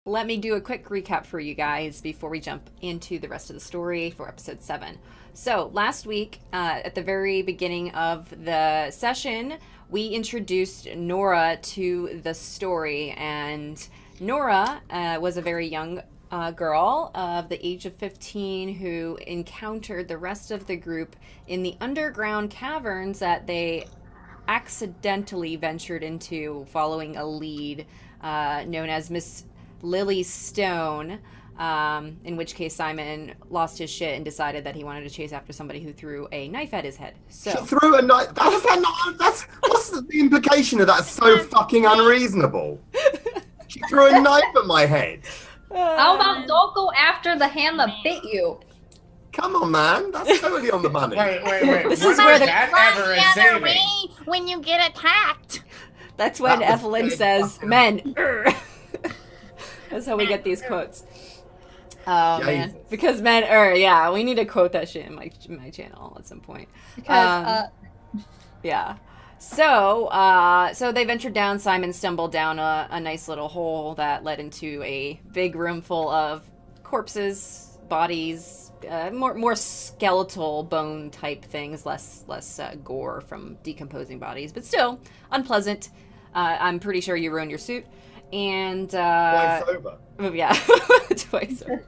Let me do a quick recap for you guys before we jump into the rest of the story for episode 7. So, last week, at the very beginning of the session, we introduced Nora to the story, and Nora was a very young girl of the age of 15 who encountered the rest of the group in the underground caverns that they accidentally ventured into following a lead known as Miss Lily Stone, in which case Simon lost his shit and decided that he wanted to chase after somebody who threw a knife at his head. So She threw a knife. What's the implication of that? It's so fucking unreasonable. She threw a knife at my head. How about don't go after the hand that bit you? Come on, man. That's totally on the money. Wait. This What is where the- that ever Run is the other saving? way when you get attacked. that's when That was Evelyn good says, fucking- "Men." That's how we get these quotes. Oh man, Jesus. because men. Yeah, we need to quote that shit in my channel at some point. Because Yeah. So they ventured down. Simon stumbled down a nice little hole that led into a big room full of corpses, bodies, more skeletal bone type things, less gore from decomposing bodies, but still unpleasant. I'm pretty sure you ruined your suit. And Twice over. yeah, twice over.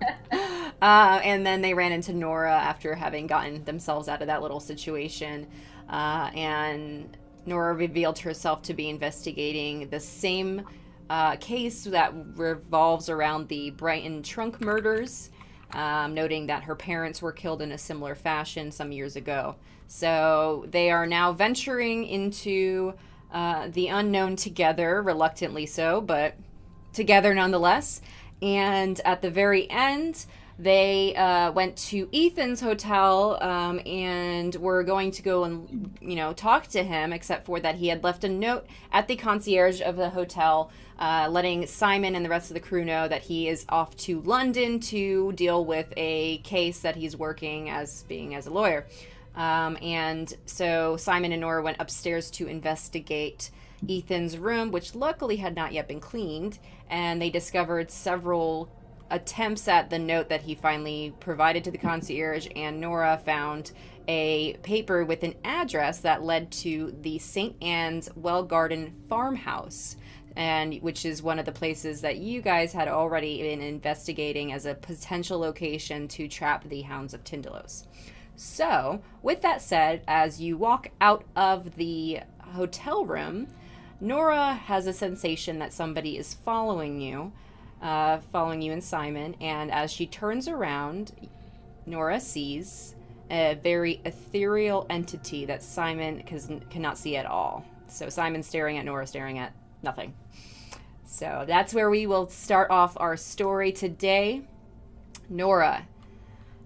And then they ran into Nora after having gotten themselves out of that little situation. And Nora revealed herself to be investigating the same case that revolves around the Brighton trunk murders, noting that her parents were killed in a similar fashion some years ago. So they are now venturing into the unknown together, reluctantly so, but together nonetheless. And at the very end, they went to Ethan's hotel and were going to go and, talk to him, except for that he had left a note at the concierge of the hotel letting Simon and the rest of the crew know that he is off to London to deal with a case that he's working as a lawyer. And so Simon and Nora went upstairs to investigate Ethan's room, which luckily had not yet been cleaned, and they discovered several attempts at the note that he finally provided to the concierge, and Nora found a paper with an address that led to the St. Anne's Well Garden farmhouse, and which is one of the places that you guys had already been investigating as a potential location to trap the Hounds of Tindalos. So, with that said, as you walk out of the hotel room, Nora has a sensation that somebody is following you and Simon, and as she turns around, Nora sees a very ethereal entity that Simon cannot see at all. So Simon's staring at Nora, staring at nothing. So that's where we will start off our story today. Nora,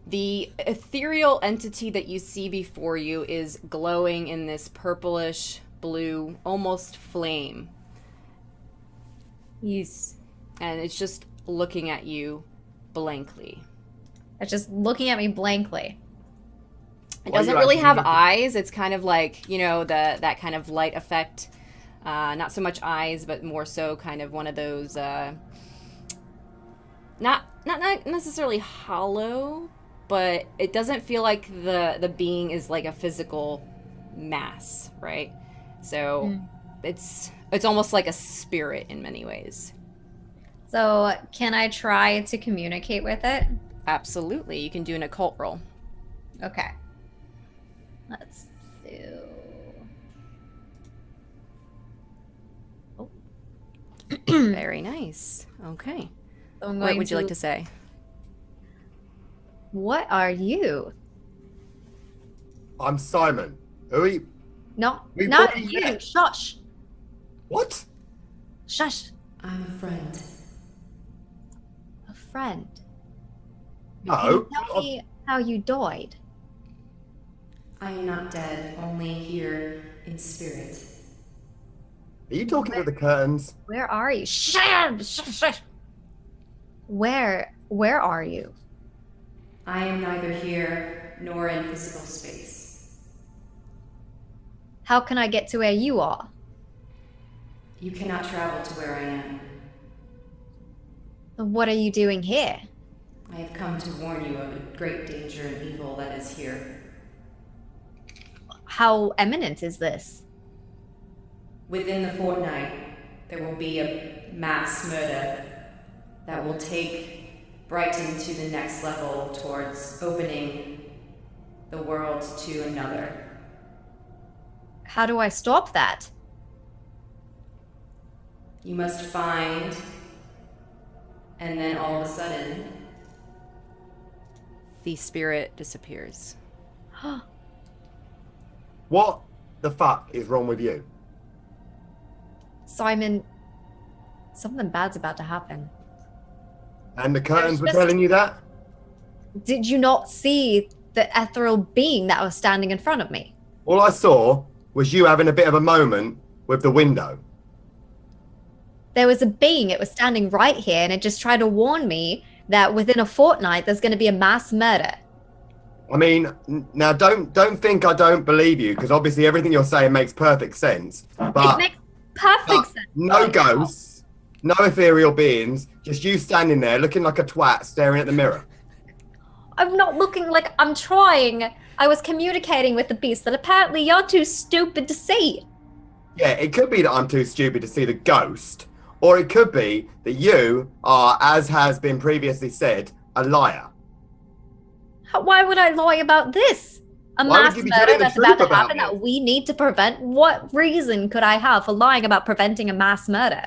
the ethereal entity that you see before you is glowing in this purplish blue, almost flame. Yes. And it's just looking at you blankly. It's just looking at me blankly. It Why doesn't you really actually have looking? eyes. It's kind of like, that kind of light effect. Not so much eyes, but more so kind of one of those, not necessarily hollow, but it doesn't feel like the being is like a physical mass, right? So it's almost like a spirit in many ways. So can I try to communicate with it? Absolutely. You can do an occult roll. Okay. Let's do... Very nice. Okay. So I'm What going would you like to say? What are you? I'm Simon. Who are you? No, We've not already you. met. Shush. What? Shush. I'm a friend. A friend. No. Can you tell me how you died? I am not dead, only here in spirit. Are you talking to the curtains? Where are you? Shush. Where are you? I am neither here nor in physical space. How can I get to where you are? You cannot travel to where I am. What are you doing here? I have come to warn you of a great danger and evil that is here. How eminent is this? Within the fortnight, there will be a mass murder that will take Brighton to the next level towards opening the world to another. How do I stop that? You must find, and then all of a sudden, the spirit disappears. What the fuck is wrong with you? Simon, something bad's about to happen. And the curtains were There's just- telling you that? Did you not see the ethereal being that was standing in front of me? All I saw was you having a bit of a moment with the window. There was a being, it was standing right here, and it just tried to warn me that within a fortnight there's going to be a mass murder. I mean, now don't think I don't believe you, because obviously everything you're saying makes perfect sense. It But makes perfect sense. no ghosts, no ethereal beings, just you standing there looking like a twat staring at the mirror. I'm not looking like I'm trying. I was communicating with the beast that apparently you're too stupid to see. Yeah, it could be that I'm too stupid to see the ghost, or it could be that you are, as has been previously said, a liar. Why would I lie about this? A Why would mass you be murder telling the that's about truth to about happen it? that we need to prevent? What reason could I have for lying about preventing a mass murder?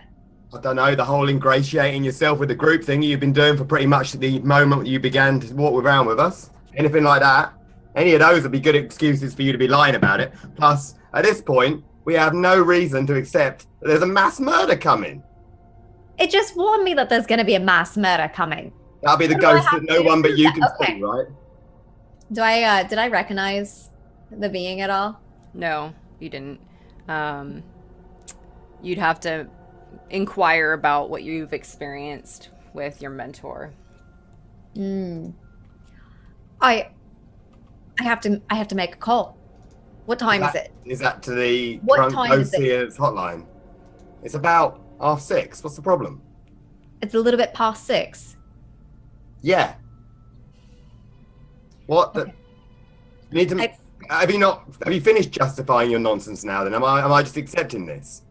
I don't know, the whole ingratiating yourself with the group thing you've been doing for pretty much the moment you began to walk around with us. Anything like that. Any of those would be good excuses for you to be lying about it. Plus, at this point, we have no reason to accept that there's a mass murder coming. It just warned me that there's going to be a mass murder coming. That'll be the What do I ghost have that to no do one but to you that? can Okay. see, right? Did I recognize the being at all? No, you didn't. You'd have to inquire about what you've experienced with your mentor. I have to make a call. What time is it? Is that to the What Drunk time is it? Overseer's hotline? It's about 6:30. What's the problem? It's a little bit past 6. Yeah. What? Okay. You need to. It's- Have you finished justifying your nonsense now? Then am I just accepting this?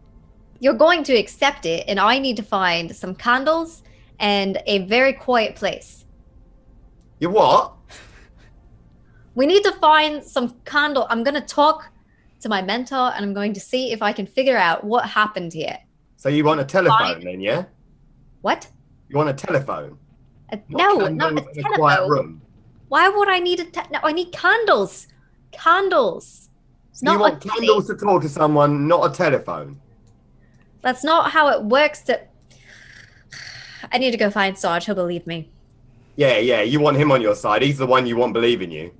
You're going to accept it, and I need to find some candles and a very quiet place. You what? We need to find some candle. I'm going to talk to my mentor, and I'm going to see if I can figure out what happened here. So you want a telephone Fine. then, yeah? What? You want a telephone? No, candles not a in a quiet telephone. room. Why would I need no, I need candles. Candles. So you Not want a candles to talk to someone, not a telephone. That's not how it works. I need to go find Sarge. He'll believe me. Yeah, you want him on your side. He's the one you want believing you.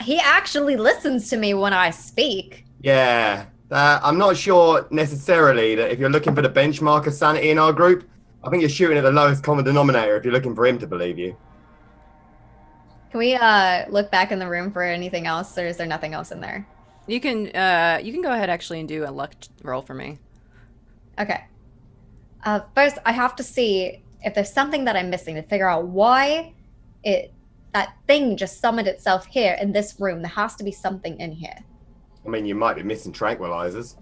He actually listens to me when I speak. Yeah, I'm not sure necessarily that if you're looking for the benchmark of sanity in our group, I think you're shooting at the lowest common denominator if you're looking for him to believe you. Can we look back in the room for anything else, or is there nothing else in there? You can go ahead actually and do a luck roll for me. Okay. First, I have to see if there's something that I'm missing to figure out why that thing just summoned itself here in this room. There has to be something in here. I mean, you might be missing tranquilizers.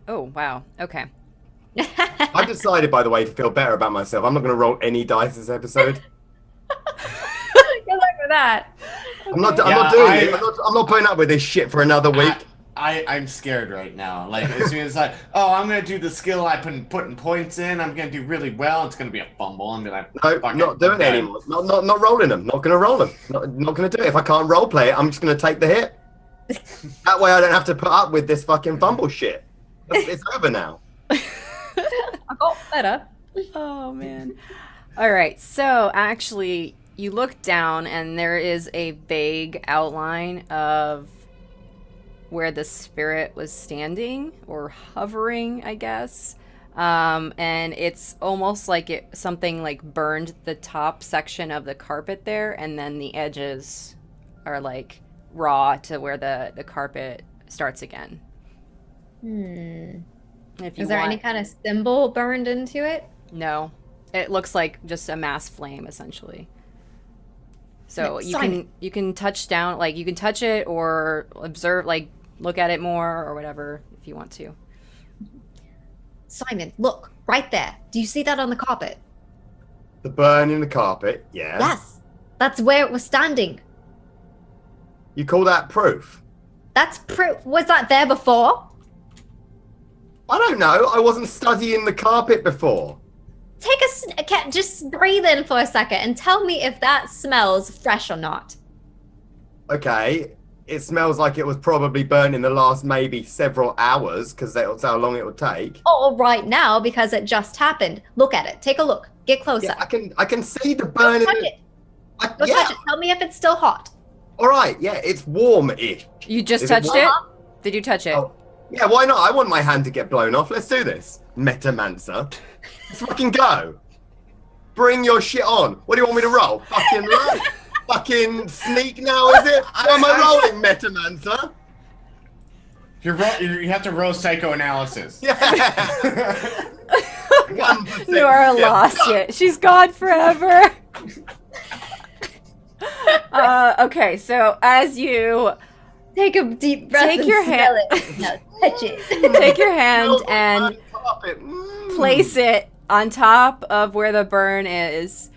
Oh, wow. Okay. I've decided, by the way, to feel better about myself. I'm not going to roll any dice this episode. Good luck with that. I'm not Yeah, doing it. I'm not putting up with this shit for another week. I'm scared right now. Like, as soon as I'm going to do the skill I've been putting points in, I'm going to do really well. It's going to be a fumble. I'm going to No, fuck not doing it done. anymore. Not rolling them. Not going to roll them. Not going to do it. If I can't role play it, I'm just going to take the hit. That way I don't have to put up with this fucking fumble shit. It's over now. I got better. Oh, man. All right. So, actually, you look down, and there is a vague outline of where the spirit was standing or hovering, I guess. And it's almost like something like burned the top section of the carpet there, and then the edges are like raw to where the carpet starts again. If you Is there any want- kind of symbol burned into it? No. It looks like just a mass flame, essentially. So Simon. you can touch down, like you can touch it or observe, like look at it more or whatever if you want to. Simon, look, right there. Do you see that on the carpet? The burn in the carpet, yeah. Yes. That's where it was standing. You call that proof? That's proof. Was that there before? I don't know. I wasn't studying the carpet before. Just breathe in for a second and tell me if that smells fresh or not. Okay. It smells like it was probably burnt in the last maybe several hours, because that's how long it would take. Or right now, because it just happened. Look at it. Take a look. Get closer. Yeah, I can see the burn. Go touch it. Go touch it. Tell me if it's still hot. All right. Yeah, it's warm-ish. You just Is it touched it? warm? Did you touch it? Oh, yeah, why not? I want my hand to get blown off. Let's do this. Metamancer. Let's fucking go. Bring your shit on. What do you want me to roll? Fucking roll. Fucking sneak now, is it? Why am I rolling, Metamancer? You have to roll psychoanalysis. Yeah. 1%. Nora Yeah. lost it. She's gone forever. Okay, so as you Take a deep breath Take and your smell hand- it. Now touch it. take your hand Oh, and carpet. place it on top of where the burn is,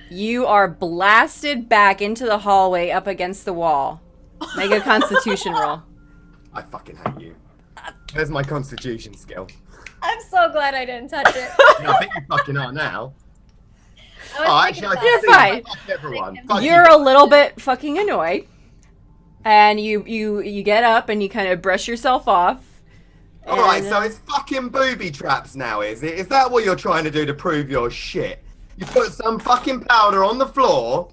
you are blasted back into the hallway up against the wall. Make a constitution roll. I fucking hate you. There's my constitution skill. I'm so glad I didn't touch it. Yeah, I think you fucking are now. I was Oh, thinking actually, I about You're it. can see fine. that. Fuck everyone. Fuck You're you. a little bit fucking annoyed. And you get up and you kind of brush yourself off. Alright, And, so it's fucking booby traps now, is it? Is that what you're trying to do to prove your shit? You put some fucking powder on the floor,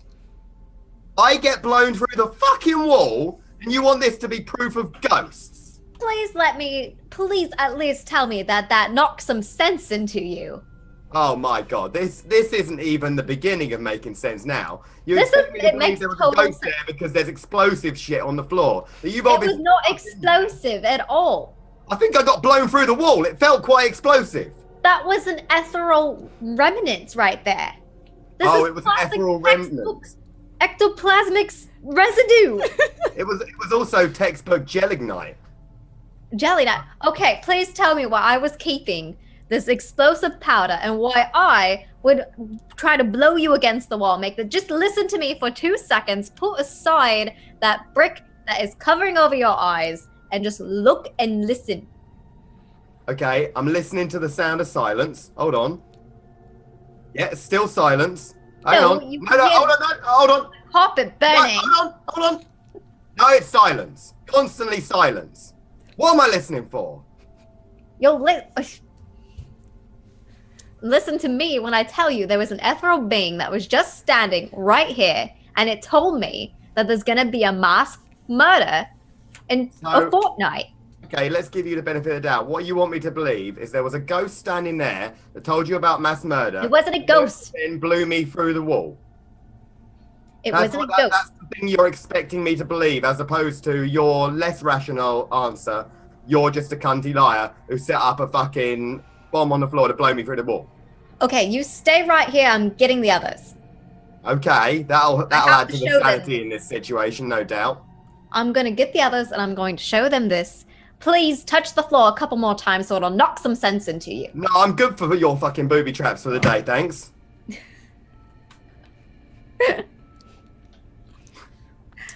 I get blown through the fucking wall, and you want this to be proof of ghosts? Please at least tell me that knocks some sense into you. Oh my god, this isn't even the beginning of making sense now. You This expect me to it believe makes there was a total ghost there because there's explosive shit on the floor. That you've It obviously was not explosive at all. I think I got blown through the wall. It felt quite explosive. That was an ethereal remnant right there. This Oh, is it was an classic ethereal textbook remnant. Ectoplasmic residue. It was also textbook gelignite. Jelly nut. Okay, please tell me why I was keeping this explosive powder and why I would try to blow you against the wall. Just listen to me for 2 seconds. Put aside that brick that is covering over your eyes and just look and listen. Okay, I'm listening to the sound of silence. Hold on. Yeah, it's still silence. Hang No, on. you No, can't- hold on. Carpet burning. Hold on. No, it's silence. Constantly silence. What am I listening for? Listen to me when I tell you there was an ethereal being that was just standing right here, and it told me that there's gonna be a mass murder in a No. fortnight. Okay, let's give you the benefit of the doubt. What you want me to believe is there was a ghost standing there that told you about mass murder. It wasn't a ghost. And blew me through the wall. It wasn't a ghost. That's the thing you're expecting me to believe, as opposed to your less rational answer. You're just a cunty liar who set up a fucking bomb on the floor to blow me through the wall. Okay, you stay right here. I'm getting the others. Okay, that'll have add to to the show them. sanity in this situation, no doubt. I'm gonna get the others, and I'm going to show them this. Please touch the floor a couple more times so it'll knock some sense into you. No, I'm good for your fucking booby traps for the day, thanks.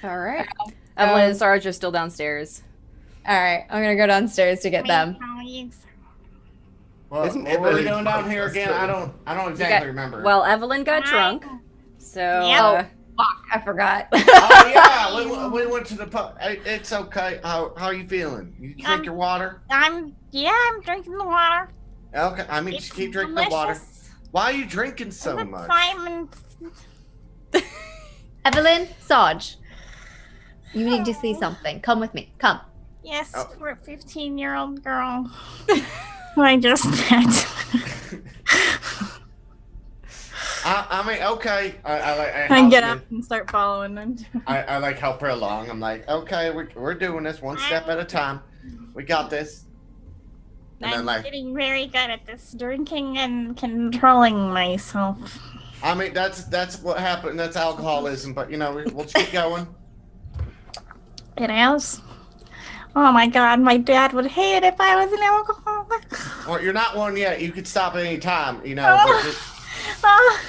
All right. Evelyn and Sarge are still downstairs. All right, I'm gonna go downstairs to get them. Well, Isn't what are we Evelyn doing down fun? here That's again? true. I don't exactly remember. Well, Evelyn got drunk. So Yep. Fuck, I forgot. Oh yeah, we went to the pub. It's okay. How are you feeling? You drink your water? I'm drinking the water. Okay, I mean, It's just keep drinking the water. delicious. Why are you drinking so It's much? Simon. Evelyn, Sarge, you need to see something. Come with me. Come. Yes, Oh. we're a 15-year-old girl. I just met. I mean, okay. I I get help up and start following them. I like help her along. I'm like, okay, we're doing this one step at a time. We got this. And I'm then like, getting very good at this drinking and controlling myself. I mean, that's what happened. That's alcoholism. But you know, we'll just keep going. It is. Oh my god, my dad would hate it if I was an alcoholic. Well, you're not one yet. You could stop at any time. You know. But just, Oh,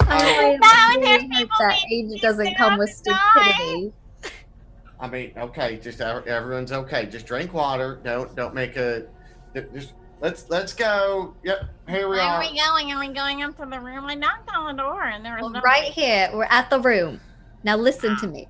I Now there's really hope people that making age doesn't me come with want to die. stupidity. I mean, okay. Just everyone's okay. Just drink water. Don't make a. Just let's go. Yep. Here we where are. are we going? Are we going up to the room? I knocked on the door and there was Well, no right here, we're at the room. Now listen to me.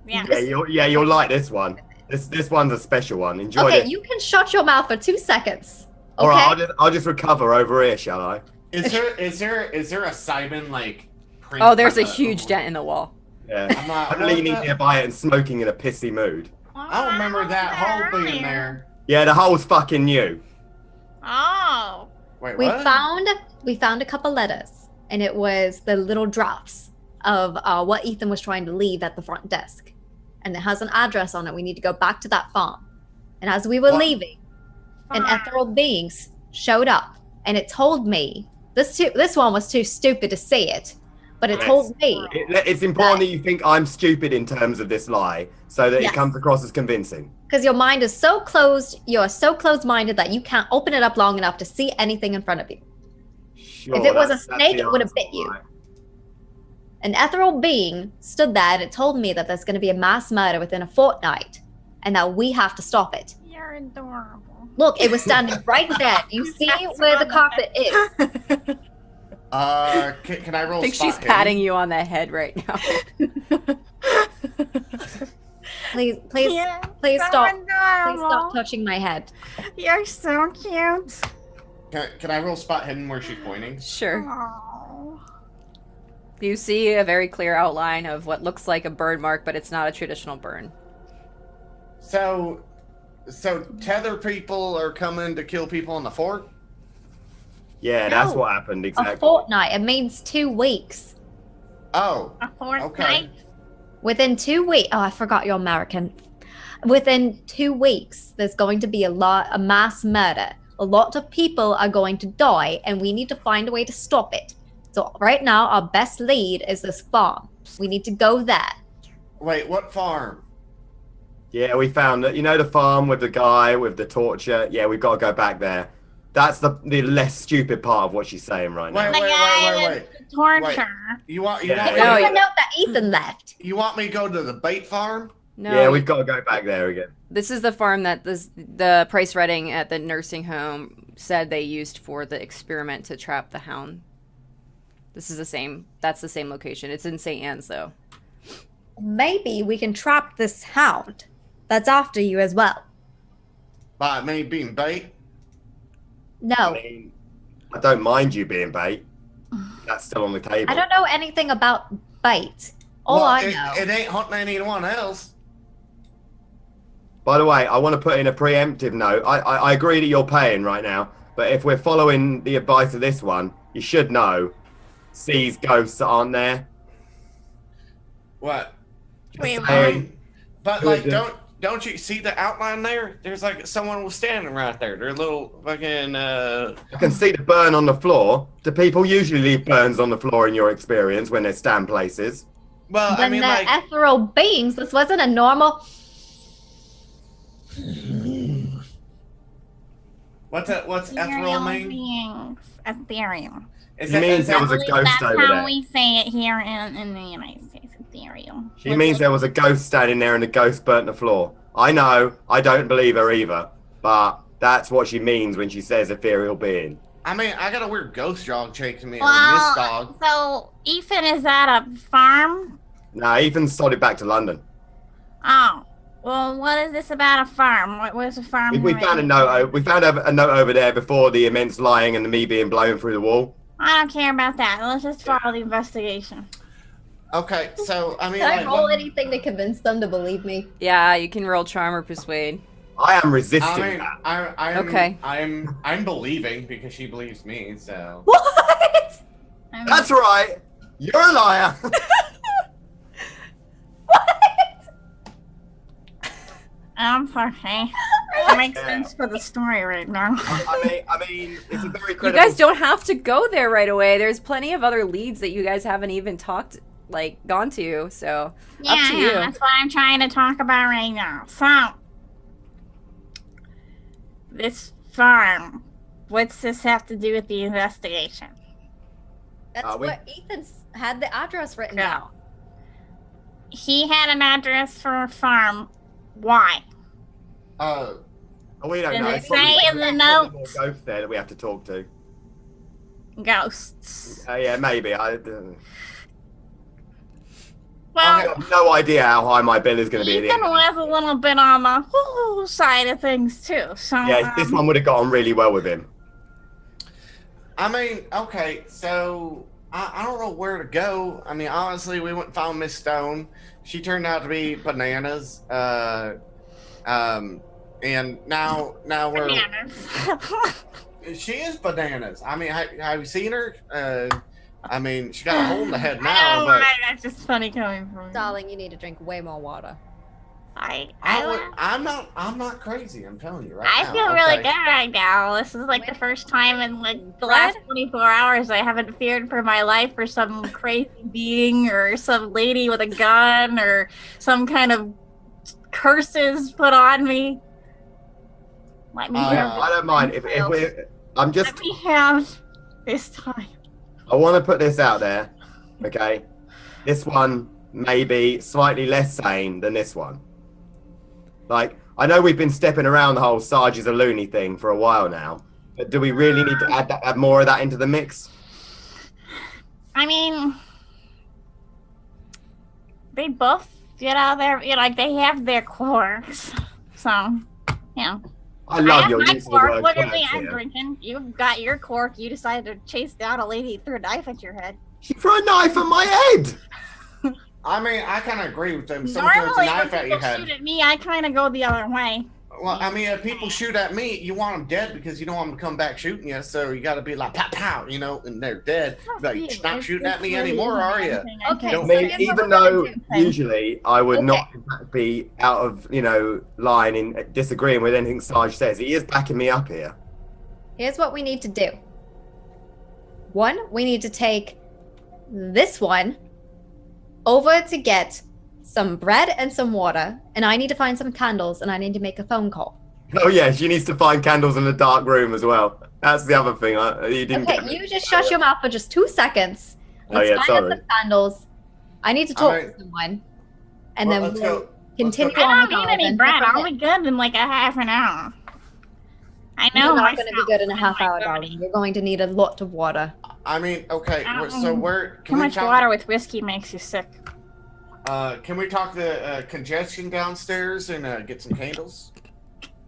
Yeah. You'll like this one. This one's a special one. Enjoy Okay, it. you can shut your mouth for 2 seconds. Okay? All right, I'll just recover over here, shall I? Is there a Simon like? print Oh, there's on a the- huge dent in the wall. Yeah. I'm not- I'm leaning nearby it and smoking in a pissy mood. I don't remember that hole being there. Yeah, the hole's fucking new. Oh. Wait, we what? found a couple letters, and it was the little drafts of what Ethan was trying to leave at the front desk. And it has an address on it. We need to go back to that farm. And as we were What? leaving, an Farm. ethereal beings showed up, and it told me this one was too stupid to see it, but it Yes. told me It's important that you think I'm stupid in terms of this lie, so that Yes. it comes across as convincing. because your mind is so closed, you're so closed-minded that you can't open it up long enough to see anything in front of you. Sure, If it was a that's snake, the it would have answer, bit you. right? An ethereal being stood there and it told me that there's going to be a mass murder within a fortnight and that we have to stop it. You're adorable. Look, it was standing right there. You see where the carpet is? Can I roll? I think spot she's hidden? patting you on the head right now. Please Yeah, please so stop. Please stop adorable. touching my head. You're so cute. Can I roll spot hidden where she's pointing? Sure. Oh. You see a very clear outline of what looks like a burn mark, but it's not a traditional burn. So tether people are coming to kill people in the fort. Yeah, that's No. what happened A exactly. fortnight. It means 2 weeks. Oh, A fourth Okay. night? Within 2 weeks. Oh, I forgot you're American. Within 2 weeks, there's going to be a mass murder. A lot of people are going to die, and we need to find a way to stop it. So right now, our best lead is this farm. We need to go there. wait, what farm? Yeah, we found that. You know the farm with the guy with the torture? Yeah, we've got to go back there. That's the less stupid part of what she's saying right now. Wait, The wait, guy wait, with wait. the torture. You want Yeah. me No, Where's yeah. the note that Ethan left? you want me to go to the bait farm? No, Yeah, we've got to go back there again. this is the farm that the Price Redding at the nursing home said they used for the experiment to trap the hound. This is the same. That's the same location. It's in St. Anne's, though. Maybe we can trap this hound that's after you as well. By me being bait? No, I mean, I don't mind you being bait. That's still on the table. I don't know anything about bait. All Well, I it, know. it ain't hunting anyone else. By the way, I want to put in a preemptive note. I agree that you're paying right now, but if we're following the advice of this one, you should know C's ghosts aren't there. What? Wait, Hey, But Good, like, yeah. don't you see the outline there? There's like someone was standing right there. They're little fucking. I can see the burn on the floor. Do people usually leave burns on the floor in your experience when they stand places? Well, I When mean, they're like, ethereal beings, this wasn't a normal. what's ethereal mean? beings. Ethereal. Is It that- means is there that- was a I believe ghost that's over how there. we say it here in the United States. Ethereal. She means there was a ghost standing there and the ghost burnt the floor. I know, I don't believe her either, but that's what she means when she says ethereal being. I mean, I got a weird ghost dog chasing me. or Well, this dog. so Ethan is at a farm. Nah, Ethan's started back to London. Oh, well, what is this about a farm? Where's a farm? We found a note. We found a note over there before the immense lying and the me being blown through the wall. I don't care about that. Let's just follow the investigation. Okay, so I mean, Can I like, roll what- anything to convince them to believe me? Yeah, you can roll charm or persuade. I am resisting I mean, that. I'm Okay. I'm believing because she believes me. So What? That's right. You're a liar. I'm sorry. That makes sense for the story right now. I mean, it's a very You credible... guys don't have to go there right away. There's plenty of other leads that you guys haven't even gone to. So up to you. That's what I'm trying to talk about right now. So, this farm, what's this have to do with the investigation? That's what Ethan's had the address written down. He had an address for a farm. Why? We don't know. Does it say in the note? More ghosts there that we have to talk to. Ghosts. Yeah, maybe. I Well, have no idea how high my bill is going to be. Ethan was a little bit on the side of things too. So yeah, this one would have got on really well with him. I mean, okay, so I don't know where to go. I mean, honestly, we went and found Miss Stone. She turned out to be bananas. And now we're. bananas. She is bananas. I mean, have you seen her? I mean, she got a hole in the head I now, know but why that's just funny coming from me. Darling, you need to drink way more water. I'm not crazy. I'm telling you right I now. feel really okay? good right now. This is like the first time in like the last 24 hours I haven't feared for my life for some crazy being or some lady with a gun or some kind of curses put on me. Let me have I don't mind if we're. I'm just. Let me have this time. I want to put this out there, okay? This one may be slightly less sane than this one. Like, I know we've been stepping around the whole Sarge is a loony thing for a while now, but do we really need to add more of that into the mix? I mean, they both, they have their quirks. So, I love have your my use of the quirk. word Look at quirks me, I'm here. drinking. You've got your quirk. You decided to chase down a lady, threw a knife at your head. She threw a knife at my head! I mean, I kind of agree with them. Someone throws a Normally, when knife at your people head. shoot at me, I kind of go the other way. Well, I mean, if people shoot at me, you want them dead because you don't want them to come back shooting you. So you got to be like, pow, pow, and they're dead. Like, you're not shooting at me anymore, are you? Okay, I so mean, here's what even we're though gonna do. usually I would not in fact be out of, line in disagreeing with anything Sarge says, he is backing me up here. Here's what we need to do. One, we need to take this one over to get some bread and some water, and I need to find some candles, and I need to make a phone call. Oh yeah, she needs to find candles in a dark room as well. That's the other thing. You didn't get Okay, me. you just shut your mouth for just 2 seconds. Oh, Let's yeah, find sorry. out some candles. I need to talk Alright. to someone, and Well, then let's we'll go. continue Let's go. I on. don't with need ours any and bread. go from I'll there. be good in like a half an hour. I know You're not myself. going to be good in a half Oh my hour, God. darling. You're going to need a lot of water. I mean, okay. So where? Too much water with whiskey makes you sick. Can we talk the congestion downstairs and get some candles?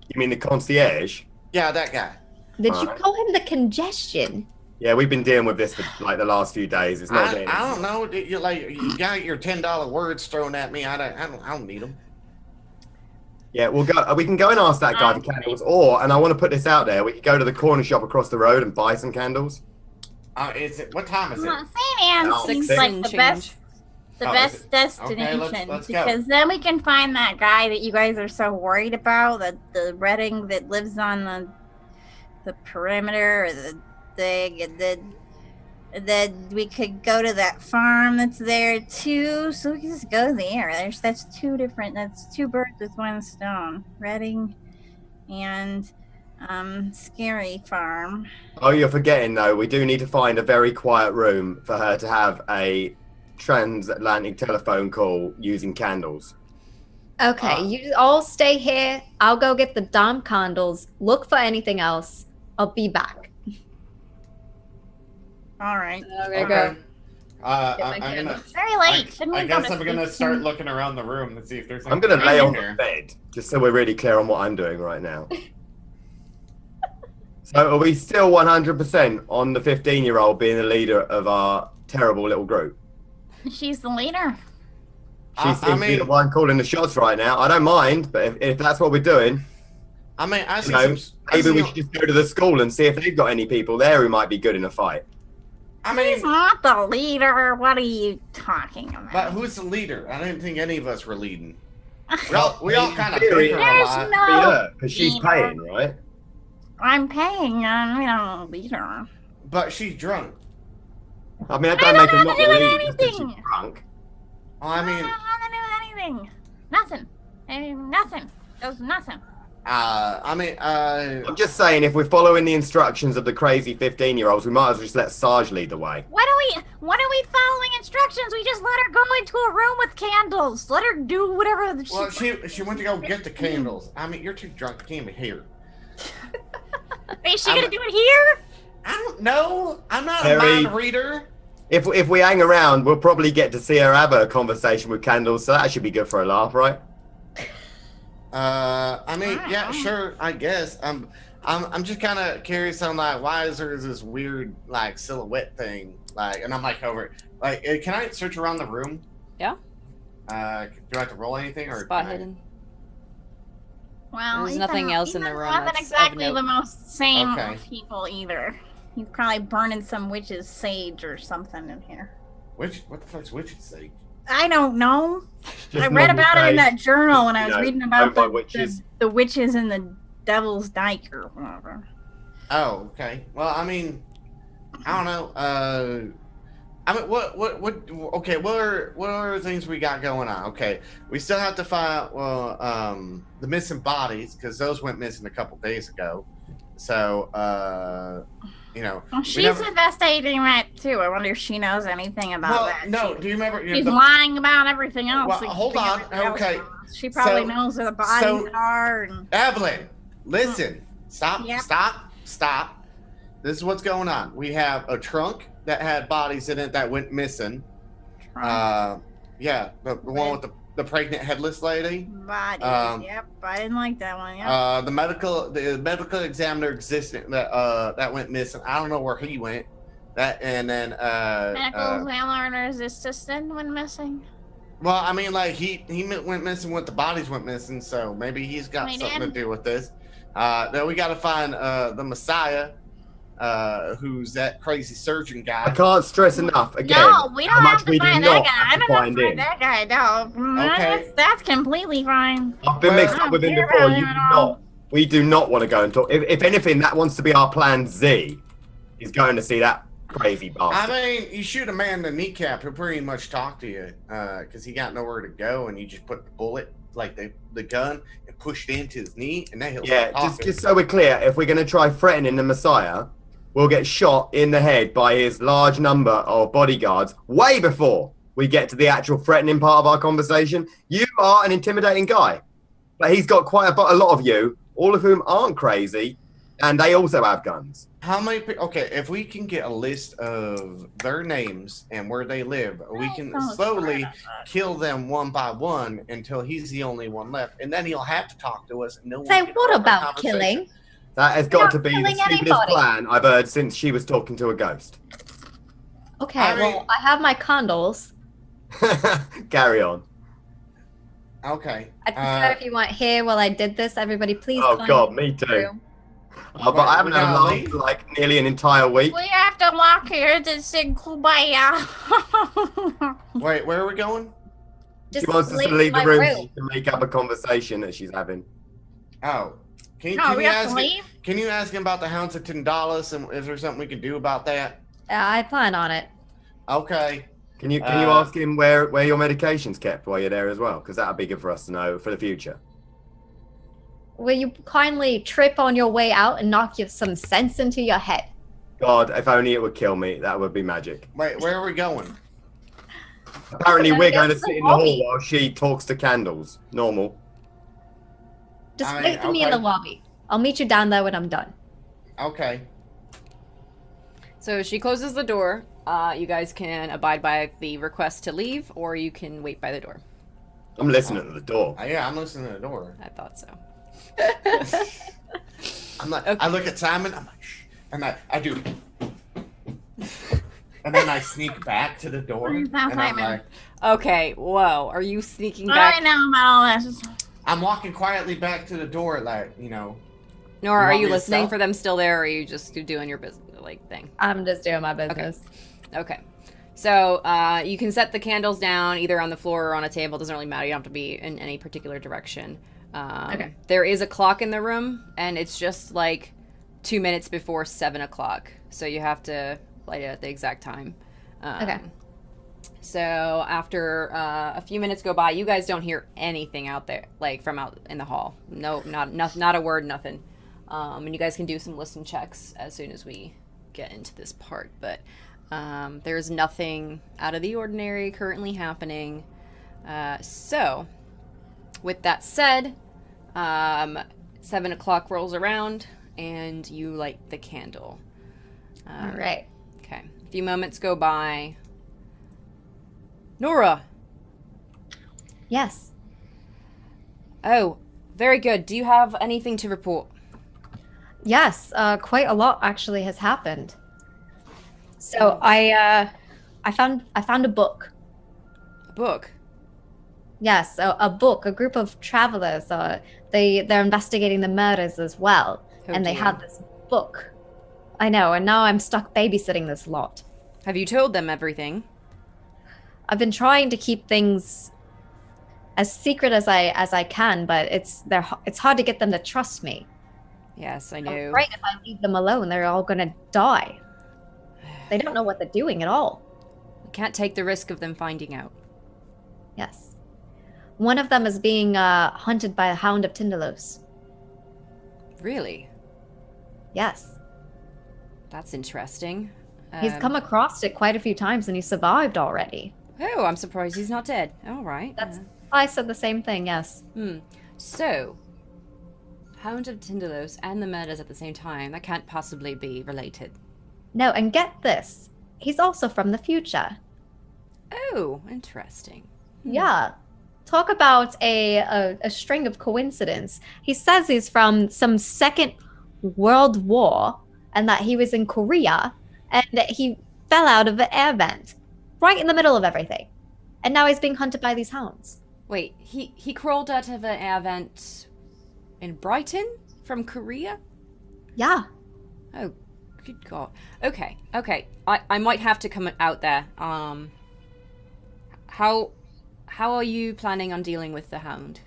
You mean the concierge? Yeah, that guy. Did you Alright. call him the congestion? Yeah, we've been dealing with this for like the last few days. It's not getting. I don't know. You got your $10 words thrown at me. I don't need them. Yeah, we'll go. We can go and ask that guy for candles, and I want to put this out there. We could go to the corner shop across the road and buy some candles. What time is it? Well, St. Anne Oh, seems six like and the change. best Oh, is best it? destination Okay, let's go. because then we can find that guy that you guys are so worried about, the Redding that lives on the perimeter or the thing, and then we could go to that farm that's there too. So we can just go there. That's two birds with one stone. Redding and Scary Farm. Oh, you're forgetting though. We do need to find a very quiet room for her to have a transatlantic telephone call using candles. Okay, you all stay here. I'll go get the damn candles. Look for anything else. I'll be back. All right. Okay, go. I'm my gonna. candles. It's very late. Shouldn't I we go guess to I'm gonna sleep start soon? looking around the room to see if there's. I'm gonna anything lay in on here. the bed just so we're really clear on what I'm doing right now. So are we still 100% on the 15-year-old being the leader of our terrible little group? She's the leader. She I seems to be mean- the one calling the shots right now. I don't mind, but if that's what we're doing, I mean, I see you know, some. maybe we should just go to the school and see if they've got any people there who might be good in a fight. I mean, He's not the leader. What are you talking about? but who's the leader? I didn't think any of us were leading. We all kind of Theory, bicker a There's lot. no because she's leader. paying, right? I'm paying. I'm not a leader. But she's drunk. I mean, I I don't don't make her have not to do the with lead just 'cause she's anything. drunk. Well, I mean, I don't have to do with anything. Nothing. Nothing. There's nothing. I'm just saying, if we're following the instructions of the crazy 15-year-olds, we might as well just let Sarge lead the way. What are we following instructions? We just let her go into a room with candles. Let her do whatever well, she went to go get the candles. I mean, you're too drunk. You can't be here. Is she gonna do it here? I don't know. I'm not Harry- a mind reader. If we hang around, we'll probably get to see her have a conversation with candles, so that should be good for a laugh, right? I mean, yeah, sure, I guess. I'm just kind of curious on like why is there this weird like silhouette thing like, and I'm like over like, can I search around the room? Yeah. Do I have to roll anything or Spot can I- hidden. Well, There's nothing else in the room Not that's of exactly note. the most sane Okay. of people either. He's probably burning some witch's sage or something in here. What the fuck's witches say? I don't know. Just I read normal about it in day. that journal when I was You know, reading about owned by the witches. the witches in the Devil's Dyke or whatever. Oh, okay. Well, I mean, I don't know. I mean, what? Okay, what are the things we got going on? Okay, we still have to find the missing bodies because those went missing a couple days ago. So, you know, Well, she's investigating that too. I wonder if she knows anything about well, that. no. Do you remember? She's lying about everything else. Well, like hold keeping on, everything else okay. from us. She probably So- knows where the bodies are. And Evelyn, listen. Stop. Yep. Stop. This is what's going on. We have a trunk that had bodies in it that went missing. Yeah, the one with the pregnant headless lady. bodies. Yep, I didn't like that one. Yep. The medical examiner existed that went missing. I don't know where he went. That and then Medical examiner's assistant went missing. well, I mean, like he went missing when the bodies went missing, so maybe he's got He something to did? do with this. Then we got to find the Messiah, who's that crazy surgeon guy. I can't stress enough again No, we how don't much have to we do find that not guy. I have to don't have find to find him. that guy. No, Okay. that's completely fine. I've been Well, mixed up with him I don't before. care You do about him at all. not. We do not want to go and talk. If anything, that wants to be our plan Z. Is going to see that crazy bastard. I mean, you shoot a man in the kneecap, he'll pretty much talk to you, because he got nowhere to go, and you just put the bullet, like the gun, and pushed into his knee, and then he'll Yeah, start talking. just so we're clear, if we're going to try threatening the Messiah, we'll get shot in the head by his large number of bodyguards way before we get to the actual threatening part of our conversation. You are an intimidating guy, but he's got quite a lot of you, all of whom aren't crazy, and they also have guns. How many people? Okay, if we can get a list of their names and where they live, we can slowly kill them one by one until he's the only one left, and then he'll have to talk to us. And no one So can what have a about conversation. killing? That has We're got not to be the killing stupidest anybody. plan I've heard since she was talking to a ghost. Okay, I mean- well, I have my candles. Carry on. Okay. I'd prefer if you weren't here while I did this. Everybody, please. Oh, come God, in me the too. room. But I haven't we had a gotta laugh leave? for like nearly an entire week. We have to walk here to say kumbaya. Wait, where are we going? She Just wants us to leave leave the my room room. so she can make up a conversation that she's having. Oh, can No, we you have ask to leave. Can you ask him about the Hounds of $10 and is there something we can do about that? I plan on it. Okay. Can you ask him where your medication's kept while you're there as well? Because that'd be good for us to know for the future. Will you kindly trip on your way out and knock some sense into your head? God, if only it would kill me, that would be magic. Wait, where are we going? Apparently, We're we're gonna going to go to sit the in the hall lobby. while she talks to candles. Normal. Just I mean, wait for me in the okay. lobby. I'll meet you down there when I'm done. Okay. So she closes the door. You guys can abide by the request to leave, or you can wait by the door. I'm listening at the door. Yeah, I'm listening to the door. I thought so. I'm like, Okay. I look at Simon. I'm like, shh, and I do, and then I sneak back to the door, Where's and that I'm Simon? like, Okay, whoa. Are you sneaking I back? know about all this. I'm walking quietly back to the door, like Nora, You are want you me to listening stop? for them still there, or are you just doing your business thing? I'm just doing my business. Okay. So you can set the candles down either on the floor or on a table. Doesn't really matter. You don't have to be in any particular direction. Okay. There is a clock in the room, and it's just like 2 minutes before 7 o'clock. So you have to light it at the exact time. Okay. So after a few minutes go by, you guys don't hear anything out there, like from out in the hall. No, not a word, nothing. And you guys can do some listen checks as soon as we get into this part. But there's nothing out of the ordinary currently happening. So, with that said, 7 o'clock rolls around and you light the candle. All right. Okay. A few moments go by. Nora! Yes. Oh, very good. Do you have anything to report? Yes. Quite a lot actually has happened. So I found a book. A book? Yes, a book. A group of travelers. They're investigating the murders as well, Oh, and they dear. had this book. I know, and now I'm stuck babysitting this lot. Have you told them everything? I've been trying to keep things as secret as I can, but it's hard to get them to trust me. Yes, I I'm know. afraid if I leave them alone, they're all gonna die. They don't know what they're doing at all. We can't take the risk of them finding out. Yes. One of them is being hunted by the Hound of Tindalos. Really? Yes. That's interesting. He's come across it quite a few times and he survived already. Oh, I'm surprised he's not dead. All right. That's I said the same thing, yes. So, Hound of Tindalos and the murders at the same time, that can't possibly be related. No, and get this. He's also from the future. Oh, interesting. Yeah. Talk about a string of coincidence. He says he's from some Second World War and that he was in Korea and that he fell out of an air vent right in the middle of everything. And now he's being hunted by these hounds. Wait, he crawled out of an air vent in Brighton from Korea? Yeah. Oh, good God. Okay. I might have to come out there. How are you planning on dealing with the hound?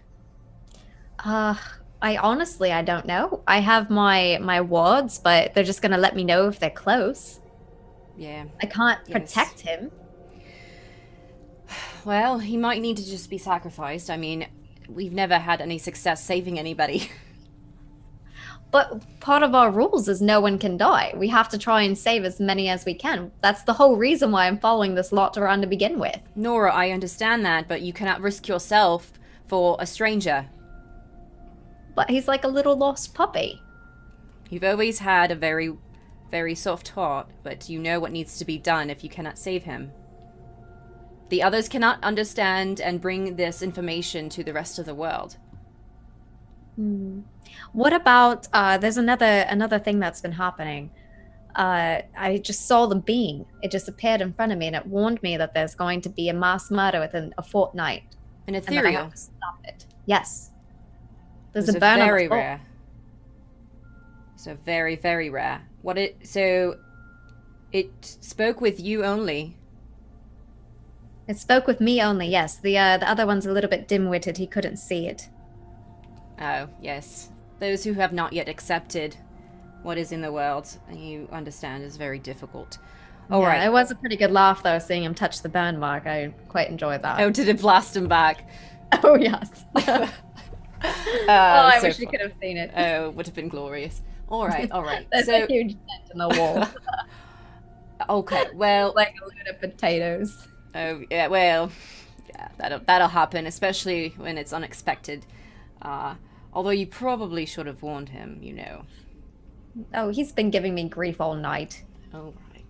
I honestly, I don't know. I have my wards, but they're just going to let me know if they're close. Yeah. I can't Yes. protect him. Well, he might need to just be sacrificed. I mean, we've never had any success saving anybody. But part of our rules is no one can die. We have to try and save as many as we can. That's the whole reason why I'm following this lot around to begin with. Nora, I understand that, but you cannot risk yourself for a stranger. But he's like a little lost puppy. You've always had a very, very soft heart, but you know what needs to be done if you cannot save him. The others cannot understand and bring this information to the rest of the world. What about there's another thing that's been happening. I just saw the being. It just appeared in front of me and it warned me that there's going to be a mass murder within a fortnight. An And that I ethereal. have to stop it. Yes. There's Those a are burn on very the floor. rare. So very, very rare. So it spoke with you only. It spoke with me only, yes. The other one's a little bit dim-witted. He couldn't see it. Oh, yes. Those who have not yet accepted what is in the world, you understand, is very difficult. All Yeah, right. It was a pretty good laugh, though, seeing him touch the burn mark. I quite enjoyed that. Oh, did it blast him back? Oh, yes. I So wish you fun. could have seen it. Oh, would have been glorious. All right. There's So, a huge dent in the wall. okay. Well, Like a load of potatoes. oh yeah. Well, yeah. That'll happen, especially when it's unexpected. Although you probably should have warned him. You know. Oh, he's been giving me grief all night. All right.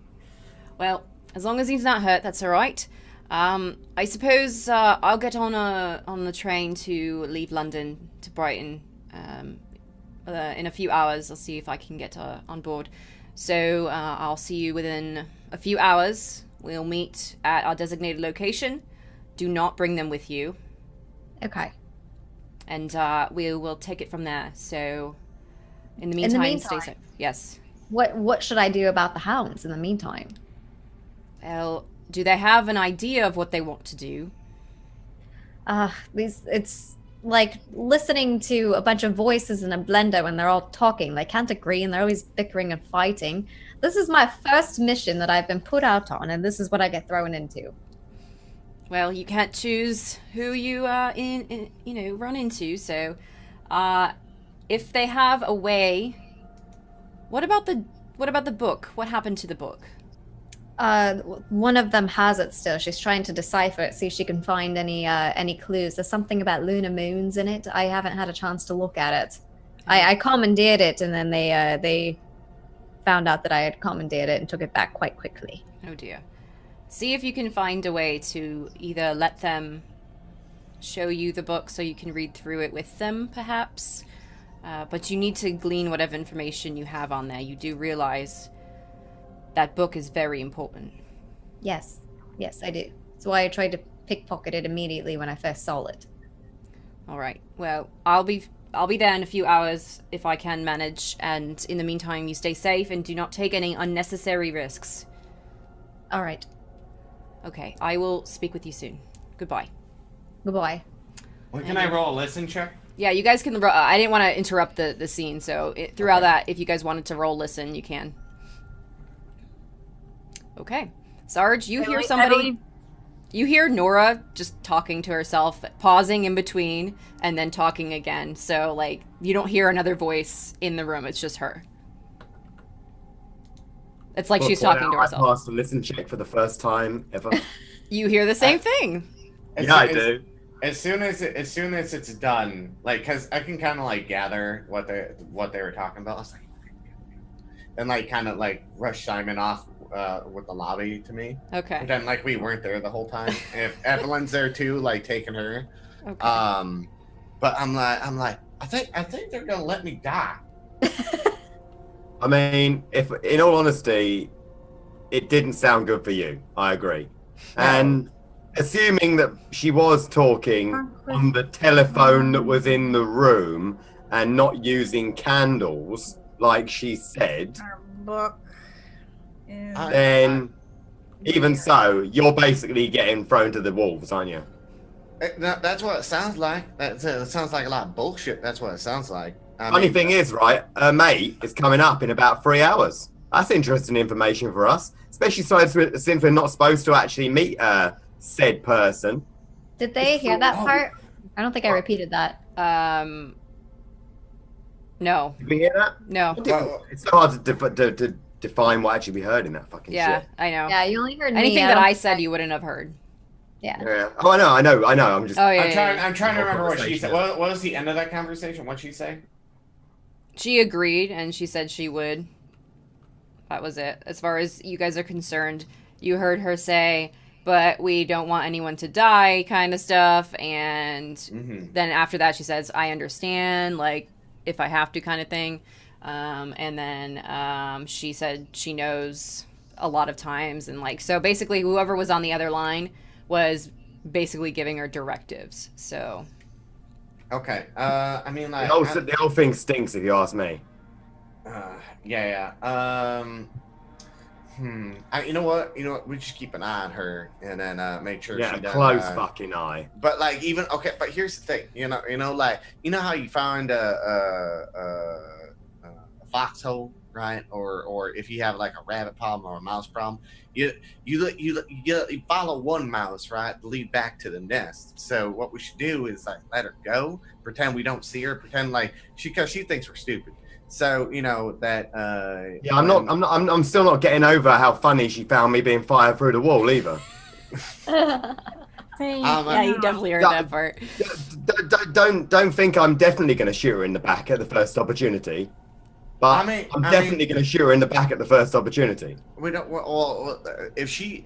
Well, as long as he's not hurt, that's all right. I suppose I'll get on the train to leave London to Brighton. In a few hours, I'll see if I can get on board. So I'll see you within a few hours. We'll meet at our designated location. Do not bring them with you, Okay. and we will take it from there. So, in the meantime, stay meantime. safe. Yes. What should I do about the hounds in the meantime? Well, do they have an idea of what they want to do? It's like listening to a bunch of voices in a blender when they're all talking. They can't agree and they're always bickering and fighting. This is my first mission that I've been put out on, and this is what I get thrown into. Well, you can't choose who you run into. So, if they have a way, what about the book? What happened to the book? One of them has it still. She's trying to decipher it, see if she can find any clues. There's something about lunar moons in it. I haven't had a chance to look at it. I commandeered it, and then they found out that I had commandeered it and took it back quite quickly. Oh dear. See if you can find a way to either let them show you the book so you can read through it with them, perhaps. But you need to glean whatever information you have on there. You do realize that book is very important. Yes, I do. That's why I tried to pickpocket it immediately when I first saw it. All right. Well, I'll be there in a few hours if I can manage, and in the meantime, you stay safe and do not take any unnecessary risks. All right. Okay, I will speak with you soon. Goodbye. Goodbye. Well, can I roll a listen check? Yeah, you guys can. I didn't want to interrupt the scene, so throughout that, if you guys wanted to roll listen, you can. Okay, Sarge, you hear somebody. You hear Nora just talking to herself, pausing in between, and then talking again. So, like, you don't hear another voice in the room. It's just her. It's like she's talking to herself. I passed a listen check for the first time ever. You hear the same thing. Yeah, I do. As soon as it's done, like, because I can kind of like gather what they were talking about. I was like, and like kind of like rush Simon off with the lobby to me. Okay. Pretend like we weren't there the whole time. If Evelyn's there too, like taking her. Okay. But I'm like, I think they're gonna let me die. I mean, if in all honesty, it didn't sound good for you. I agree. And assuming that she was talking on the telephone that was in the room and not using candles, like she said, Our book is... then even so, you're basically getting thrown to the wolves, aren't you? That's what it sounds like. It sounds like a lot of bullshit. That's what it sounds like. Funny thing is, right, her mate is coming up in about 3 hours. That's interesting information for us, especially since we're not supposed to actually meet said person. Did they hear that part? I don't think I repeated that. No. Did we hear that? No. It's so hard to define what actually we heard in that fucking shit. I know. Yeah, you only heard anything me. that I said you wouldn't have heard. Yeah. Oh, I know. I'm just. Oh, yeah, I'm trying to remember what she said. What was the end of that conversation? What'd she say? She agreed, and she said she would. That was it. As far as you guys are concerned, you heard her say, but we don't want anyone to die, kind of stuff. And then after that, she says, I understand, like, if I have to, kind of thing. And then she said she knows a lot of times. And, like, so basically, whoever was on the other line was basically giving her directives. So. Okay. I mean, like. The whole thing stinks, if you ask me. Yeah. You know what? We just keep an eye on her and then make sure she doesn't. Close fucking eye. But like, even okay. But here's the thing. Like, how you find a foxhole, right? Or if you have like a rabbit problem or a mouse problem, you follow one mouse, right, to lead back to the nest. So what we should do is like let her go, pretend we don't see her, pretend like because she thinks we're stupid. So that. Yeah, I'm still not getting over how funny she found me being fired through the wall either. Yeah, you definitely heard that part. Don't think I'm definitely going to shoot her in the back at the first opportunity. But I'm definitely going to shoot her in the back at the first opportunity. We don't. Well, if she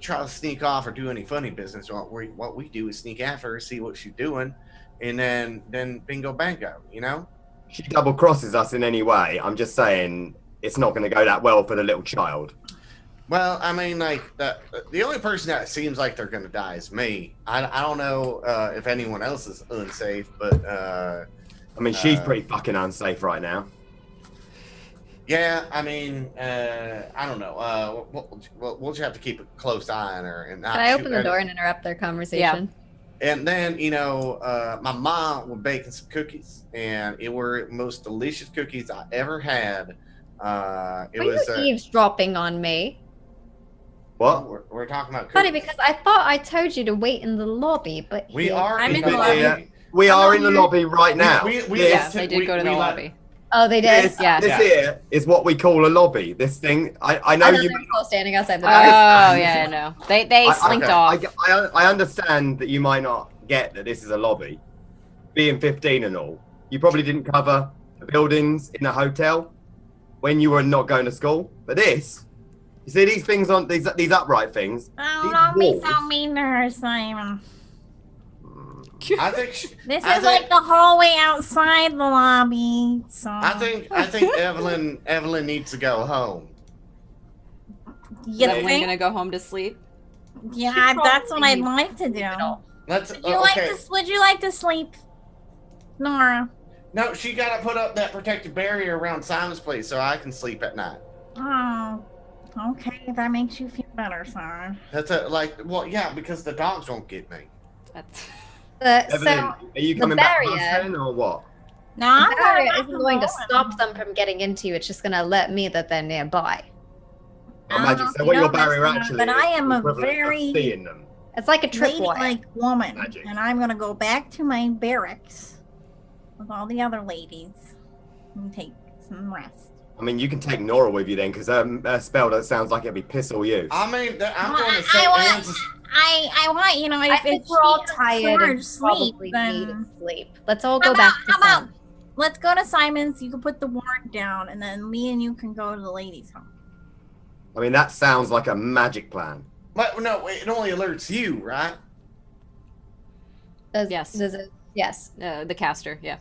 tries to sneak off or do any funny business, what we do is sneak after her, see what she's doing, and then bingo bango. She double crosses us in any way. I'm just saying it's not going to go that well for the little child. Well, I mean, like the only person that seems like they're going to die is me. I don't know if anyone else is unsafe, but I mean, she's pretty fucking unsafe right now. Yeah, I mean, I don't know. We'll just have to keep a close eye on her and not Can I shoot open the at door her. and interrupt their conversation? And then, my mom was baking some cookies, and it were the most delicious cookies I ever had. It Are was. you eavesdropping on me? What? We're talking about cookies. Funny, because I thought I told you to wait in the lobby, but We are I'm in in the lobby. Yeah. We are in the lobby right now. Yeah, they did go to the lobby. Oh, they did. This, Yeah. this here is what we call a lobby. This thing, I know I thought you. they were still standing outside the Oh, door. yeah, no. They slinked okay. off. I understand that you might not get that this is a lobby. Being 15 and all, you probably didn't cover the buildings in a hotel when you were not going to school. But this, you see these things on these upright things. Oh, these don't be so walls- mean to her, Simon. I think. This I is think- like the hallway outside the lobby. So I think Evelyn needs to go home. you Is Evelyn think? gonna go home to sleep? Yeah, that's what I'd probably like to do. Let's. Would you okay. Would you like to sleep, Nora? No, she got to put up that protective barrier around Simon's place so I can sleep at night. Oh, okay. That makes you feel better, Simon. That's yeah, because the dogs won't get me. That's... Evelyn, So are you the coming back with us barrier- then, or what? No, I'm the barrier going isn't going to stop them from getting into you. It's just going to let me that they're nearby. Oh, I don't Magic. know So if what you your know this barrier or not, actually but is, I am is a equivalent of very seeing them. It's like a tripwire. ladylike woman, Magic. and I'm gonna go back to my barracks with all the other ladies and take some rest. I mean, you can take Nora with you then, because her spell that sounds like it'd be piss all use. I mean, I'm Well, going to say. I want, I think we're all tired and sleep, probably then need sleep. Let's all go back to how about Sam. let's go to Simon's. You can put the ward down, and then me and you can go to the ladies' home. I mean, that sounds like a magic plan. But no, it only alerts you, right? Yes. Does it? Yes. The caster, yeah.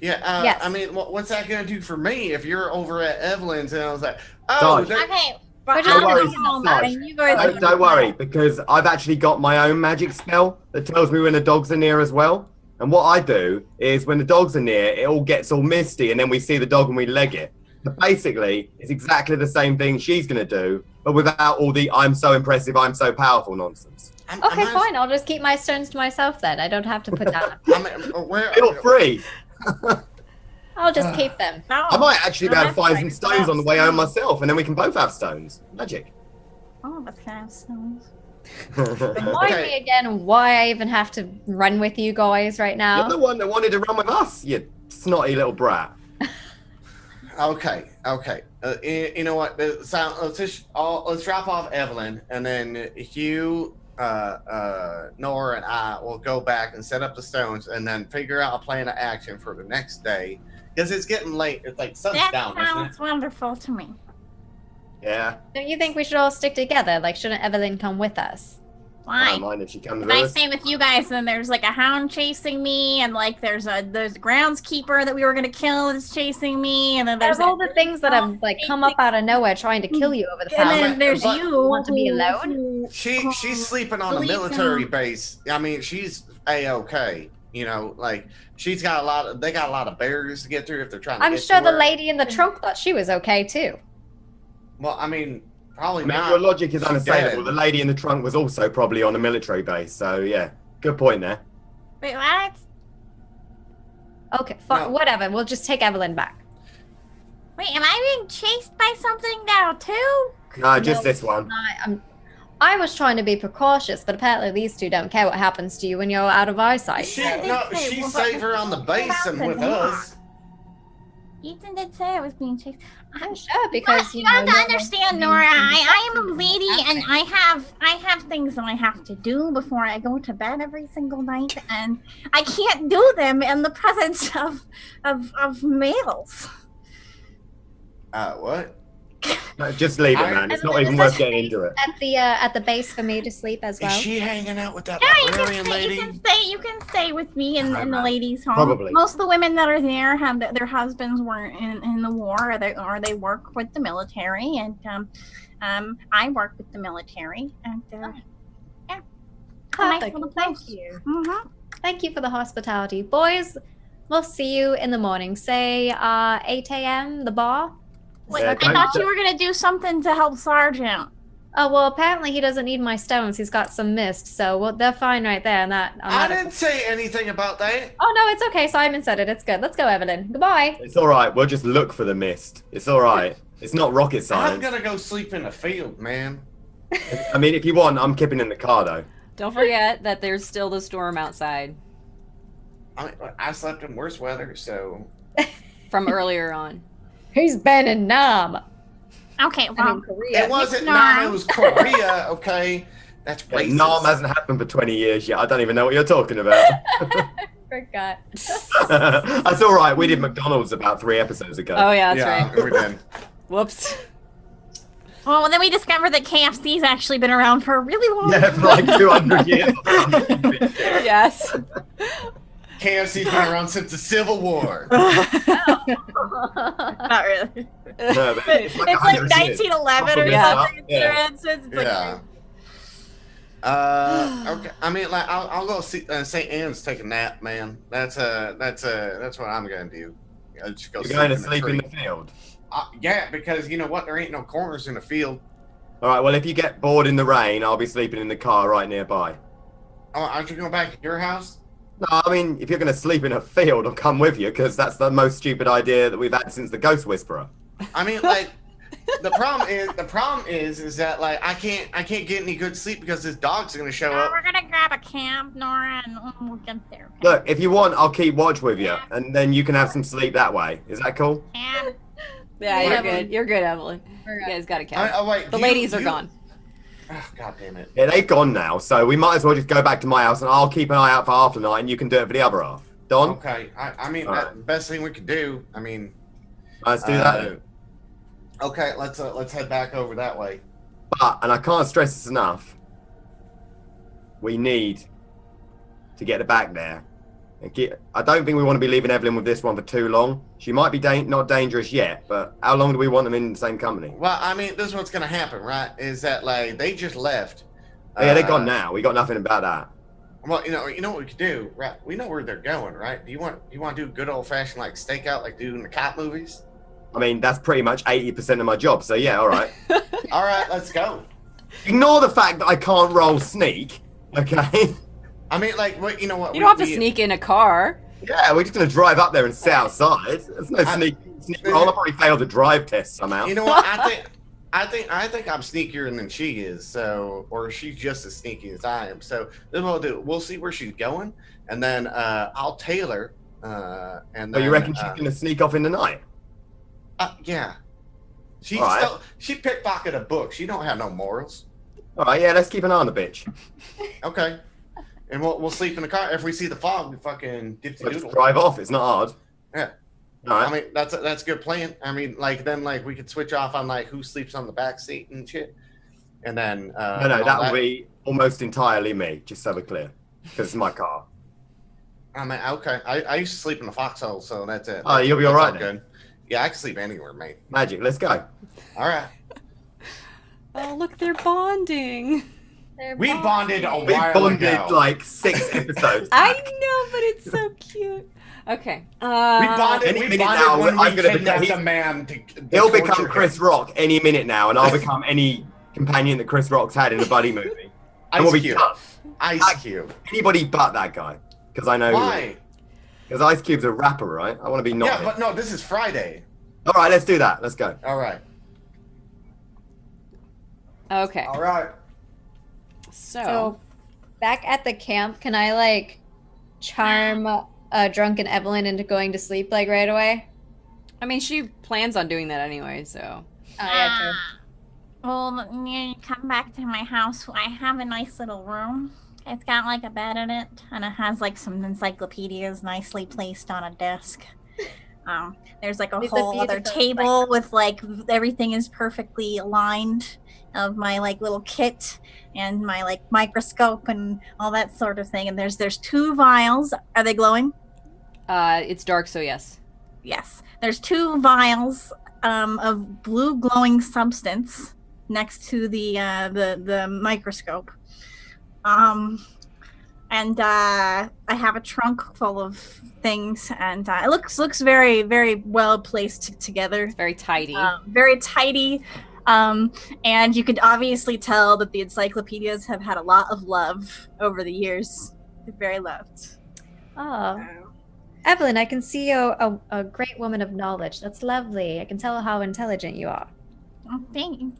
Yeah. Yes. I mean, what's that going to do for me if you're over at Evelyn's and I was like, oh, Dodge. Okay, We're but just I'm worry, gonna go home, Dodge. and you guys. Don't worry, because I've actually got my own magic spell that tells me when the dogs are near as well. And what I do is when the dogs are near, it all gets all misty, and then we see the dog and we leg it. But basically, it's exactly the same thing she's going to do, but without all the "I'm so impressive, I'm so powerful" nonsense. Okay, fine. I'll just keep my stones to myself then. I don't have to put that. Feel free. I'll just keep them. Oh, I might actually be able to that's find some right. stones on the way home myself, and then we can both have stones. Magic. All of us have stones. Remind me again why I even have to run with you guys right now. You're the one that wanted to run with us, you snotty little brat. Okay. You know what? Let's drop off Evelyn, and then Hugh, Nora, and I will go back and set up the stones, and then figure out a plan of action for the next day. Because it's getting late. It's like sun's That down, isn't it? sounds wonderful to me. Yeah. Don't you think we should all stick together? Like, shouldn't Evelyn come with us? I Why? don't mind if she comes If with I us. stay with you guys, then there's like a hound chasing me, and like there's a groundskeeper that we were gonna kill that's chasing me, and then There's there's all the things that have like come up out of nowhere trying to kill you over the and past. then there's But- you Want to be who- alone? who- She's sleeping on a Believe military him. base. I mean, she's a-okay. You know, like she's got they got a lot of barriers to get through if they're trying to I'm get sure to the her. lady in the trunk thought she was okay too. Well, I mean, probably I mean, not. your logic is She's unassailable. dead. The lady in the trunk was also probably on a military base, so yeah, good point there. Wait, what? Okay, fine, No. whatever. We'll just take Evelyn back. Wait, am I being chased by something now too? No, just No, this one. I was trying to be precautious, but apparently these two don't care what happens to you when you're out of eyesight. She Yeah, they say, she's well, safer on the base than with us. Ethan did say I was being chased. I'm sure because you you know, have to no understand, one- Nora. I am a lady, and I have things that I have to do before I go to bed every single night, and I can't do them in the presence of males. What? No, just leave it, man. It's not even worth getting into it. at the base for me to sleep as well. Is she hanging out with that Yeah, librarian lady? you can stay with me in the ladies' home. Probably. Most of the women that are there have their husbands were in the war, or they work with the military, and I work with the military, and yeah, it's a nice Perfect. little Thank place. you. Mhm. Thank you for the hospitality. Boys, we'll see you in the morning. Say 8 a.m. the bar. Wait, Yeah, I don't- thought you were gonna do something to help Sergeant. Oh well, apparently he doesn't need my stones. He's got some mist, so they're fine right there. And that I didn't say anything about that. Oh no, it's okay. Simon said it. It's good. Let's go, Evelyn. Goodbye. It's all right. We'll just look for the mist. It's all right. It's not rocket I'm science. gonna go sleep in the field, man. I mean, if you want, I'm keeping in the car though. Don't forget that there's still the storm outside I slept in worse weather, so from earlier on. He's been in Nam. Okay, I well, mean, Korea. it wasn't Nam. Nam, it was Korea. Okay, that's Yeah, racist. Nam hasn't happened for 20 years yet. I don't even know what you're talking about. Forgot. That's all right. We did McDonald's about 3 episodes ago. Oh yeah, that's right. we did. Whoops. well, then we discovered that KFC's actually been around for a really long Yeah, time. for like 200 years. Yes. KFC's been around since the Civil War. Not really. No, but It's like 100 years. 1911 or Yeah. something. Yeah. So it's like, Yeah. Okay. I mean, like, I'll go see St. Anne's take a nap, man. That's what I'm gonna do. I'll just go You're going to the sleep in tree. the field. Yeah, because you know what? There ain't no corners in the field. All right. Well, if you get bored in the rain, I'll be sleeping in the car right nearby. Oh, aren't you going back to your house? No, I mean, if you're going to sleep in a field, I'll come with you because that's the most stupid idea that we've had since the Ghost Whisperer. I mean, like, the problem is that like I can't get any good sleep because this dog's gonna show up. we're gonna grab a cab, Nora, and we'll get there. Okay? Look, if you want, I'll keep watch with you, and then you can have some sleep that way. Is that cool? Cab. Yeah, Yeah, you're good. You're good, Evelyn. We're You good. guys got a cat. Oh wait, The ladies are gone. Oh, God damn it! Yeah, they've gone now, so we might as well just go back to my house, and I'll keep an eye out for half the night, and you can do it for the other half. Don, Okay, I mean, All right. that's the best thing we could do. I mean, let's do that. Then. Okay, let's head back over that way. But, and I can't stress this enough, we need to get her back there. And I don't think we want to be leaving Evelyn with this one for too long. She might be not dangerous yet, but how long do we want them in the same company? Well, I mean, this is what's gonna happen, right? Is that like they just left? Oh, yeah, they're gone now. We got nothing about that. Well, you know what we could do, right? We know where they're going, right? Do you want to do good old fashioned like stakeout, like do in the cop movies? I mean, that's pretty much 80% of my job, so yeah, all right. All right, let's go. Ignore the fact that I can't roll sneak, okay? I mean, like, what you know what? You don't have to sneak in a car. Yeah, we're just going to drive up there and sit outside. There's no sneak roll. I'll probably fail the drive test somehow. You know what? I think I'm sneakier than she is. So, or she's just as sneaky as I am. So, this is what we'll do. We'll see where she's going, and then I'll tail her. And So then, you reckon she's going to sneak off in the night? Yeah. She All right. still she pickpocketed a book. She don't have no morals. All right, yeah, let's keep an eye on the bitch. Okay. And we'll sleep in the car. If we see the fog, we fucking dipsy We'll just doodle. drive off. It's not hard. Yeah. All right. I mean, that's a good plan. I mean, like then like we could switch off on like who sleeps on the back seat and shit. And then no, and all that will be almost entirely me, just so we're clear. Because it's my car. I mean, okay. I used to sleep in the foxhole, so that's it. Oh, you'll be all That's right then. good. Yeah, I can sleep anywhere, mate. Magic, let's go. All right. Oh, look, they're bonding. We bonded a We while bonded ago. like 6 episodes. I back. know, but it's so cute. Okay. We bonded. Any We minute bonded now, when I'm we gonna kidnapped become- a man. To He'll torture become him. Chris Rock any minute now, and I'll become any companion that Chris Rock's had in a buddy movie. And we'll Ice be Cube. tough. Ice Cube. Anybody but that guy. Because I know Why? Because Ice Cube's a rapper, right? I want to be not Yeah, him. but no. This is Friday. All right, let's do that. Let's go. All right. Okay. All right. So, back at the camp, can I like charm drunken Evelyn into going to sleep like right away? I mean, she plans on doing that anyway, so. Oh yeah, true. Well, you come back to my house. I have a nice little room. It's got like a bed in it, and it has like some encyclopedias nicely placed on a desk. There's like a It's a whole other beautiful table with like everything is perfectly aligned of my like little kit and my like microscope and all that sort of thing. And there's 2 vials. Are they glowing? It's dark, so yes. Yes. There's 2 vials of blue glowing substance next to the microscope. and I have a trunk full of things, and it looks very, very well placed together. It's very tidy. Very tidy. And you could obviously tell that the encyclopedias have had a lot of love over the years. They're very loved. Oh, Evelyn, I can see you're a great woman of knowledge. That's lovely. I can tell how intelligent you are. Oh, thank you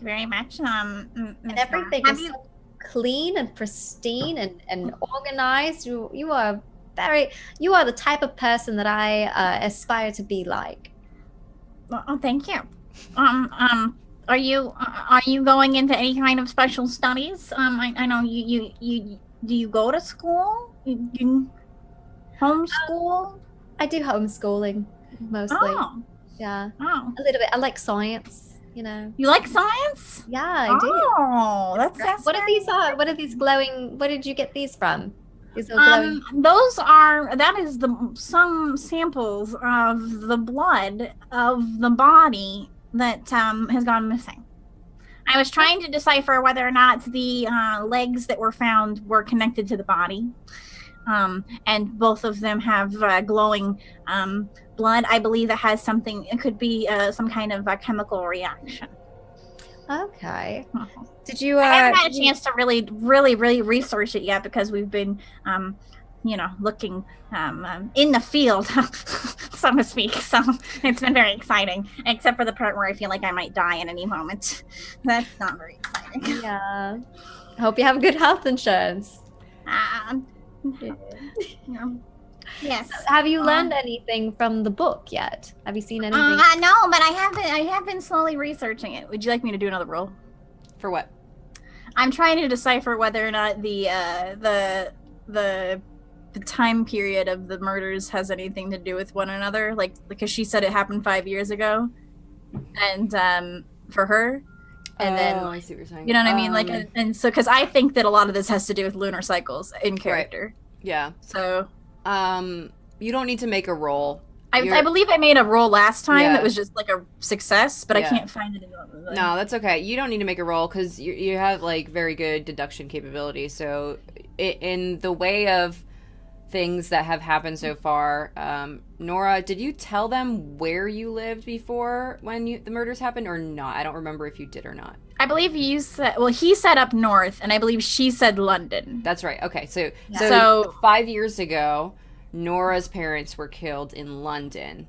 very much. And everything is so clean and pristine and organized. You are the type of person that I aspire to be like. Oh, thank you. Are you going into any kind of special studies? I know you do you go to school? You homeschool? I do homeschooling mostly. Oh. Yeah. Oh. A little bit. I like science, you know. You like science? Yeah, I do. Oh, that's what are these? What are these glowing? Where did you get these from? These are glowing. That is some samples of the blood of the body that has gone missing. I was trying to decipher whether or not the legs that were found were connected to the body. And both of them have glowing blood. I believe it has something. It could be some kind of a chemical reaction. Okay. Did you? I haven't had a chance to really research it yet because we've been, looking in the field, so to speak. So it's been very exciting, except for the part where I feel like I might die at any moment. That's not very exciting. Yeah. I hope you have good health insurance. Yes. So have you learned anything from the book yet? Have you seen anything? No, but I have been slowly researching it. Would you like me to do another roll? For what? I'm trying to decipher whether or not the time period of the murders has anything to do with one another. Like, because she said it happened 5 years ago, and for her, and then I see what you're saying. You know what I mean? Like, and so because I think that a lot of this has to do with lunar cycles in character. Right. Yeah. So. You don't need to make a roll. I believe I made a roll last time Yeah. that was just like a success, but Yeah. I can't find it in the No, that's okay. You don't need to make a roll because you have like very good deduction capability. So in the way of things that have happened so far, Nora, did you tell them where you lived before when the murders happened or not? I don't remember if you did or not. I believe you said, well, he said up north, and I believe she said London. That's right. Okay, so 5 years ago, Nora's parents were killed in London,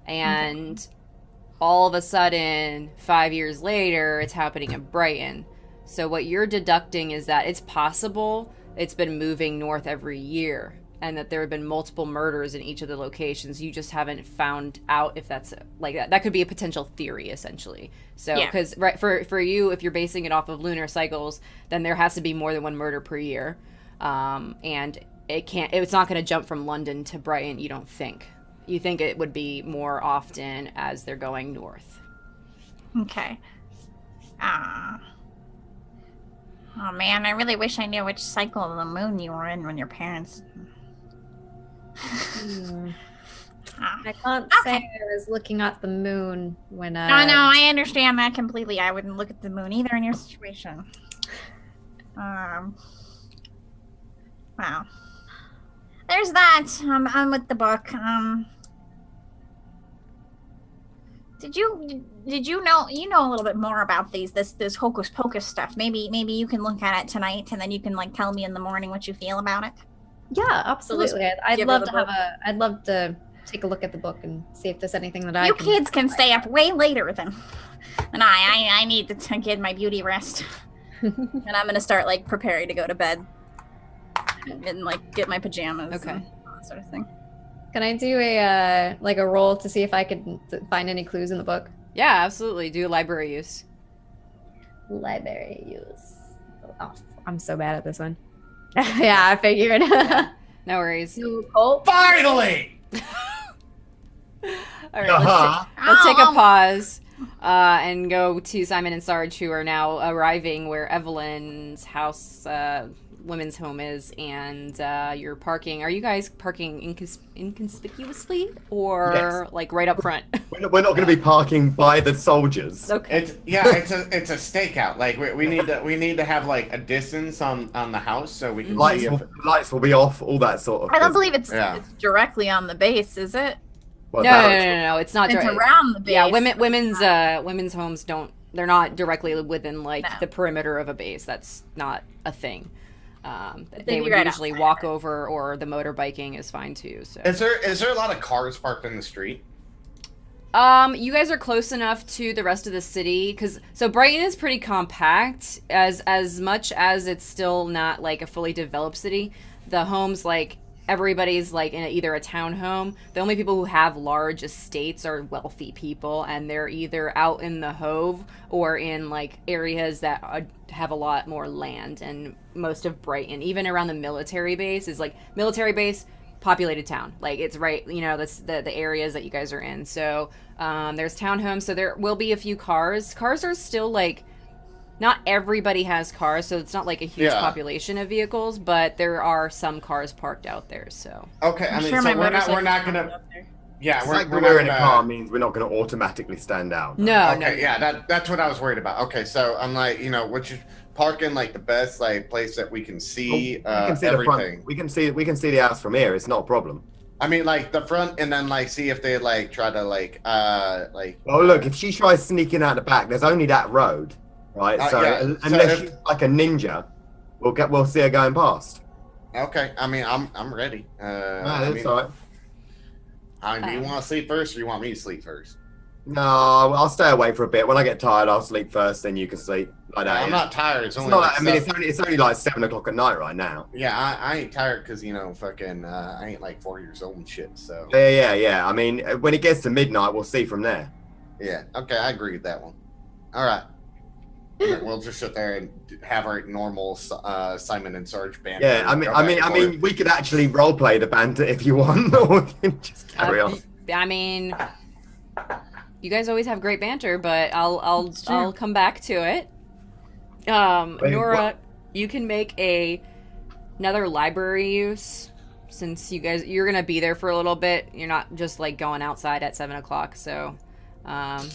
and all of a sudden, 5 years later, it's happening in Brighton. So what you're deducting is that it's possible it's been moving north every year, and that there have been multiple murders in each of the locations. You just haven't found out if that's like that. That could be a potential theory, essentially. So, because for you, if you're basing it off of lunar cycles, then there has to be more than one murder per year, and it's not going to jump from London to Brighton. You don't think? You think it would be more often as they're going north? Okay. Oh man, I really wish I knew which cycle of the moon you were in when your parents. I can't say I was looking at the moon when. No, I understand that completely. I wouldn't look at the moon either in your situation. Wow. There's that. I'm with the book. Did you know a little bit more about this hocus pocus stuff? Maybe you can look at it tonight and then you can like tell me in the morning what you feel about it. Yeah, absolutely. I'd love to take a look at the book and see if there's anything that You kids can stay up way later than I need to get my beauty rest. And I'm gonna start like preparing to go to bed and like get my pajamas. Okay. And all that sort of thing. Can I do a roll to see if I could find any clues in the book? Yeah, absolutely. Do library use. Library use. Oh, I'm so bad at this one. Yeah, I figured. No worries. Finally! All right, let's take a pause and go to Simon and Sarge, who are now arriving where Evelyn's house women's home is, and you're parking. Are you guys parking inconspicuously or Yes. like right up front? We're not going to be parking by the soldiers. Okay. It's a stakeout. Like we need to have like a distance on the house so we can see if Lights will be off, all that sort of. I don't business. believe it's directly on the base, is it? Well, No. It's not. It's direct- around the base. Yeah, women's homes don't. They're not directly within like the perimeter of a base. That's not a thing. They would right usually outside walk over, or the motorbiking is fine too. So. Is there a lot of cars parked in the street? You guys are close enough to the rest of the city, so Brighton is pretty compact. As much as it's still not like a fully developed city, the homes, like, everybody's like in either a townhome. The only people who have large estates are wealthy people, and they're either out in the Hove or in like areas that have a lot more land. And most of Brighton, even around the military base, is like military base, populated town. Like, it's right, that's the areas that you guys are in. So there's townhomes, so there will be a few cars. Cars are still like, not everybody has cars, so it's not like a huge population of vehicles, but there are some cars parked out there. So okay, I mean, sure so we're not gonna. Yeah, It's we're like not we're in a gonna- car means we're not going to automatically stand out. no. Okay, yeah, that's what I was worried about. Okay, so I'm like, what you park in like the best like place that we can see, We can see everything. the front. We can see the house from here. It's not a problem. I mean, like the front, and then like see if they like try to like. Well, look, if she tries sneaking out the back, there's only that road, right? So yeah, so unless if- she's like a ninja, we'll see her going past. Okay, I mean, I'm ready. No, that's all right. Do you want to sleep first, or you want me to sleep first? No, I'll stay away for a bit. When I get tired, I'll sleep first. Then you can sleep. Like that. I'm not tired. It's It's only. not. Like I mean, seven- it's only like 7 o'clock at night right now. Yeah, I ain't tired because fucking I ain't like 4 years old and shit. So Yeah. I mean, when it gets to midnight, we'll see from there. yeah, okay, I agree with that one. All right, And then we'll just sit there and have our normal Simon and Sarge banter. Yeah, I mean, we could actually role play the banter if you want, or we can just carry on. I mean, you guys always have great banter, but I'll come back to it. Wait, Nora, what? you can make another library use, since you're gonna be there for a little bit. You're not just like going outside at 7 o'clock. So, oh,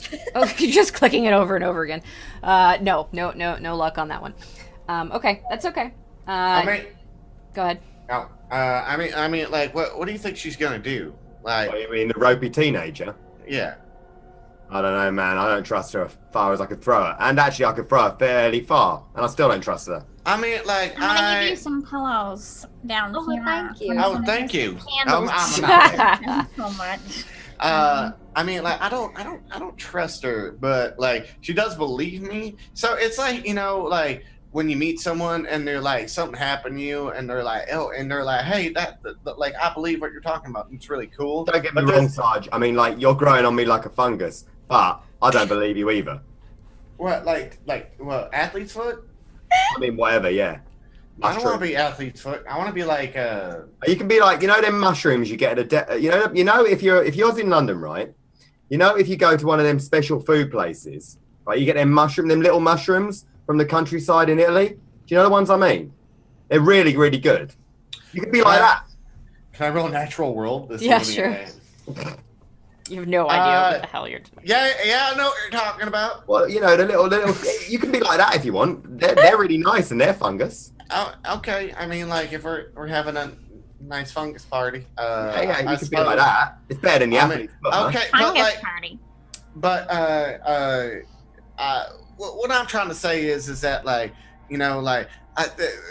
you're just clicking it over and over again. No luck on that one. Okay, that's okay. I mean, Go ahead. no, I mean, like, what do you think she's gonna do? Like, What, you mean the ropey teenager? yeah. I don't know, man. I don't trust her as far as I could throw her. And actually, I could throw her fairly far, and I still don't trust her. I mean, like, I'm gonna give you some pillows down Oh, here. thank you. Oh, thank you. Candles. I'm not- Thank you so much. I mean, like, I don't trust her, but like, she does believe me. So it's like, like when you meet someone and they're like, something happened to you, and they're like, hey, that like, I believe what you're talking about. It's really cool. Don't get me But wrong, this- Sarge. I mean, like, you're growing on me like a fungus, but I don't believe you either. What, like, what, athlete's foot? I mean, whatever, yeah. I don't want to be athlete's foot. I want to be like, You can be like, them mushrooms you get at a, if you're in London, right? If you go to one of them special food places, right? You get them little mushrooms from the countryside in Italy. Do you know the ones I mean? They're really, really good. You can be like that. can I roll natural world? This Yeah, movie? sure. You have no idea what the hell you're doing. Yeah, I know what you're talking about. Well, the little. You can be like that if you want. They're really nice and they're fungus. Oh, okay. I mean, like, if we're having a nice fungus party, Yeah, you I can be suppose- like that. It's better than the I mean, athlete's foot, huh? okay, but Fungus like, party. but what I'm trying to say is that like,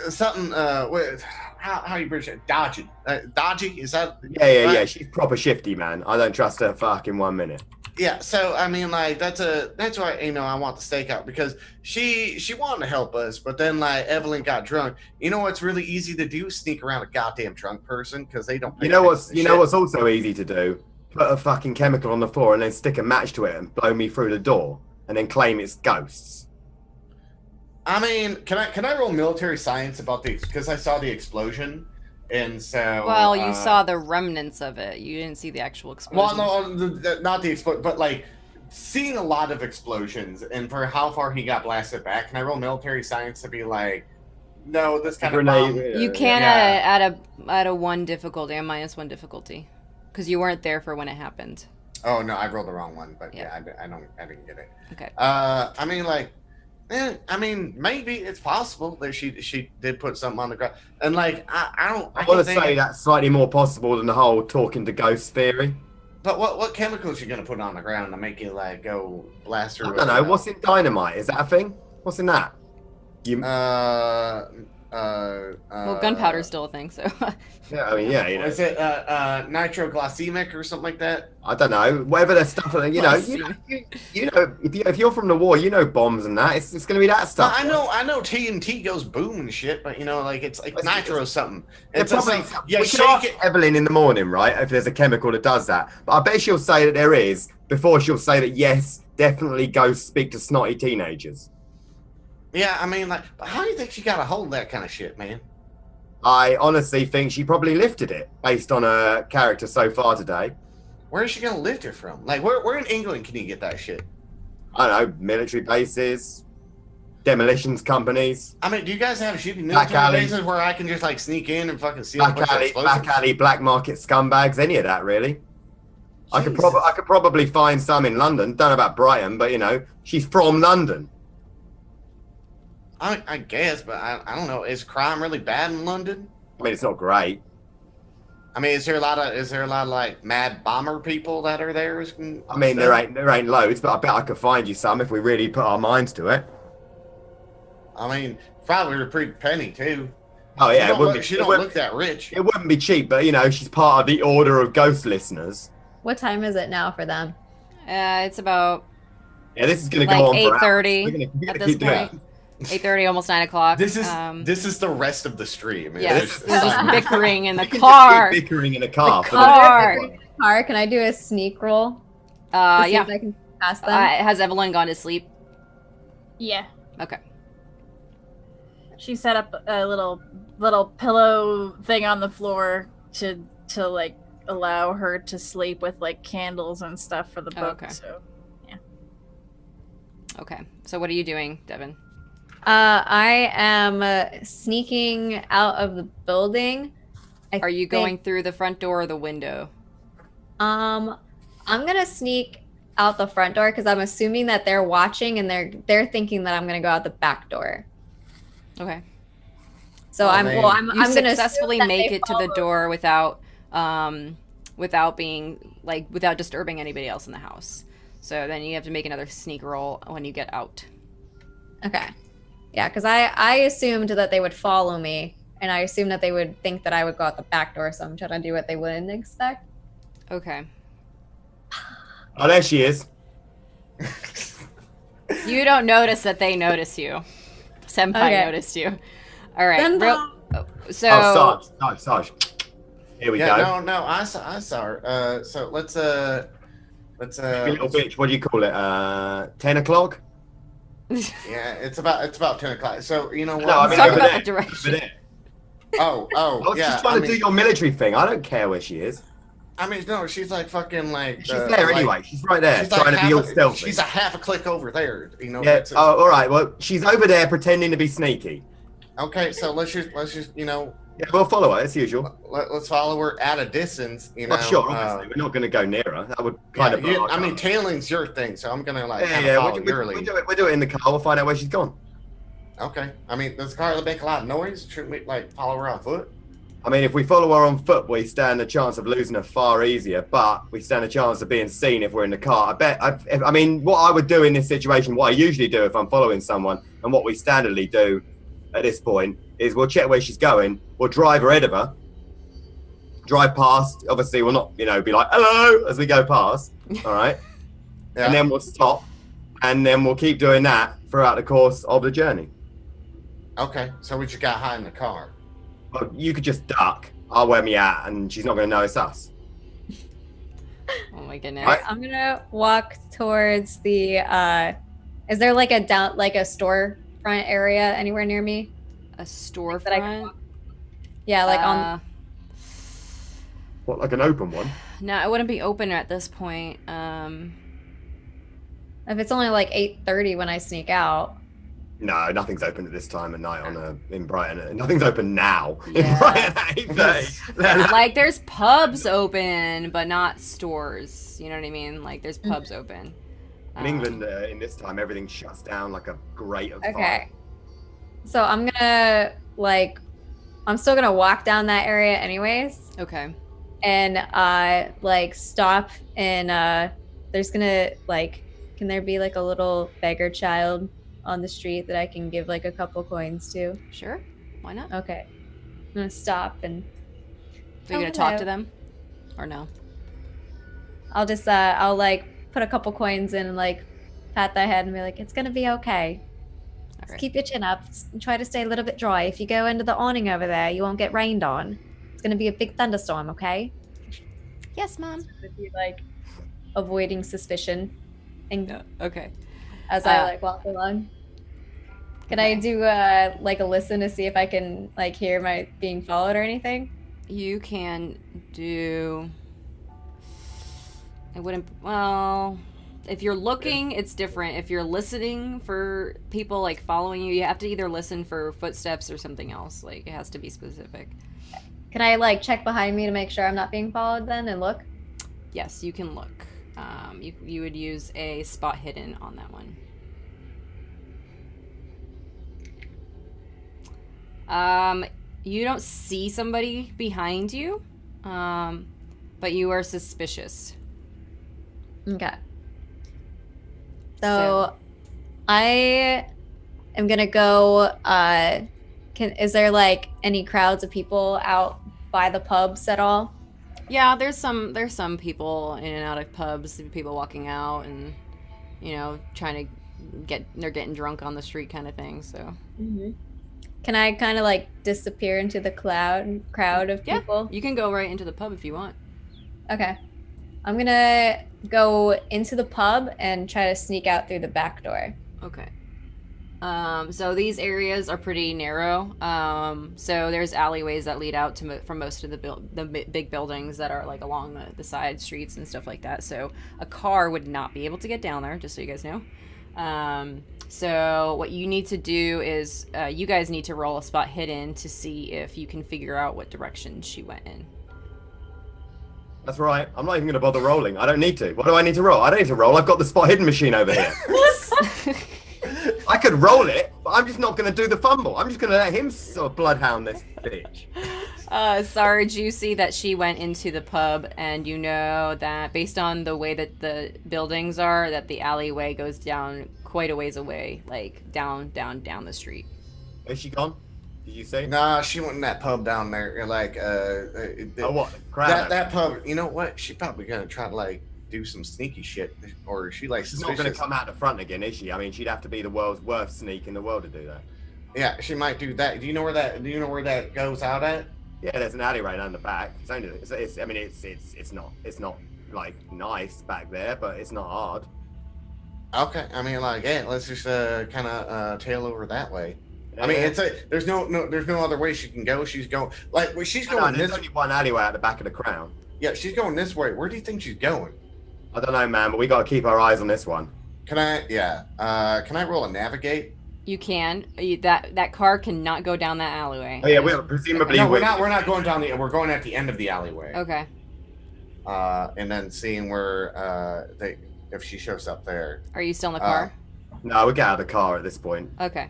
something with how you British it? Dodgy. Dodgy, is that? Yeah. right? She's proper shifty, man. I don't trust her fucking 1 minute. Yeah, so I mean, like, that's why I want the stakeout, because she wanted to help us, but then like Evelyn got drunk. You know what's really easy to do? Sneak around a goddamn drunk person because they don't. Pay You know attention to shit. what's also easy to do? Put a fucking chemical on the floor and then stick a match to it and blow me through the door and then claim it's ghosts. I mean, can I roll military science about because I saw the explosion, and so. Well, you saw the remnants of it. You didn't see the actual explosion. Well, no, not the explosion, but like seeing a lot of explosions, and for how far he got blasted back. Can I roll military science to be like, No, this kind Grenade, of bomb. You can Yeah. add a 1 difficulty, a -1 difficulty, because you weren't there for when it happened. Oh no, I rolled the wrong one, but Yeah. I didn't get it. Okay. I mean, like, I mean, maybe it's possible that she did put something on the ground, and like, I don't. I I want can to say think, that's slightly more possible than the whole talking to ghosts theory. but what chemicals you gonna put on the ground to make you like go blast through? I don't know. What's in dynamite? Is that a thing? What's in that? You, Well, gunpowder's still a thing, so. yeah, I mean, yeah, you know. Is it nitroglycemic or something like that? I don't know. Whatever the stuff, you know, you know, if you're from the war, you know bombs and that. It's going to be that stuff. I know TNT goes boom and shit, but you know, like it's like nitro something. It's probably, just like, you we can shake ask it. Evelyn in the morning, right? If there's a chemical that does that, but I bet she'll say that there is before she'll say that yes, definitely go speak to snotty teenagers. Yeah, I mean, like, but how do you think she got a hold of that kind of shit, man? I honestly think she probably lifted it based on her character so far today. Where is she gonna lift it from? Like, where in England can you get that shit? I don't know, military bases, demolitions companies, I mean, do you guys have shitty Back military alley. bases where I can just like sneak in and fucking steal a bunch of explosives? back alley, black market scumbags, any of that really. I could Jesus. probably find some in London. Don't know about Brighton, but you know, she's from London. I guess, but I don't know. Is crime really bad in London? I mean, it's not great. I mean, is there a lot of like mad bomber people that are there? I mean, there ain't loads, but I bet I could find you some if we really put our minds to it. I mean, probably a pretty penny too. Oh yeah, She don't look that rich. It wouldn't be cheap, but you know, she's part of the Order of Ghost Listeners. What time is it now for them? It's about Yeah, this is gonna like go on for hours. 8:30 We're gonna at this keep doing point. it. 8:30, almost 9 o'clock. This is the rest of the stream. Yeah, It's- they're just bickering in the We can just car. keep bickering in a car. The for the next car. one. Car, can I do a sneak roll? To see Yeah. if I can pass them. Has Evelyn gone to sleep? Yeah. Okay. She set up a little pillow thing on the floor to like allow her to sleep with like candles and stuff for the Oh, book. okay. So Okay. So what are you doing, Devin? I am sneaking out of the building. Are you think- going through the front door or the window? I'm gonna sneak out the front door because I'm assuming that they're watching and they're thinking that I'm gonna go out the back door. Okay. So Oh, I'm man. well. I'm You gonna assume successfully that make they it to the follow- door without being like without disturbing anybody else in the house. So then you have to make another sneak roll when you get out. Okay. Yeah, because I assumed that they would follow me, and I assumed that they would think that I would go out the back door. So I'm trying to do what they wouldn't expect. Okay. Oh, there she is. You don't notice that they notice you. Senpai Okay. noticed you. All right. Senpai. So Oh, Sarge. Here we yeah, go. no, I saw her. So let's You little bitch. What do you call it? 10 o'clock? yeah, it's about 10 o'clock. So you know what? No, I mean Talk over about there. the direction. Over there. Oh, I was yeah. just trying to do your military thing. I don't care where she is. I mean, no, she's like fucking like. She's there like- anyway. She's right there, she's like trying to be all stealthy. She's a half a click over there. You know. Yeah. that's it. Oh, all right. Well, she's over there pretending to be sneaky. Okay, so let's just you know Yeah, we'll follow her as usual. let's follow her at a distance. You know. Oh, sure. Obviously, we're not going to go near her. That would Yeah, kind of. I mean, tailing's your thing, so I'm gonna like yeah, kind yeah. of follow We'll your do lead. it. We'll do it in the car. We'll find out where she's gone. Okay. I mean, does the car make a lot of noise? Shouldn't we like follow her on foot? I mean, if we follow her on foot, we stand a chance of losing her far easier, but we stand a chance of being seen if we're in the car. I mean, what I would do in this situation, what I usually do if I'm following someone, and what we standardly do at this point, is we'll check where she's going, we'll drive ahead of her, drive past. Obviously, we'll not, be like, hello, as we go past, all right? Yeah. And then we'll stop, and then we'll keep doing that throughout the course of the journey. Okay, so we just got high in the car. Well, you could just duck. I'll wear me out, and she's not going to know it's us. Oh my goodness. Right. I'm gonna walk towards the. Is there like a storefront area anywhere near me? A That I can storefront? walk- Yeah, like on. What, like an open one? No, it wouldn't be open at this point. If it's only like 8:30 when I sneak out. No, nothing's open at this time of night in Brighton. Nothing's open now in Yeah. Brighton at 8:30. Like there's pubs open, but not stores. You know what I mean? Like there's pubs open. In England, in this time, everything shuts down like a grate of fire. Okay. So I'm gonna I'm still gonna walk down that area anyways, Okay. and stop and there's gonna can there be like a little beggar child on the street that I can give like a couple coins to? Sure. Why not? Okay. I'm gonna stop and Are you gonna talk to them, or no? I'll just I'll put a couple coins in and pat their head and be like, it's gonna be okay. All Just right. keep your chin up and try to stay a little bit dry. If you go into the awning over there, you won't get rained on. It's gonna be a big thunderstorm, okay? Yes, Mom. Would be avoiding suspicion and No. Okay. as I walk along. Can I do a listen to see if I can hear my being followed or anything? You can do. I wouldn't. Well, if you're looking, it's different. If you're listening for people following you, you have to either listen for footsteps or something else. It has to be specific. Can I check behind me to make sure I'm not being followed then and look? Yes, you can look. You would use a spot hidden on that one. You don't see somebody behind you, but you are suspicious. Okay. So I am gonna go. Is there any crowds of people out by the pubs at all? Yeah, there's some people in and out of pubs, people walking out and trying to they're getting drunk on the street kind of thing. So Can I kind of disappear into the crowd of yeah, people? you can go right into the pub if you want. Okay. I'm gonna go into the pub and try to sneak out through the back door. Okay. So these areas are pretty narrow. So there's alleyways that lead out from most of the big buildings that are along the side streets and stuff like that. So a car would not be able to get down there, just so you guys know. So what you need to do is you guys need to roll a spot hidden to see if you can figure out what direction she went in. That's right. I'm not even going to bother rolling. I don't need to. What do I need to roll? I don't need to roll. I've got the spot hidden machine over here. I could roll it, but I'm just not going to do the fumble. I'm just going to let him sort of bloodhound this bitch. Sarge, you see that she went into the pub, and you know that based on the way that the buildings are, that the alleyway goes down quite a ways away, down the street. Is she gone? Did you say? Nah, she went in that pub down there. Oh, what? Crowd. That pub. You know what? She's probably gonna try to do some sneaky shit, or she She's not going to come out the front again, is she? I mean, she'd have to be the world's worst sneak in the world to do that. Yeah, she might do that. Do you know where that goes out at? Yeah, there's an alleyway down the back. It's not nice back there, but it's not hard. Okay, I mean, yeah, let's just kind of tail over that way. I mean, there's no other way she can go. She's going she's going. There's only one alleyway at the back of the Crown. Yeah, she's going this way. Where do you think she's going? I don't know, man, but we got to keep our eyes on this one. Can I? Yeah. Can I roll a navigate? You can. That car cannot go down that alleyway. Oh yeah, we're presumably. No, we're not. We're not going down we're going at the end of the alleyway. Okay. And then seeing where if she shows up there. Are you still in the car? No, we get out of the car at this point. Okay.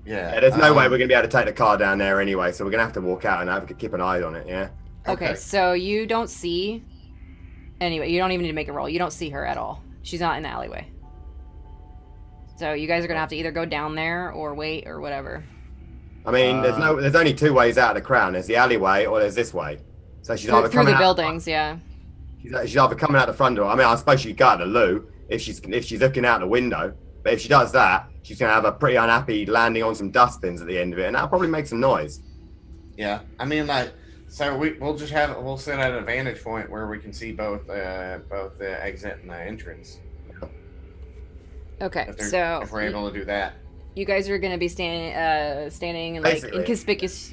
Yeah. There's no way we're gonna be able to take the car down there anyway, so we're gonna have to walk out and keep an eye on it. Yeah. Okay. So you don't see. Anyway, you don't even need to make a roll. You don't see her at all. She's not in the alleyway. So you guys are gonna have to either go down there or wait or whatever. I mean, there's only two ways out of the Crown. There's the alleyway or there's this way. So she's either Through coming the out buildings, yeah. She's either coming out the front door. I mean, I suppose she could go out the loo if she's looking out the window. But if she does that, she's gonna have a pretty unhappy landing on some dustbins at the end of it, and that'll probably make some noise. Yeah, I mean, so we'll sit at a vantage point where we can see both the exit and the entrance. Okay, so if we're able to do that, you guys are gonna be standing Basically. inconspicuous,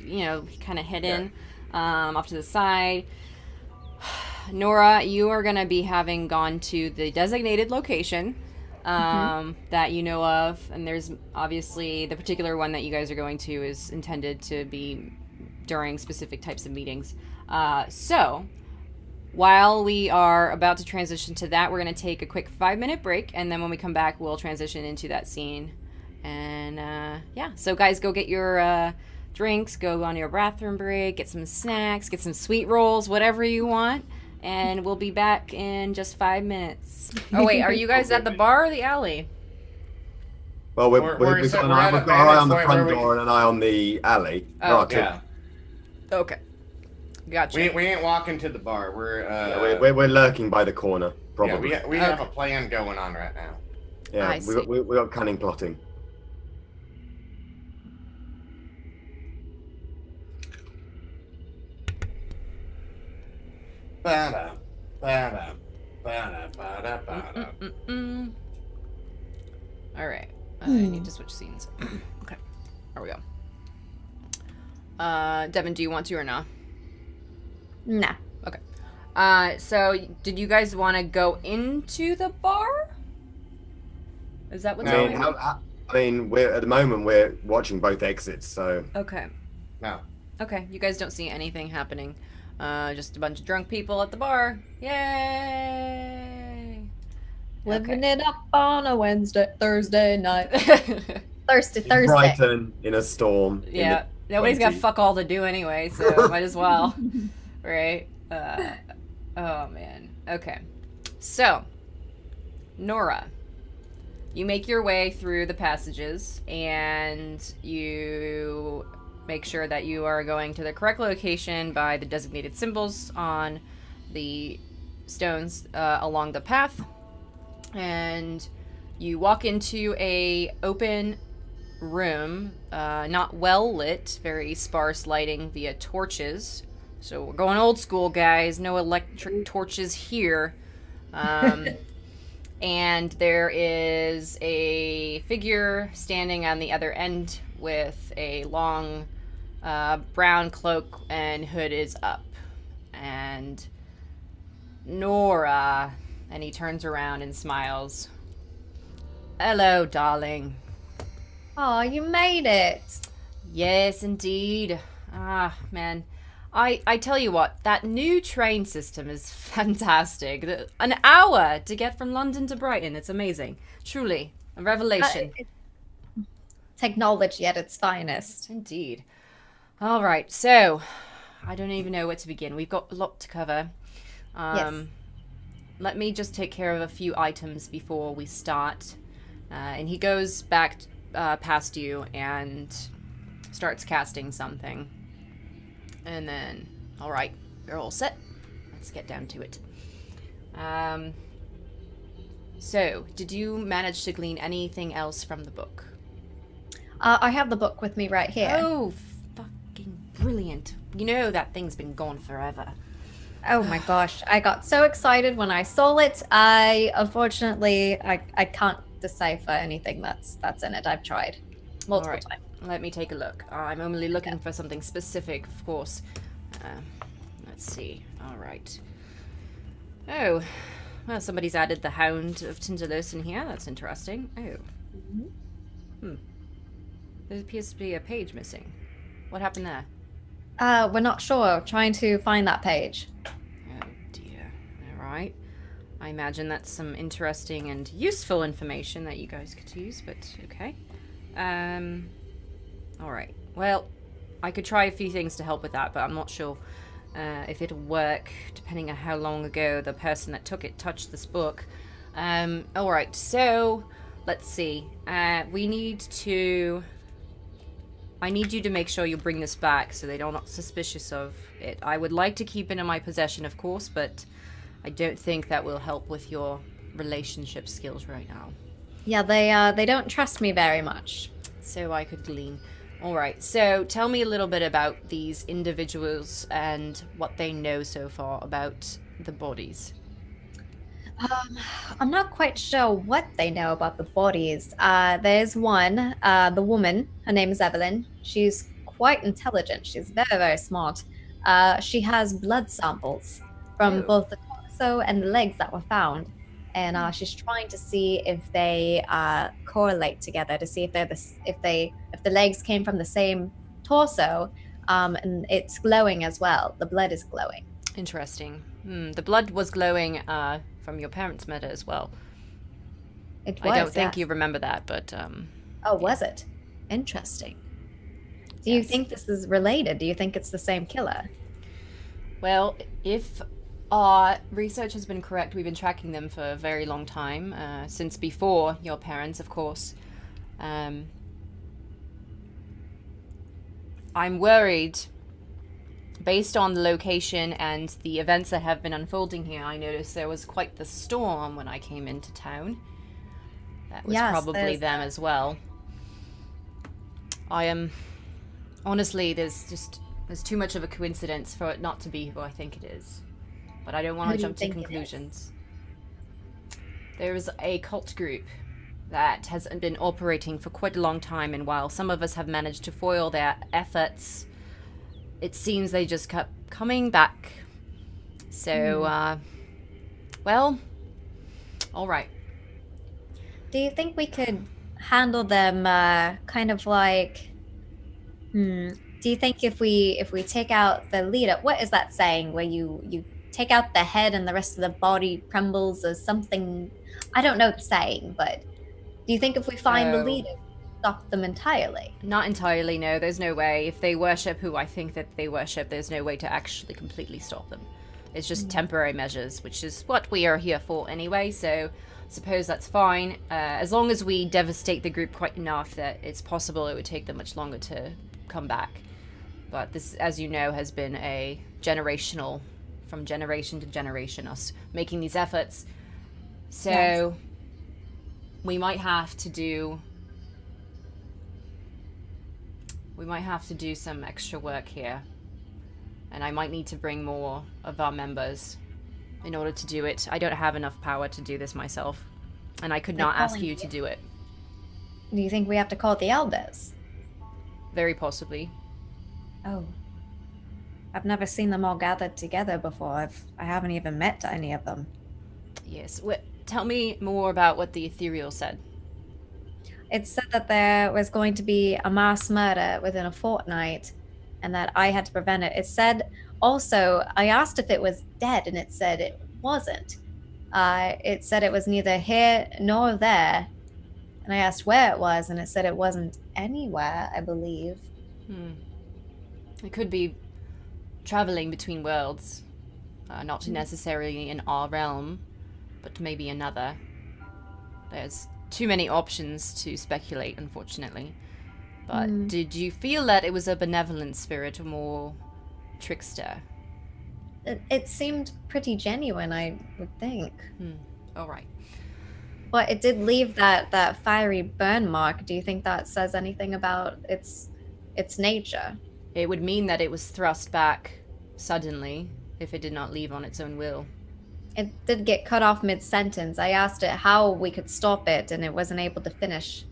kind of hidden, off to the side. Nora, you are gonna be having gone to the designated location. that you know of, and there's obviously the particular one that you guys are going to is intended to be during specific types of meetings. So while we are about to transition to that, we're going to take a quick 5-minute break, and then when we come back, we'll transition into that scene. And yeah, so guys, go get your drinks, go on your bathroom break, get some snacks, get some sweet rolls, whatever you want, and we'll be back in just 5 minutes. Oh wait, are you guys at the bar or the alley? Well, we've got an eye on the front door and an eye on the alley. Oh, Yeah. Okay. Gotcha. We ain't walking to the bar. We're lurking by the corner, probably. Yeah, we have a plan going on right now. Yeah, we got cunning plotting. Ba-da, ba-da, ba-da, ba-da, ba-da. All right. I need to switch scenes. Okay. There we go. Devin, do you want to or not? Nah. Okay. So did you guys want to go into the bar? Is that what's going on? I mean, at the moment we're watching both exits, so. Okay. No. Okay. You guys don't see anything happening. Just a bunch of drunk people at the bar. Yay! Living it up on a Thursday night. Thursday. Brighton in a storm. Yeah. Nobody's got fuck all to do anyway, so might as well. Right? Oh, man. Okay. So, Nora, you make your way through the passages, and you make sure that you are going to the correct location by the designated symbols on the stones along the path. And you walk into a open room, not well lit, very sparse lighting via torches. So we're going old school, guys. No electric torches here. And there is a figure standing on the other end with a long brown cloak, and hood is up. And Nora, and he turns around and smiles. Hello, darling. Oh, you made it. Yes, indeed. Ah, man. I tell you what, that new train system is fantastic. An hour to get from London to Brighton. It's amazing. Truly, a revelation. Technology at its finest. Indeed. All right, so I don't even know where to begin. We've got a lot to cover. Yes. Let me just take care of a few items before we start. And he goes back past you and starts casting something. And then, all right, you're all set. Let's get down to it. So, did you manage to glean anything else from the book? I have the book with me right here. Oh, fucking brilliant. You know that thing's been gone forever. Oh my gosh, I got so excited when I saw it. Unfortunately, I can't decipher anything that's in it. I've tried multiple times. Let me take a look. I'm only looking for something specific, of course. Let's see. All right. Oh, well, somebody's added the Hound of Tindalos in here. That's interesting. Oh. There appears to be a page missing. What happened there? We're not sure. Trying to find that page. Oh dear. All right. I imagine that's some interesting and useful information that you guys could use, but okay. All right. Well, I could try a few things to help with that, but I'm not sure if it'll work, depending on how long ago the person that took it touched this book. All right. So, let's see. I need you to make sure you bring this back so they're not suspicious of it. I would like to keep it in my possession, of course, but I don't think that will help with your relationship skills right now. Yeah, they don't trust me very much. So I could glean. All right, so tell me a little bit about these individuals and what they know so far about the bodies. I'm not quite sure what they know about the bodies. There's one, the woman. Her name is Evelyn. She's quite intelligent. She's very, very smart. She has blood samples from both the torso and the legs that were found. and she's trying to see if they correlate together, to see if they're if the legs came from the same torso, and it's glowing as well. The blood is glowing. Interesting. The blood was glowing from your parents' murder as well. It was. I don't think yes. you remember that, but Oh, was it? Interesting. Do you think this is related? Do you think it's the same killer? well, if our research has been correct, we've been tracking them for a very long time, since before your parents, of course. I'm worried, based on the location and the events that have been unfolding here. I noticed there was quite the storm when I came into town. That was probably them as well. I am... Honestly, there's too much of a coincidence for it not to be who I think it is. But I don't want to jump to conclusions. There is a cult group that has been operating for quite a long time, and while some of us have managed to foil their efforts, it seems they just kept coming back. So, well, all right. Do you think we could handle them kind of like... Do you think if we take out the leader, what is that saying where you take out the head and the rest of the body crumbles or something? I don't know the saying, but do you think if we find the leader, stop them entirely? Not entirely, no. There's no way. If they worship who I think that they worship, there's no way to actually completely stop them. It's just temporary measures, which is what we are here for anyway, so I suppose that's fine. As long as we devastate the group quite enough that it's possible it would take them much longer to come back. But this, as you know, has been a generational, from generation to generation, us making these efforts. So we might have to do some extra work here, and I might need to bring more of our members in order to do it. I don't have enough power to do this myself, and I could not ask you to do it. Do you think we have to call the elders? Very possibly. Oh. I've never seen them all gathered together before. I haven't even met any of them. Yes. Tell me more about what the ethereal said. It said that there was going to be a mass murder within a fortnight, and that I had to prevent it. It said also, I asked if it was dead, and it said it wasn't. It said it was neither here nor there. And I asked where it was, and it said it wasn't anywhere, I believe. It could be traveling between worlds. Not necessarily in our realm, but maybe another. There's too many options to speculate, unfortunately. But did you feel that it was a benevolent spirit or more trickster? It seemed pretty genuine, I would think. All right. But it did leave that fiery burn mark. Do you think that says anything about its nature? It would mean that it was thrust back suddenly if it did not leave on its own will. It did get cut off mid-sentence. I asked it how we could stop it, and it wasn't able to finish.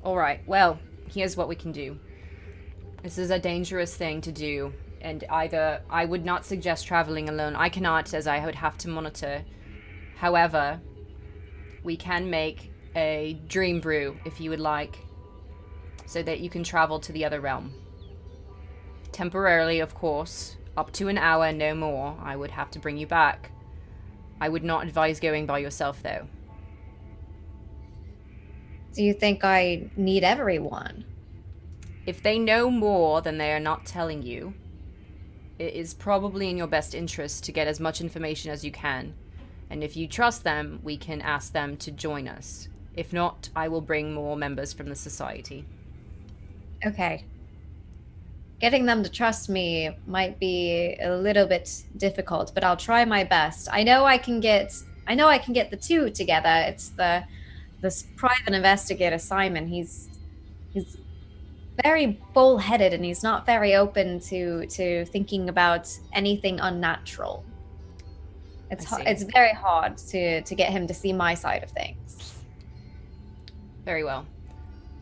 All right. Well, here's what we can do. This is a dangerous thing to do, and either I would not suggest traveling alone. I cannot, as I would have to monitor. However, we can make a dream brew, if you would like, so that you can travel to the other realm. Temporarily, of course. Up to an hour, no more. I would have to bring you back. I would not advise going by yourself, though. Do you think I need everyone? If they know more than they are not telling you, it is probably in your best interest to get as much information as you can. And if you trust them, we can ask them to join us. If not, I will bring more members from the society. Okay. Getting them to trust me might be a little bit difficult, but I'll try my best. I know I can get the two together. It's this private investigator, Simon. He's very bullheaded, and he's not very open to thinking about anything unnatural. It's very hard to get him to see my side of things. Very well.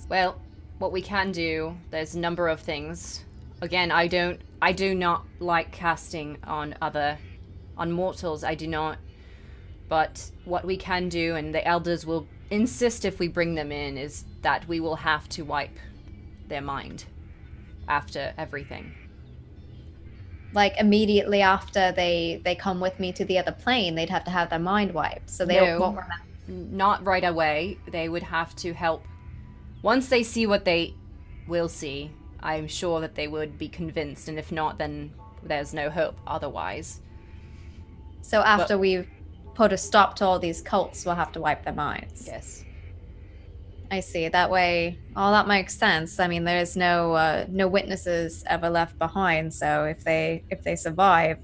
Well, what we can do, there's a number of things. Again, I do not like casting on mortals. I do not But what we can do, and the elders will insist if we bring them in, is that we will have to wipe their mind after everything. Like immediately after they come with me to the other plane, they'd have to have their mind wiped, so they No. won't remember. Not right away. They would have to help. Once they see what they will see, I'm sure that they would be convinced, and if not, then there's no hope otherwise. So after we've put a stop to all these cults, we'll have to wipe their minds. Yes. I see. That way, that makes sense. I mean, there's no witnesses ever left behind. So if they survive,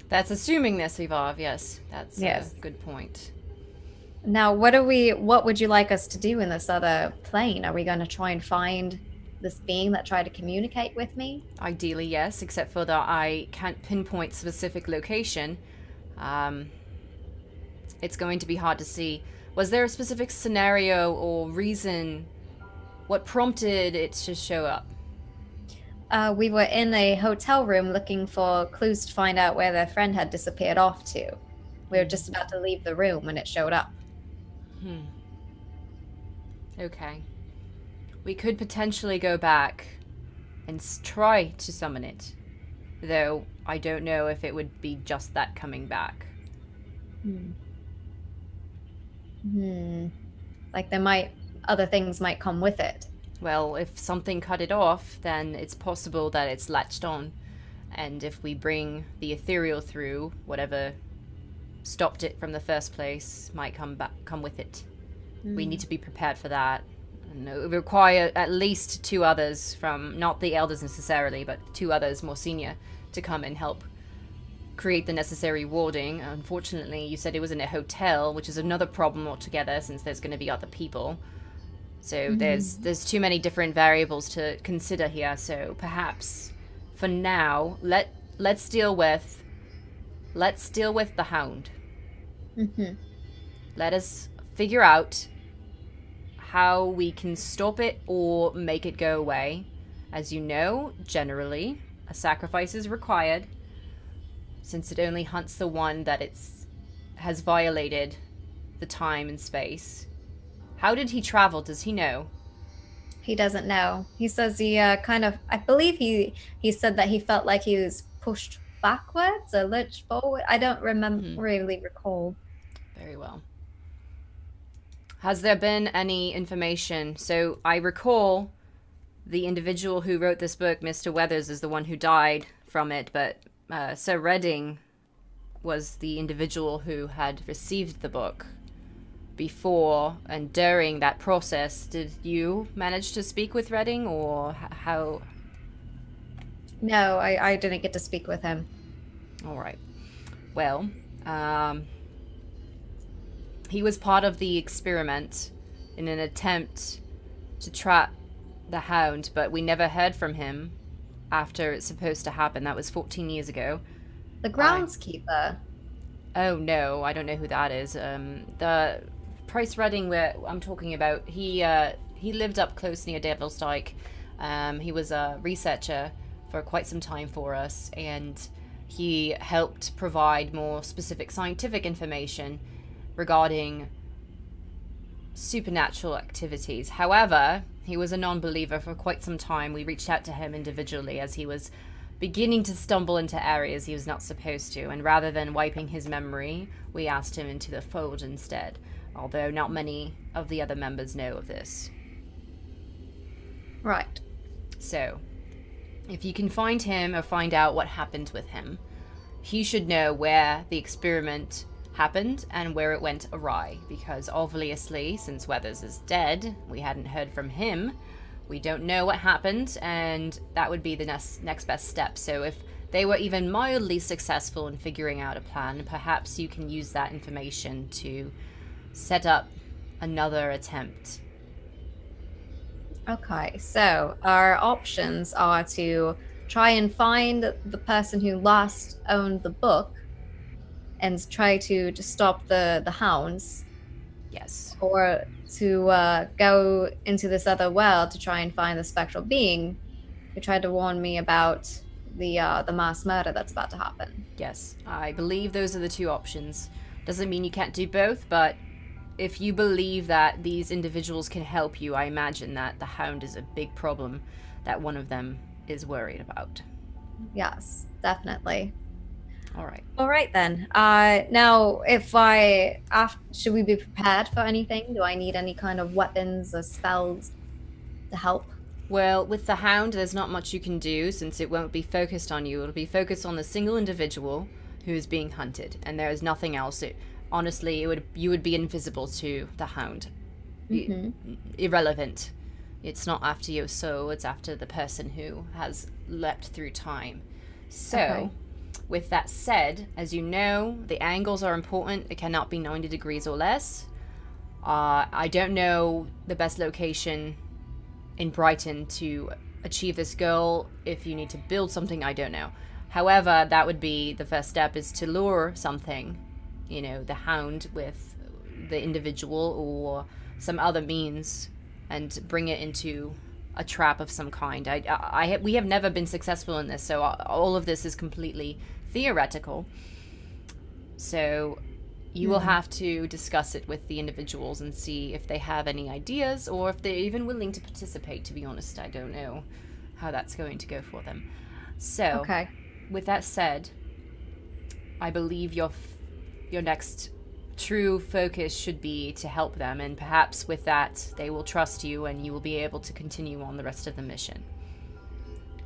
That's assuming they survive, yes. That's Yes. a good point. now what would you like us to do in this other plane? Are we going to try and find this being that tried to communicate with me? Ideally, yes, except for that I can't pinpoint specific location. It's going to be hard to see. Was there a specific scenario or reason? What prompted it to show up? We were in a hotel room looking for clues to find out where their friend had disappeared off to. We were just about to leave the room when it showed up. Okay. We could potentially go back and try to summon it. Though I don't know if it would be just that coming back. Like other things might come with it. Well, if something cut it off, then it's possible that it's latched on. And if we bring the ethereal through, whatever stopped it from the first place might come with it. We need to be prepared for that. And it would require at least 2 others from, not the elders necessarily, but 2 others more senior to come and help create the necessary warding. Unfortunately, you said it was in a hotel, which is another problem altogether since there's going to be other people. So there's too many different variables to consider here. So perhaps for now, let's deal with the hound. Let us figure out how we can stop it or make it go away. As you know, generally, a sacrifice is required, since it only hunts the one that has violated the time and space. How did he travel? Does he know? He doesn't know. He says he I believe he said that he felt like he was pushed backwards or lurched forward. I don't really recall. Very well. Has there been any information? So I recall the individual who wrote this book, Mr. Weathers, is the one who died from it, but Sir Redding was the individual who had received the book before and during that process. Did you manage to speak with Redding, or how? No, I didn't get to speak with him. All right. Well, he was part of the experiment in an attempt to trap the hound, but we never heard from him after it's supposed to happen. That was 14 years ago. The groundskeeper. Oh no, I don't know who that is. The Price Redding where I'm talking about, he lived up close near Devil's Dyke. He was a researcher for quite some time for us, and he helped provide more specific scientific information regarding supernatural activities. However, he was a non-believer for quite some time. We reached out to him individually as he was beginning to stumble into areas he was not supposed to, and rather than wiping his memory, we asked him into the fold instead, although not many of the other members know of this. Right. So, if you can find him or find out what happened with him, he should know where the experiment happened and where it went awry, because obviously, since Weathers is dead, we hadn't heard from him. We don't know what happened, and that would be the next best step. So if they were even mildly successful in figuring out a plan, perhaps you can use that information to set up another attempt. Okay, so our options are to try and find the person who last owned the book and try to stop the hounds. Yes. Or to go into this other world to try and find the spectral being who tried to warn me about the mass murder that's about to happen. Yes, I believe those are the 2 options. Doesn't mean you can't do both, but if you believe that these individuals can help you, I imagine that the Hound is a big problem that one of them is worried about. Yes, definitely. All right. All right then. Now, should we be prepared for anything? Do I need any kind of weapons or spells to help? Well, with the Hound, there's not much you can do since it won't be focused on you. It'll be focused on the single individual who is being hunted, and there is nothing else. Honestly, you would be invisible to the Hound. Irrelevant. It's not after your soul, it's after the person who has leapt through time. So, with that said, as you know, the angles are important. It cannot be 90 degrees or less. I don't know the best location in Brighton to achieve this goal. If you need to build something, I don't know. However, that would be the first step, is to lure something, the Hound, with the individual or some other means and bring it into a trap of some kind. We have never been successful in this, so all of this is completely theoretical. So you will have to discuss it with the individuals and see if they have any ideas or if they're even willing to participate. To be honest, I don't know how that's going to go for them. So, with that said, I believe your next true focus should be to help them, and perhaps with that they will trust you and you will be able to continue on the rest of the mission.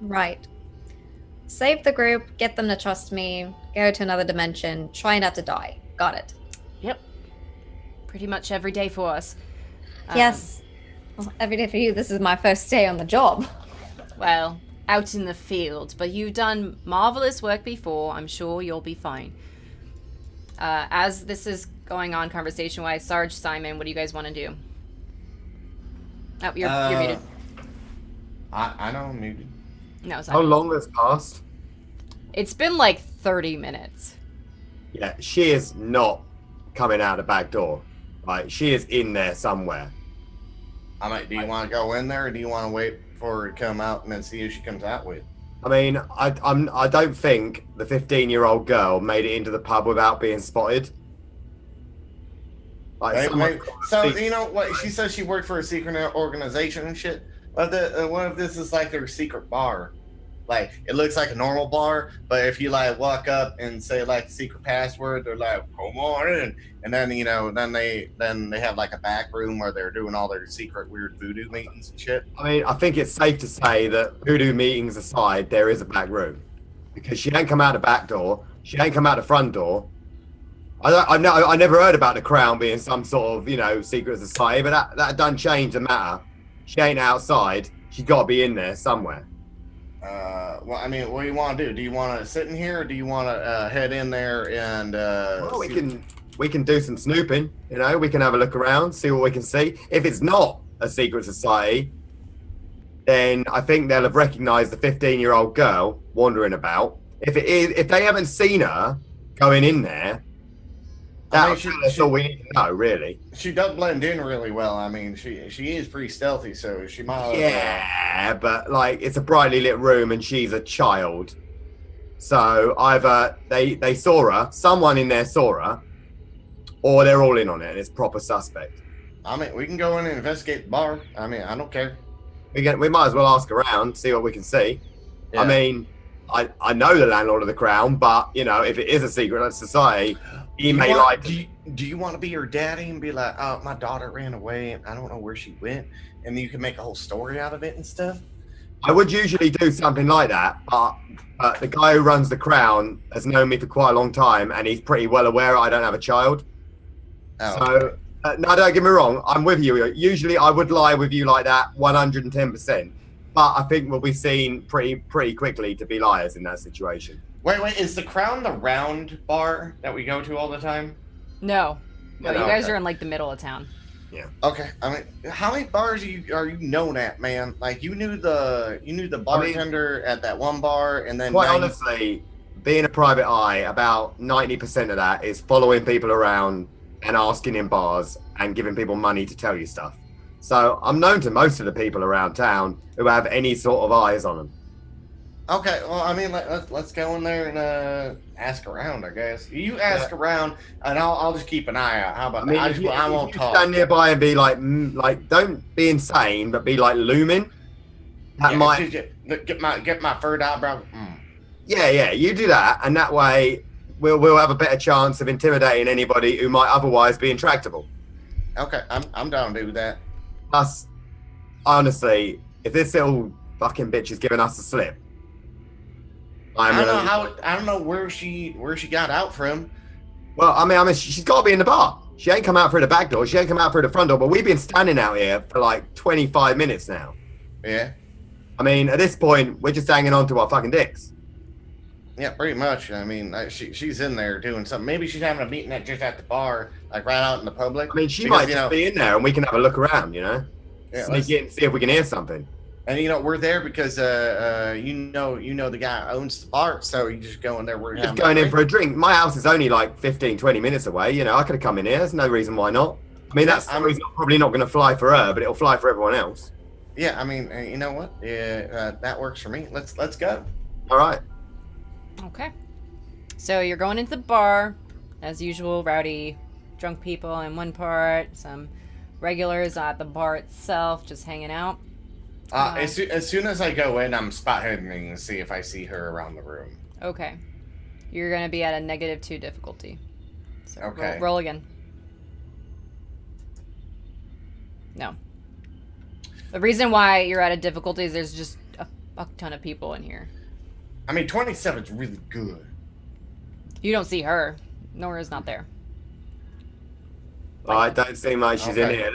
Right. Save the group, get them to trust me, go to another dimension, try not to die. Got it. Yep. Pretty much every day for us. Yes. Well, every day for you. This is my first day on the job. Well, out in the field, but you've done marvelous work before. I'm sure you'll be fine. As this is going on conversation-wise, Sarge, Simon, what do you guys want to do? Oh, you're muted. I know I'm muted. No, How long has passed? It's been like 30 minutes. Yeah, she is not coming out the back door. Like, she is in there somewhere. Do you want to go in there, or do you want to wait for her to come out and then see who she comes out with? I mean, I don't think the 15-year-old girl made it into the pub without being spotted. Like, so you know what? She says she worked for a secret organization and shit. What if this is like their secret bar? Like, it looks like a normal bar, but if you like walk up and say like the secret password, they're like, "Come on in," and then then they have like a back room where they're doing all their secret weird voodoo meetings and shit. I mean, I think it's safe to say that voodoo meetings aside, there is a back room, because she ain't come out the back door, she ain't come out the front door. I never heard about the Crown being some sort of secret society, but that doesn't change the matter. She ain't outside. She's got to be in there somewhere. Well, I mean, what do you want to do? Do you want to sit in here, or do you want to head in there and? Well, we can do some snooping. We can have a look around, see what we can see. If it's not a secret society, then I think they'll have recognised the 15-year-old girl wandering about. If it is, if they haven't seen her going in there, that's all we need to know, really. She does blend in really well. I mean, she is pretty stealthy, so she might. Yeah, but like, it's a brightly lit room, and she's a child. So either they saw her, someone in there saw her, or they're all in on it, and it's proper suspect. I mean, we can go in and investigate the bar. I mean, I don't care. We might as well ask around, see what we can see. Yeah. I mean, I know the landlord of the Crown, but if it is a secret society, he may like. Do you want to be her daddy and be like, "Oh, my daughter ran away and I don't know where she went," and you can make a whole story out of it and stuff? I would usually do something like that, but the guy who runs the Crown has known me for quite a long time, and he's pretty well aware I don't have a child. Oh, so, okay. No, don't get me wrong. I'm with you. Usually, I would lie with you like that, 110%. But I think we'll be seen pretty quickly to be liars in that situation. Wait, is the Crown the round bar that we go to all the time? No, you guys are in like the middle of town. Yeah. Okay. I mean, how many bars are you known at, man? Like, you knew the bartender at that one bar, and then quite honestly, being a private eye, about 90% of that is following people around and asking in bars and giving people money to tell you stuff. So I'm known to most of the people around town who have any sort of eyes on them. Okay, well, I mean, let's go in there and ask around. I guess you ask around, and I'll just keep an eye out. How about I mean, that? I if won't you talk. stand nearby and be like, don't be insane, but be like looming. That might. Get my third eyebrow. Yeah, you do that, and that way we'll have a better chance of intimidating anybody who might otherwise be intractable. Okay, I'm down to do that. Plus, honestly, if this little fucking bitch is giving us a slip, I don't know where she got out from. Well, I mean, she's got to be in the bar. She ain't come out through the back door. She ain't come out through the front door. But we've been standing out here for like 25 minutes now. Yeah. I mean, at this point, we're just hanging on to our fucking dicks. Yeah, pretty much. I mean, she's in there doing something. Maybe she's having a meeting just at the bar, like right out in the public. I mean, she might just be in there, and we can have a look around. Yeah, sneak in, see if we can hear something. And we're there because you know the guy who owns the bar, so you just go in there. We're just going in for a drink. My house is only like 15, 20 minutes away. I could have come in here. There's no reason why not. I mean, that's probably not going to fly for her, but it'll fly for everyone else. Yeah, I mean, you know what? Yeah, that works for me. Let's go. All right. Okay. So you're going into the bar, as usual, rowdy, drunk people in one part, some regulars at the bar itself, just hanging out. As soon as I go in, I'm spot hiding to see if I see her around the room. Okay. You're going to be at a -2 difficulty. So okay. Roll again. No. The reason why you're at a difficulty is there's just a fuck ton of people in here. I mean, 27's really good. You don't see her. Nora's not there. Well, I don't seem like she's in here.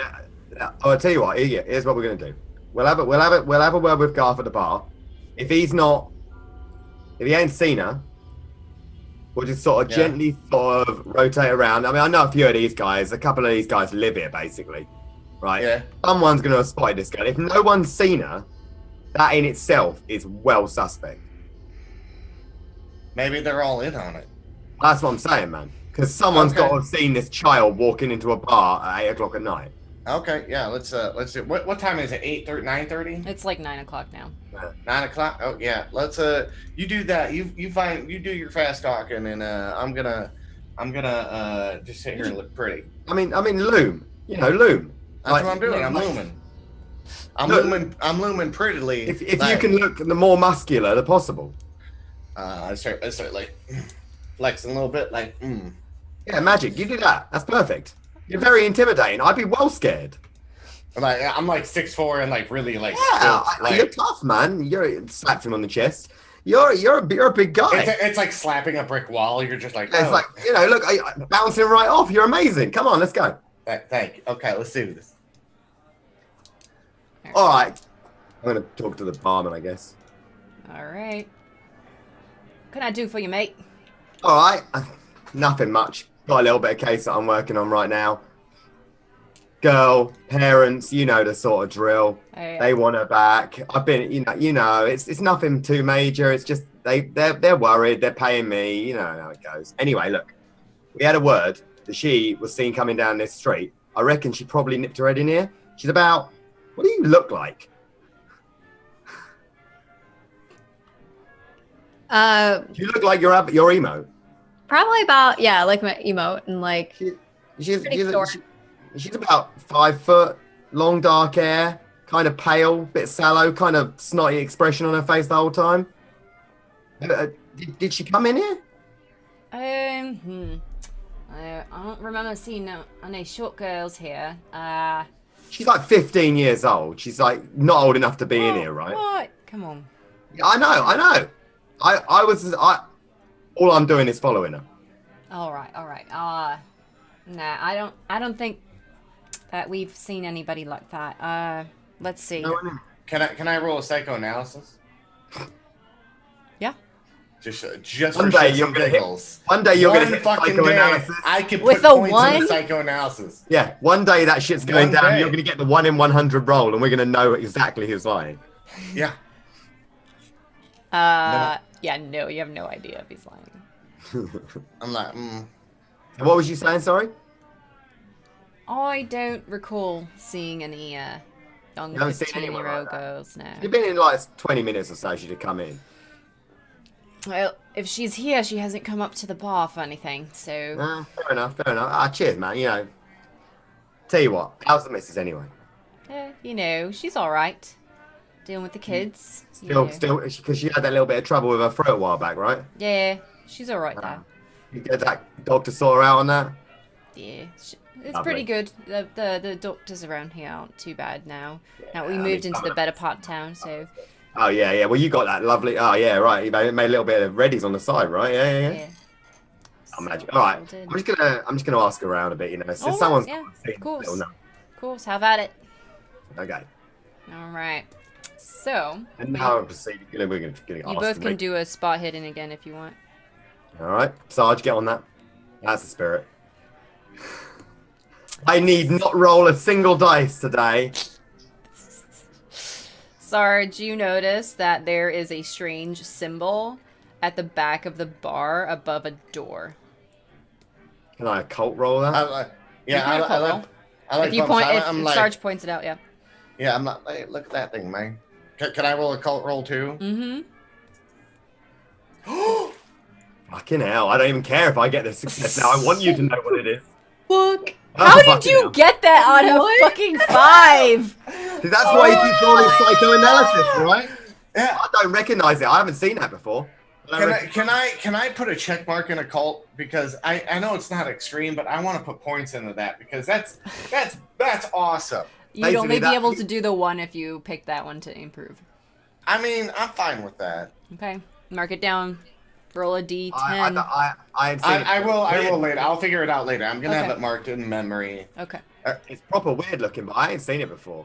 I'll tell you what. Here's what we're going to do. We'll have a word with Garth at the bar. If he ain't seen her, we'll just sort of gently sort of rotate around. I mean, I know a few of these guys. A couple of these guys live here, basically. Right? Yeah. Someone's going to have spotted this girl. If no one's seen her, that in itself is well suspect. Maybe they're all in on it. That's what I'm saying, man. Because someone's got to have seen this child walking into a bar at 8 o'clock at night. Okay, yeah, let's do. What time is it? 8:30, 9:30? It's like 9 o'clock now. 9 o'clock. Oh yeah, let's you do that. You do your fast talking, and I'm gonna just sit here and look pretty. I mean, loom. Loom. That's what I'm doing. I'm looming. I'm looming prettily. If you can look the more muscular, the possible. I start like flexing a little bit, like. Yeah, magic. You do that. That's perfect. You're very intimidating. I'd be well scared. Like I'm like 6'4" and like really like. Yeah, you're tough, man. You're slapped him on the chest. You're a big guy. It's like slapping a brick wall. You're just like. It's like look, bouncing right off. You're amazing. Come on, let's go. Thank you. Okay, let's do this. All right. I'm gonna talk to the barman, I guess. All right. What can I do for you, mate? All right. Nothing much. Got a little bit of case that I'm working on right now. Girl, parents, the sort of drill. They want her back. I've been, it's nothing too major. It's just they're worried. They're paying me. You know how it goes. Anyway, look, we had a word that she was seen coming down this street. I reckon she probably nipped her head in here. She's about. What do you look like? You look like you're emo. Probably about like my emote and like she's about 5 foot, long dark hair, kind of pale, bit sallow, kind of snotty expression on her face the whole time. Did she come in here? I don't remember seeing any short girls here. She's like 15 years old. She's like not old enough to be in here, right? What? Come on. Yeah, I know. All I'm doing is following her. All right. Nah, I don't think that we've seen anybody like that. Let's see. Can I roll a psychoanalysis? Yeah. Just one day you're gonna hit. One day you're gonna hit psychoanalysis. I can with put a points one? in the psychoanalysis. Yeah, one day that shit's going down. Day. You're gonna get the 1 in 100 roll, and we're gonna know exactly who's lying. Yeah. Yeah, no, you have no idea if he's lying. I'm like, What was you saying? Sorry. I don't recall seeing any young 15-year-old girls. No. You've been in like 20 minutes or so. She'd have come in. Well, if she's here, she hasn't come up to the bar for anything, so... Fair enough, fair enough. Cheers, man. You know, tell you what, how's the missus anyway? You know, she's alright. Dealing with the kids. Still, because she had that little bit of trouble with her throat a while back, right? Yeah, she's alright now. You get that dog to sort her out on that? Yeah, it's Lovely. pretty good. The doctors around here aren't too bad now. Now we moved into the better part of town, so... Oh, yeah. Well, you got that lovely... Oh, yeah, right. You made a little bit of reddies on the side, right? Yeah. Oh, magic. All right. I'm just gonna ask around a bit, you know. So someone's... Yeah, of course. No. Of course, have at it. Okay. All right. So... And now I'm proceeding. We're gonna you both can do a spot hidden again if you want. All right. Sarge, get on that. That's the spirit. I need not roll a single dice today. Sarge, you notice that there is a strange symbol at the back of the bar above a door. Can I occult roll that? I like if you point, if Sarge points it out, yeah. Yeah, I'm not. Hey, look at that thing, man. Can I roll a cult roll too? Mm-hmm. Fucking hell! I don't even care if I get the success now. I want you to know what it is. Fuck. How did you get that on a fucking 5? That's why you keep rolling psychoanalysis, right? Yeah. I don't recognize it. I haven't seen that before. Can I put a check mark in occult, because I know it's not extreme, but I want to put points into that because that's awesome. You'd only be able to do the 1 if you pick that one to improve. I mean, I'm fine with that. Okay, mark it down. Roll a d10. I will later. I'll figure it out later. I'm gonna have it marked in memory. Okay. It's proper weird looking, but I ain't seen it before.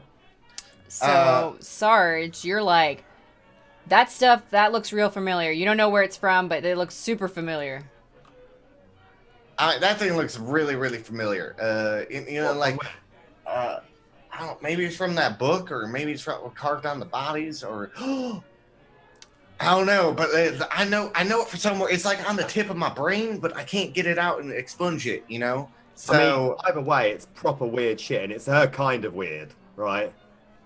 So Sarge, you're like, that stuff that looks real familiar. You don't know where it's from, but it looks super familiar. That thing looks really, really familiar. I don't. Maybe it's from that book, or maybe it's from carved on the bodies, or. I don't know, but I know it from somewhere. It's like on the tip of my brain, but I can't get it out and expunge it, you know? So, I mean, either way, it's proper weird shit, and it's her kind of weird, right?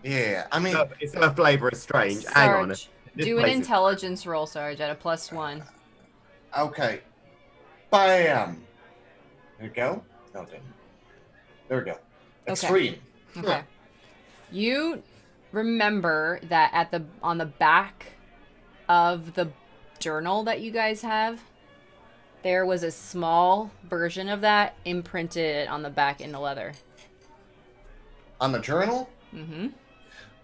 Yeah, I mean... It's her flavor of strange. Sarge, hang on. Do an intelligence roll, Sarge, at a +1. Okay. Bam! There we go. Okay. There we go. Extreme. Okay. You remember that on the back of the journal that you guys have, there was a small version of that imprinted on the back in the leather. On the journal? Mm-hmm.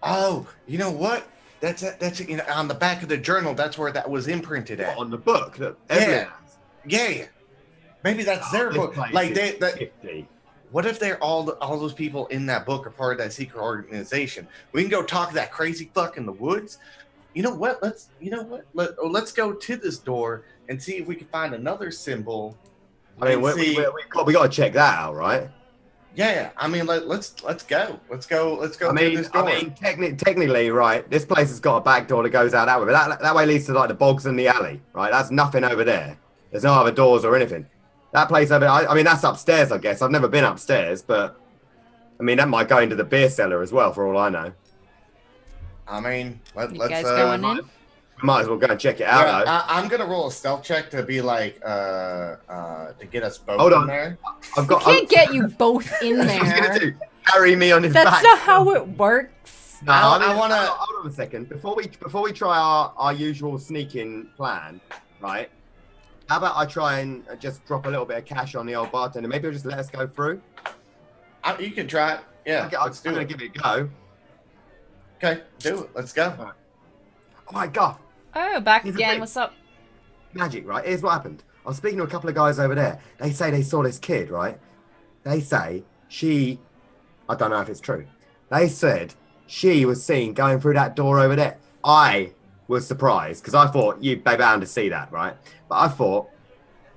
Oh, you know what? That's on the back of the journal. That's where that was imprinted at. On the book. Yeah. Maybe that's their book. Like what if they're all those people in that book are part of that secret organization? We can go talk to that crazy fuck in the woods. You know what? Let's go to this door and see if we can find another symbol. I mean, we got to check that out, right? Yeah. I mean, let's go. Let's go to this door. I mean, technically, right? This place has got a back door that goes out that way, but that way leads to like the bogs and the alley, right? That's nothing over there. There's no other doors or anything. That place over there, I mean, that's upstairs, I guess. I've never been upstairs, but I mean, that might go into the beer cellar as well, for all I know. I mean, let's guys going in? Might as well go and check it out. I'm gonna roll a stealth check to be like to get us both Hold on. in there. Can't get you both in there. Carry me on his back. That's not how it works. No, I wanna hold on a second. Before we try our usual sneaking plan, right? How about I try and just drop a little bit of cash on the old bartender? Maybe he'll just let us go through. You can try it. Yeah, I'm gonna give it a go. Okay, do it. Let's go. Right. Oh my god. Oh, back Here's the again. thing. What's up? Magic, right? Here's what happened. I was speaking to a couple of guys over there. They say they saw this kid, right? They say I don't know if it's true. They said she was seen going through that door over there. I was surprised because I thought you'd be bound to see that, right? But I thought,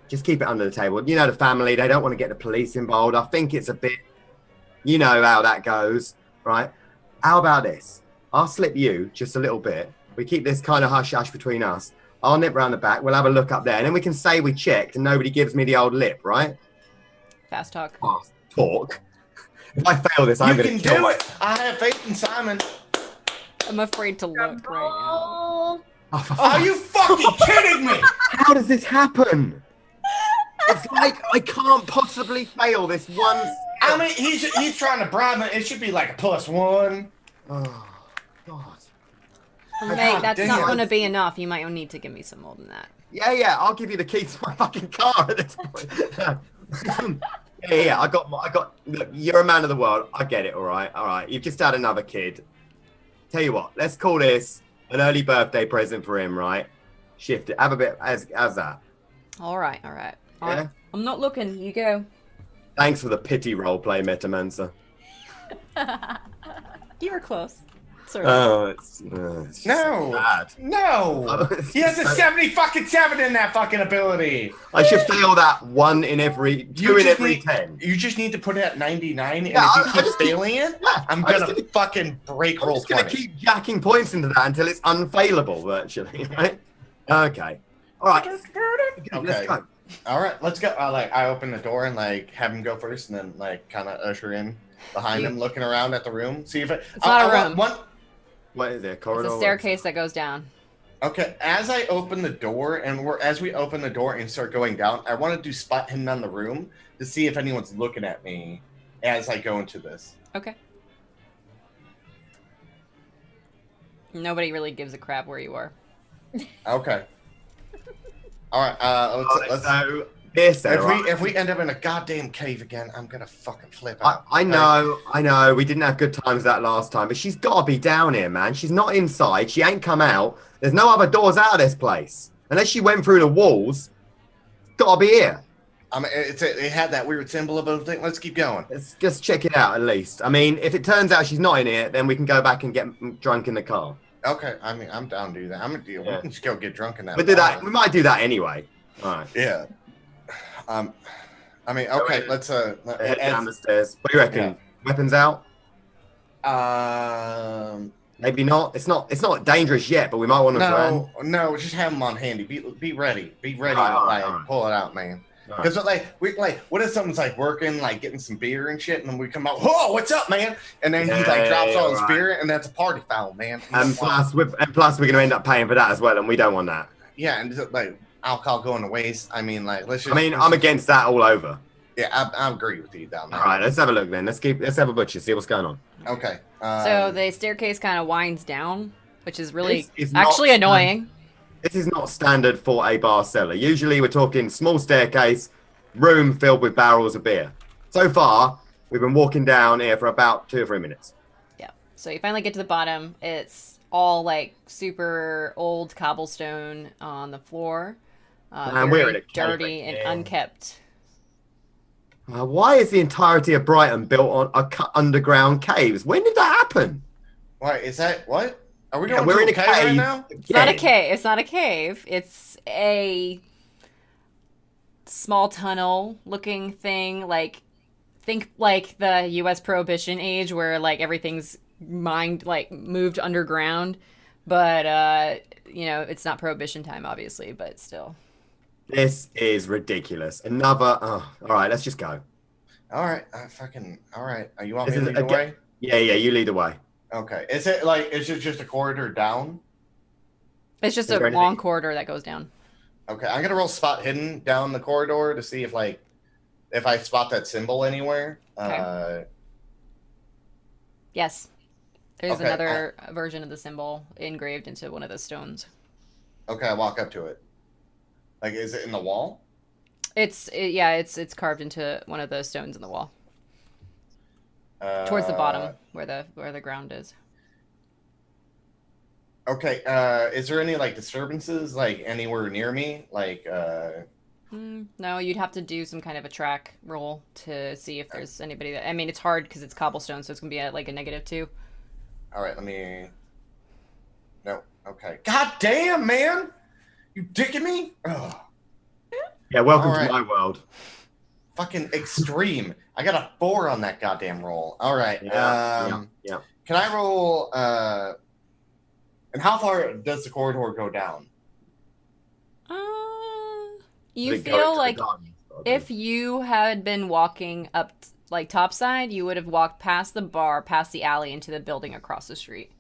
just keep it under the table. You know, the family, they don't want to get the police involved. I think it's a bit, you know how that goes, right? How about this? I'll slip you just a little bit. We keep this kind of hush-hush between us. I'll nip round the back. We'll have a look up there. And then we can say we checked and nobody gives me the old lip, right? Fast talk. Fast talk. If I fail this, I'm going to kill You can do it. I have faith in Simon. I'm afraid to look right now. Oh, for Are you fucking kidding me? How does this happen? It's like I can't possibly fail this one. I mean, he's trying to bribe me. It should be like a +1. Oh, God. Mate, God that's damn. not going to be enough. You might need to give me some more than that. Yeah, I'll give you the keys to my fucking car at this point. yeah, I got. Look, you're a man of the world. I get it. All right. You've just had another kid. Tell you what, let's call this an early birthday present for him, right? Shift it. Have a bit as that. All right. Yeah? I'm not looking. You go. Thanks for the pity roleplay, Metamancer. You were close. Sort of. Oh, it's just No. bad. No. He has a 70 in that fucking ability. I should fail that 1 in every 2 in every 10. You just need to put it at 99, and Yeah, if I you keep just keep- failing it, Yeah, I'm I just gonna keep- fucking break I'm roll just gonna 20. keep jacking points into that until it's unfailable, virtually, right? Okay. All right. Okay. Let's go. All right, let's go. I open the door and like have him go first, and then like kind of usher in behind him, looking around at the room, see if it. It's not a want room. One. What is there? Corridor? It's a staircase that goes down. Okay, as I open the door, and as we open the door and start going down, I want to do spot hidden on the room to see if anyone's looking at me as I go into this. Okay. Nobody really gives a crap where you are. Okay. All right. Let's. So this. If we end up in a goddamn cave again, I'm gonna fucking flip out. I know. We didn't have good times that last time, but she's got to be down here, man. She's not inside. She ain't come out. There's no other doors out of this place. Unless she went through the walls. Got to be here. I mean, it had that weird symbol above the thing. Let's keep going. Let's just check it out at least. I mean, if it turns out she's not in here, then we can go back and get drunk in the car. Okay. I mean, I'm down to do that. I'm gonna deal. Yeah. We can just go get drunk in that. We'll do that. bar. We might do that anyway. All right. Yeah. I mean, okay. Let's Head down the stairs. What do you reckon? Yeah. Weapons out? Um. Maybe not. It's not dangerous yet, but we might want to. No. Just have them on handy. Be ready. Be ready. All to right. pull it out, man. All right. Because what if someone's like working, like getting some beer and shit, and then we come out, whoa, what's up, man? And then he like drops all his right. beer, and that's a party foul, man. And plus, we're going to end up paying for that as well, and we don't want that. Yeah, and like alcohol going to waste. I mean, like let's just. I'm against that all over. Yeah, I agree with you down there. All right, let's have a look then. Let's have a butcher, see what's going on. Okay. So the staircase kind of winds down, which is really This is not actually annoying. This is not standard for a bar cellar. Usually, we're talking small staircase, room filled with barrels of beer. So far, we've been walking down here for about 2 or 3 minutes. Yeah. So you finally get to the bottom. It's all like super old cobblestone on the floor. Man, we're Very in a cave dirty and again. unkept. Why is the entirety of Brighton built on underground caves? When did that happen? Why is that? What? Are we Yeah, going we're to in a a cave right cave. now? It's not a cave. It's not a cave. It's a small tunnel looking thing. Like, think like the U.S. Prohibition age where like everything's moved underground. But, it's not Prohibition time, obviously, but still. This is ridiculous. All right, let's just go. All right. All right. You want me This to is lead the way? Yeah, you lead the way. Okay. Is it just a corridor down? It's just Is a there long anything- corridor that goes down. Okay. I'm gonna roll spot hidden down the corridor to see if I spot that symbol anywhere. Okay. Yes. There's Okay, another version of the symbol engraved into one of the stones. Okay. I walk up to it. Like, is it in the wall? It's carved into one of the stones in the wall. Towards the Uh, bottom where the ground is. Okay. Is there any disturbances anywhere near me? No, you'd have to do some kind of a track roll to see if there's anybody that. I mean, it's hard because it's cobblestone, so it's gonna be at a -2. All right. Let me. No. Okay. God damn, man! You dicking me? Ugh. Yeah, welcome All right. to my world. Fucking extreme. I got a 4 on that goddamn roll. All right. Yeah. Can I roll? And how far does the corridor go down? You They go feel into the like garden. if you had been walking up topside, you would have walked past the bar, past the alley, into the building across the street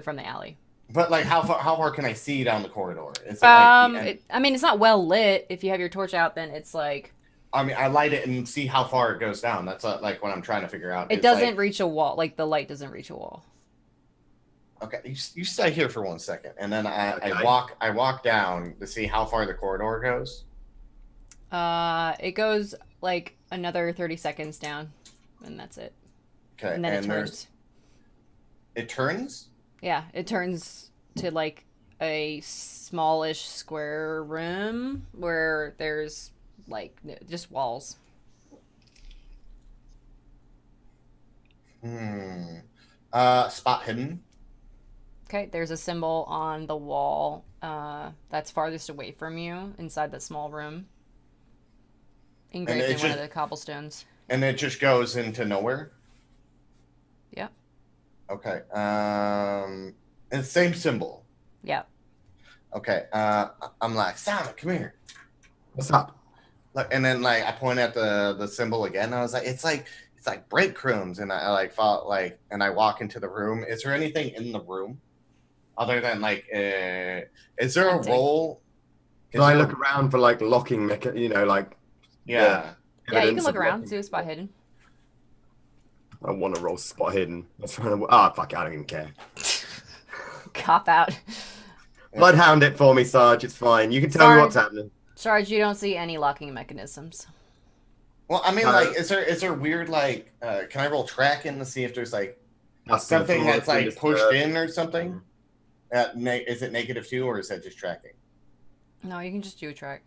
from the alley. But like, how far can I see down the corridor? Is it like the end? I mean, it's not well lit. If you have your torch out, then it's like I mean, I light it and see how far it goes down. That's like what I'm trying to figure out. it It's doesn't like, reach a wall. Like the light doesn't reach a wall. okay, you stay here for 1 second, and then I Okay. walk down to see how far the corridor goes. It goes like another 30 seconds down, and that's it. Okay, And then it turns. It turns. Yeah, it turns to like a smallish square room where there's like just walls. Spot hidden. Okay, there's a symbol on the wall that's farthest away from you inside that small room. Engraved in one of the cobblestones. And it just goes into nowhere. Yeah. Okay. And the same symbol. Yeah. Okay. I'm like, Simon, come here. What's up? Look, and then like I point at the symbol again. I was like, it's like breadcrumbs, and I like thought like, and I walk into the room. Is there anything in the room other than like, is there a Empty. roll? Can I look around for like locking like Yeah. Yeah, you evidence can look of around, locking? see a spot hidden. I want to roll spot hidden. That's trying to. Ah, fuck! I don't even care. Cop out. Bloodhound it for me, Sarge. It's fine. You can tell me what's happening. Sarge, you don't see any locking mechanisms. Well, I mean, No. like, is there weird like? Can I roll tracking to see if there's like Nothing something from that's what's like pushed disturbed. in or something? Is it -2 or is that just tracking? No, you can just do a track.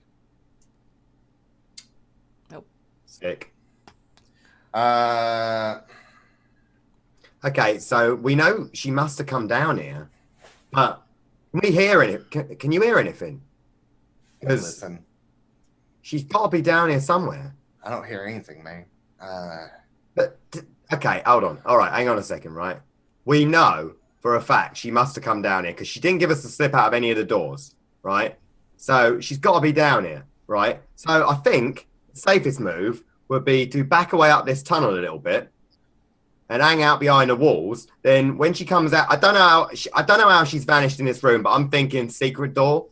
Nope. Sick. Uh, Okay, so we know she must have come down here, but can we hear anything? Can you hear anything? Because listen, she's got to be down here somewhere. I don't hear anything, man. But okay, hold on. All right, hang on a second, right? We know for a fact she must have come down here because she didn't give us a slip out of any of the doors, right? So she's got to be down here, right? So I think the safest move would be to back away up this tunnel a little bit and hang out behind the walls. Then when she comes out, I don't know how she's vanished in this room, but I'm thinking secret door.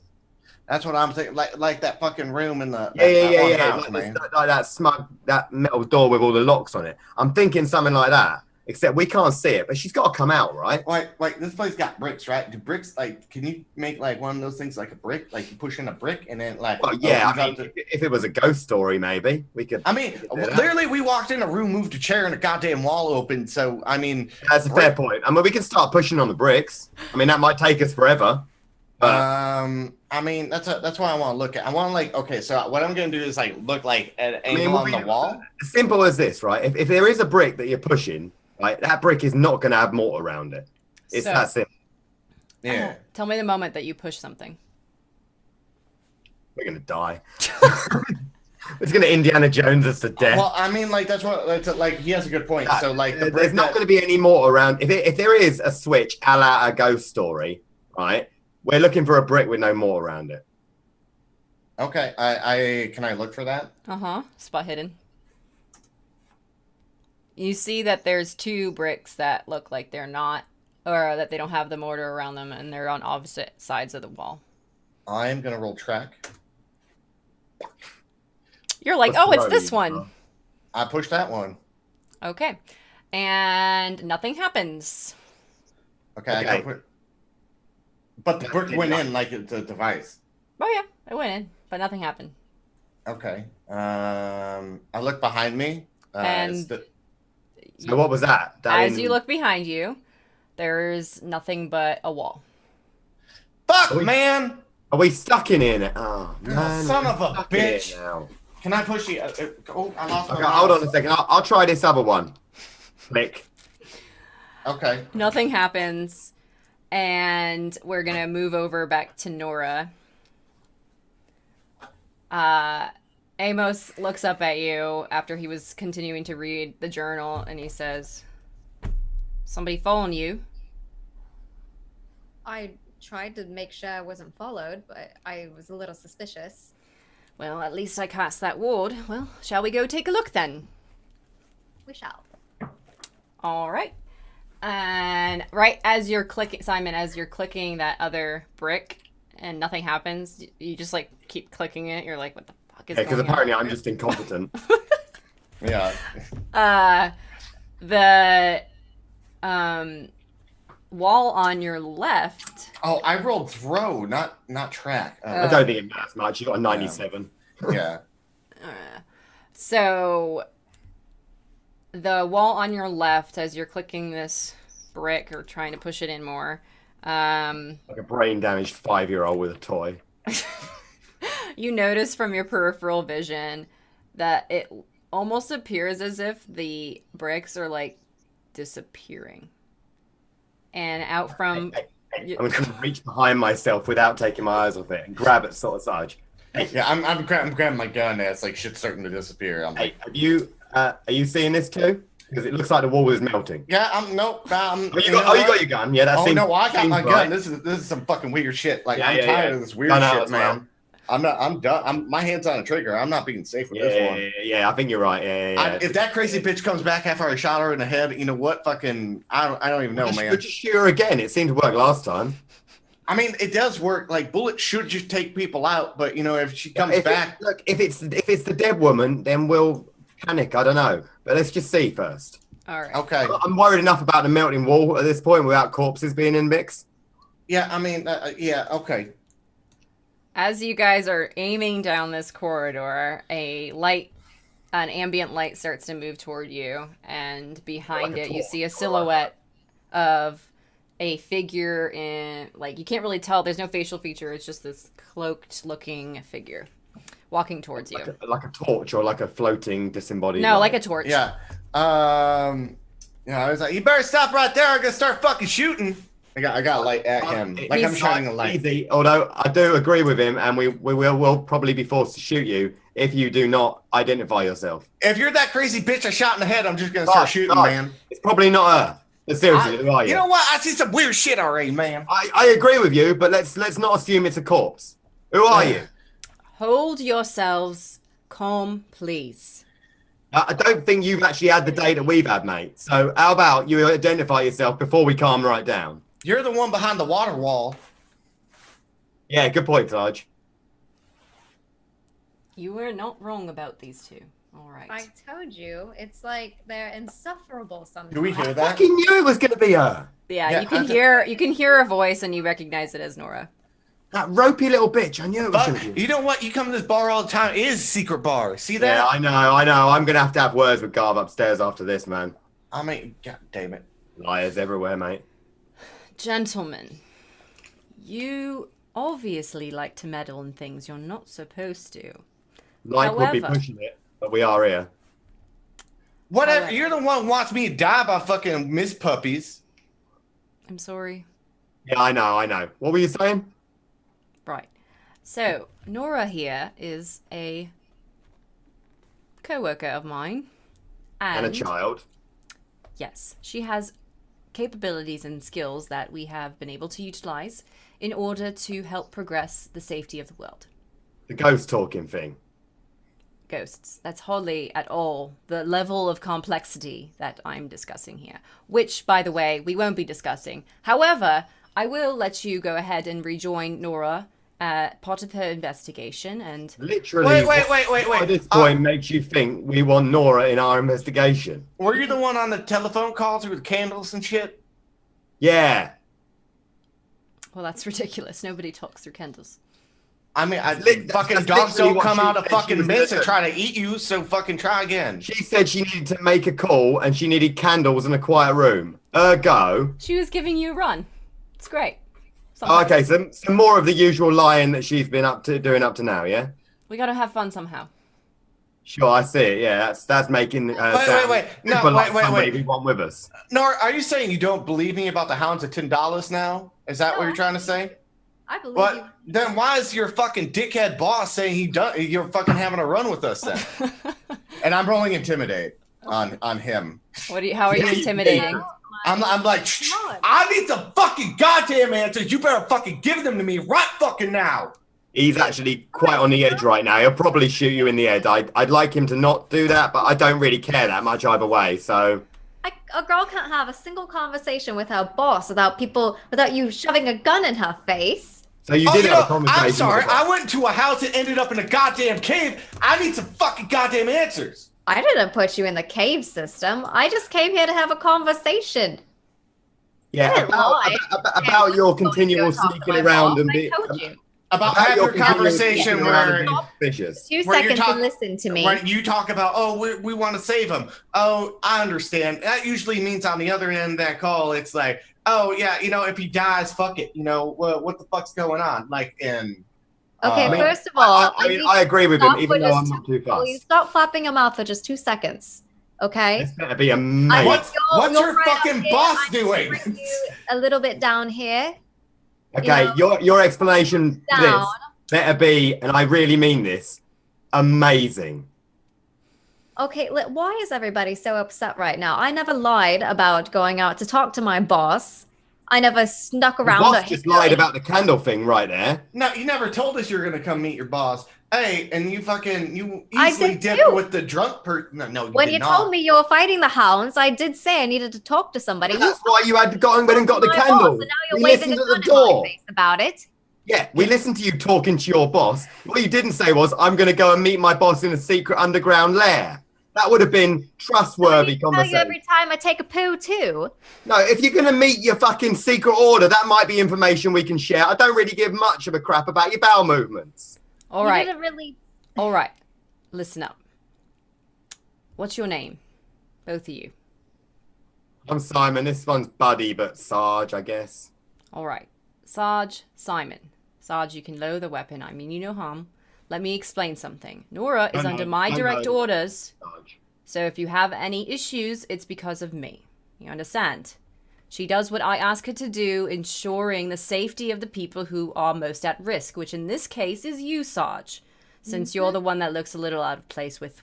That's what I'm thinking. Like that fucking room in the Yeah. one house, Like, man. like that smug, that metal door with all the locks on it. I'm thinking something like that. Except we can't see it, but she's got to come out, right? Like this place got bricks, right? Do bricks like? Can you make like one of those things like a brick? Like you push in a brick and then like. Well, yeah. opens I up mean, if it was a ghost story, maybe we could. I mean, literally, we walked in a room, moved a chair, and a goddamn wall opened. So, I mean, That's a fair point. I mean, we can start pushing on the bricks. I mean, that might take us forever. But I mean, that's why I want to look at. I want to like, okay, so what I'm gonna do is like look like at an angle on the wall. as simple as this, right? If there is a brick that you're pushing, right, that brick is not going to have mortar around it. It's So- that simple. Yeah. Tell me the moment that you push something. We're going to die. It's going to Indiana Jones us to death. Well, I mean, like that's what like he has a good point. So like the brick There's not going to be any mortar around. If there is a switch a la a ghost story, right, we're looking for a brick with no mortar around it. Okay, I can I look for that? Spot hidden. You see that there's two bricks that look like they're not, or that they don't have the mortar around them, and they're on opposite sides of the wall. I am gonna roll track. You're like, Let's oh, it's throw this you, one. bro. I pushed that one. Okay. And nothing happens. Okay, I Okay. go put. But the brick went in like it's a device. Oh, yeah. It went in, but nothing happened. Okay. I look behind me. And- it's the- So what was that? As you look behind you, there's nothing but a wall. Fuck, Are we- man! Are we stuck in here now? Oh, man. son of we're a stuck in here bitch. now. Can I push you? Oh, I lost my Okay, hold mouse. on a second. I'll try this other one. Click. Okay. Nothing happens. And we're going to move over back to Nora. Amos looks up at you after he was continuing to read the journal, and he says, "Somebody following you?" I tried to make sure I wasn't followed, but I was a little suspicious. Well, at least I cast that ward. Well, shall we go take a look then? We shall. All right. And right as you're clicking, Simon, as you're clicking that other brick and nothing happens, you just like keep clicking it. You're like, what the fuck is going on? Because apparently I'm just incompetent. Yeah. The wall on your left. Oh, I rolled throw, not track. I don't think it matters much. You got a 97. Yeah. So the wall on your left, as you're clicking this brick or trying to push it in more, Like a brain damaged 5-year-old with a toy. you notice from your peripheral vision that it almost appears as if the bricks are like disappearing. And out from I'm going to reach behind myself without taking my eyes off it and grab it sort of Sarge. Yeah, I'm grabbing my gun and it's like shit's starting to disappear. I'm like, are you seeing this too? Because it looks like the wall is melting. yeah, you got your gun. Yeah, that's I got my right. gun. This is some fucking weird shit. Like, Yeah, I'm yeah, tired yeah. of this weird Gun out shit, as well. man. I'm done. My hand's on a trigger. I'm not being safe with this one. Yeah, I think you're right. Yeah. If that crazy bitch comes back after I shot her in the head, you know what? Fucking, I don't even know, man. We'll just shoot her again. It seemed to work last time. I mean, it does work. Like, bullets should just take people out, but you know, if she comes back, If it's the dead woman, then we'll panic. I don't know, but let's just see first. all right. okay. I'm worried enough about the melting wall at this point without corpses being in mix. Yeah, I mean, yeah, okay. As you guys are aiming down this corridor, an ambient light starts to move toward you, and behind Like a it you torch. see a silhouette of a figure in, like, you can't really tell, there's no facial feature, it's just this cloaked looking figure walking towards you. Like a torch or like a floating disembodied. No, light. like a torch. Yeah. I was like, you better stop right there. I'm gonna start fucking shooting. I got a light at him. Like I'm shining a light. Easy, although I do agree with him, and we will probably be forced to shoot you if you do not identify yourself. If you're that crazy bitch I shot in the head, I'm just gonna start shooting, man. It's probably not her. But seriously, who are you? You know what? I see some weird shit already, man. I agree with you, but let's not assume it's a corpse. Who are you? Hold yourselves calm, please. I don't think you've actually had the day that we've had, mate. So how about you identify yourself before we calm right down? You're the one behind the water wall. Yeah, good point, Sarge. You were not wrong about these two. All right. I told you, it's like they're insufferable sometimes. Do we hear I that? fucking knew it was going to be her. Yeah, Yeah, you can hear a voice and you recognize it as Nora. That ropey little bitch. I knew it was going to But be. you know what? You come to this bar all the time. It is a secret bar. See that? Yeah, I know. I'm going to have words with Garv upstairs after this, man. I mean, god damn it. Liars everywhere, mate. Gentlemen, you obviously like to meddle in things you're not supposed to. Like would be However- pushing it, but we are here. Whatever. However. You're the one who wants me to die by fucking Miss Puppies. I'm sorry. Yeah, I know. What were you saying? Right. So, Nora here is a co-worker of mine. And a child. Yes, she has capabilities and skills that we have been able to utilize in order to help progress the safety of the world. The ghost talking thing. Ghosts. That's hardly at all the level of complexity that I'm discussing here. Which, by the way, we won't be discussing. However, I will let you go ahead and rejoin Nora part of her investigation and... Literally. Wait. What at this point makes you think we want Nora in our investigation? Were you the one on the telephone calls with candles and shit? Yeah. Well, that's ridiculous. Nobody talks through candles. I mean, That's fucking literally dogs don't what come she out of said she fucking was midst gonna and do. try to eat you, so fucking try again. She said she needed to make a call and she needed candles in a quiet room. Ergo. She was giving you a run. It's great. Oh, Sometimes. okay, so more of the usual lying that she's been doing up to now, yeah? We gotta have fun somehow. Sure, I see it. Yeah, that's making sound wait. No, super like wait. somebody we want with us. Nora, are you saying you don't believe me about the hounds of $10 now? Is that what you're trying to say? I believe you. But then why is your fucking dickhead boss saying you're fucking having a run with us then? And I'm rolling intimidate on him. How are you Yeah, you intimidating? I'm like, "Shh, Come on. I need some fucking goddamn answers. You better fucking give them to me right fucking now. He's actually quite on the edge right now. He'll probably shoot you in the head. I'd like him to not do that, but I don't really care that much either way. So A girl can't have a single conversation with her boss without you shoving a gun in her face. So you did have a conversation. I'm sorry. with her. I went to a house that ended up in a goddamn cave. I need some fucking goddamn answers. I didn't put you in the cave system. I just came here to have a conversation. Yeah, about your continual sneaking around and being. About having a conversation where 2 seconds to listen to me. When you talk about, oh, we want to save him. Oh, I understand. That usually means on the other end of that call, it's like, oh yeah, if he dies, fuck it. What the fuck's going on? Like in. Okay, first of all, I agree with him, even though I'm not too fast. You stop flapping your mouth for just 2 seconds, okay? This better be amazing. What's your fucking boss doing? A little bit down here. Okay, your explanation for this better be, and I really mean this, amazing. Okay, why is everybody so upset right now? I never lied about going out to talk to my boss. I never snuck around. The boss just lied about the candle thing right there. No, you never told us you were going to come meet your boss. Hey, and you easily dipped with the drunk person. No, when you told me you were fighting the hounds, I did say I needed to talk to somebody. That's why you had to go and got the candle. So now you're waving a gun in my face about it. Yeah, we listened to you talking to your boss. What you didn't say was, I'm going to go and meet my boss in a secret underground lair. That would have been trustworthy conversation. I tell you every time I take a poo too. No, if you're going to meet your fucking secret order, that might be information we can share. I don't really give much of a crap about your bowel movements. All right. You didn't really... All right. Listen up. What's your name? Both of you. I'm Simon. This one's Buddy, but Sarge, I guess. All right. Sarge, Simon. Sarge, you can lower the weapon. I mean you no harm. Let me explain something. Nora is under my direct orders. Sarge. So if you have any issues, it's because of me. You understand? She does what I ask her to do, ensuring the safety of the people who are most at risk, which in this case is you, Sarge, since you're the one that looks a little out of place with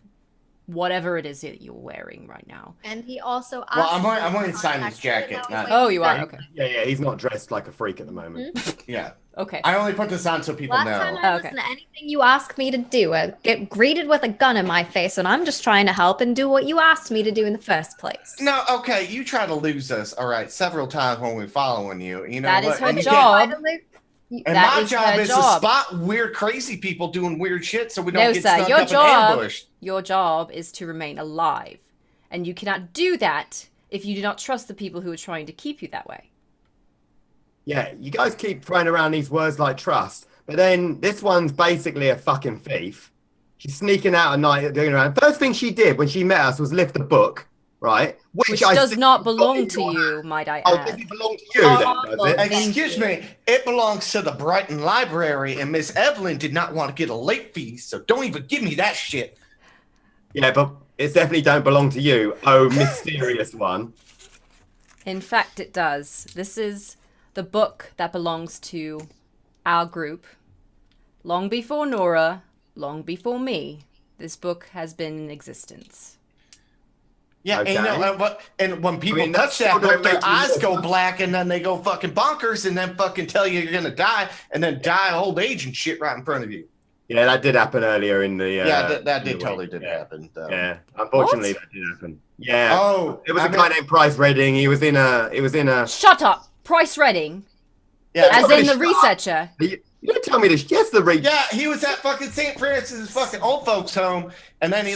whatever it is that you're wearing right now. And he also asked... Well, I'm wearing Simon's jacket. Oh, you are? Okay. Yeah, he's not dressed like a freak at the moment. Yeah. Okay. I only put this on so people know. Last time I listen to anything you ask me to do, I get greeted with a gun in my face, and I'm just trying to help and do what you asked me to do in the first place. No, okay, you try to lose us, all right, several times when we're following you. You know that what? Is her job. And my job is to spot weird, crazy people doing weird shit so we don't get snuck up and ambushed. Your job is to remain alive. And you cannot do that if you do not trust the people who are trying to keep you that way. Yeah, you guys keep throwing around these words like trust, but then this one's basically a fucking thief. She's sneaking out at night, doing around. First thing she did when she met us was lift the book, right? Which does not belong to you, might I add. Oh, does it belong to you then, does it? Excuse me, it belongs to the Brighton Library, and Miss Evelyn did not want to get a late fee, so don't even give me that shit. Yeah, but it definitely don't belong to you, oh mysterious one. In fact, it does. This is the book that belongs to our group. Long before Nora, long before me, this book has been in existence. Yeah, Okay. and when people touch that book, their eyes go black, and then they go fucking bonkers, and then fucking tell you you're gonna die, and then die old age and shit right in front of you. Yeah, that did happen earlier in the... that did totally happen. Yeah, unfortunately that did happen. Yeah. Oh, it was a guy named Price Redding. He was in a... Shut up! Price Redding. Yeah, as in the researcher. You don't tell me this. Yes, the researcher. Yeah, he was at fucking St. Francis's fucking old folks home, and then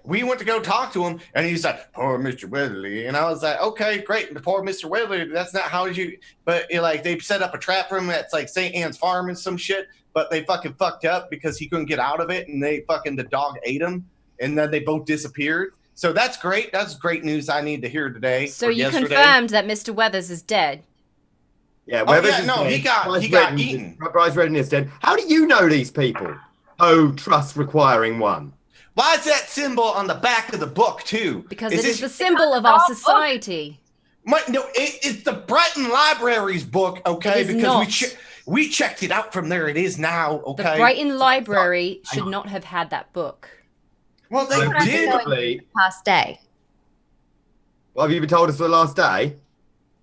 we went to go talk to him, and he's like, poor Mr. Weatherly, and I was like, okay, great, poor Mr. Weatherly, that's not how you, but they set up a trap for him at like St. Anne's Farm and some shit, but they fucking fucked up because he couldn't get out of it, and the dog ate him, and then they both disappeared. So that's great. That's great news I need to hear today. So you confirmed that Mr. Weathers is dead. Yeah, he got eaten. Bryce Redding is dead. How do you know these people? Oh, trust requiring one. Why is that symbol on the back of the book too? Because it is the symbol of our society. It's the Brighton Library's book, okay? It is because we checked it out from there. It is now, okay? The Brighton Library should not have had that book. Well, they did. Past day. What have you been told us for the last day?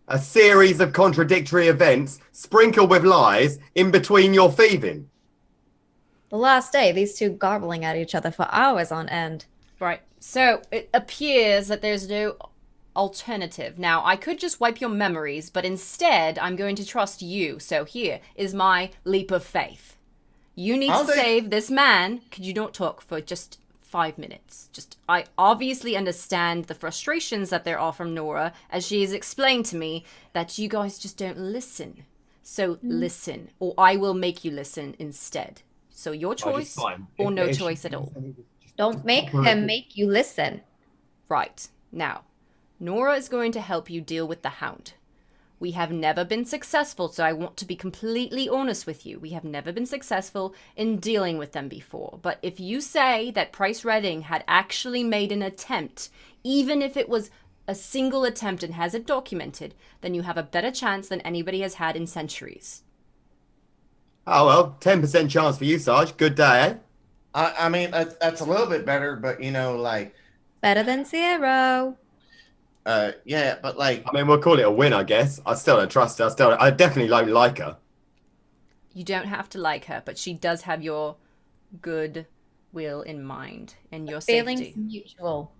A series of contradictory events sprinkled with lies in between your thieving. The last day, these two garbling at each other for hours on end. Right. So it appears that there's no alternative. Now, I could just wipe your memories, but instead, I'm going to trust you. So here is my leap of faith. You need to save this man. Could you not talk for just 5 minutes? I obviously understand the frustrations that there are from Nora, as she has explained to me that you guys just don't listen. So listen, or I will make you listen instead. So your choice, or no choice at all. Don't make him make you listen. Right. Now, Nora is going to help you deal with the Hound. We have never been successful, so I want to be completely honest with you. We have never been successful in dealing with them before. But if you say that Price Redding had actually made an attempt, even if it was a single attempt and has it documented, then you have a better chance than anybody has had in centuries. Oh, well, 10% chance for you, Sarge. Good day, eh? I mean, that's a little bit better, but, you know, like... Better than 0. Yeah, but, like... I mean, we'll call it a win, I guess. I still don't trust her. I definitely don't like her. You don't have to like her, but she does have your good will in mind and your Feelings safety. mutual.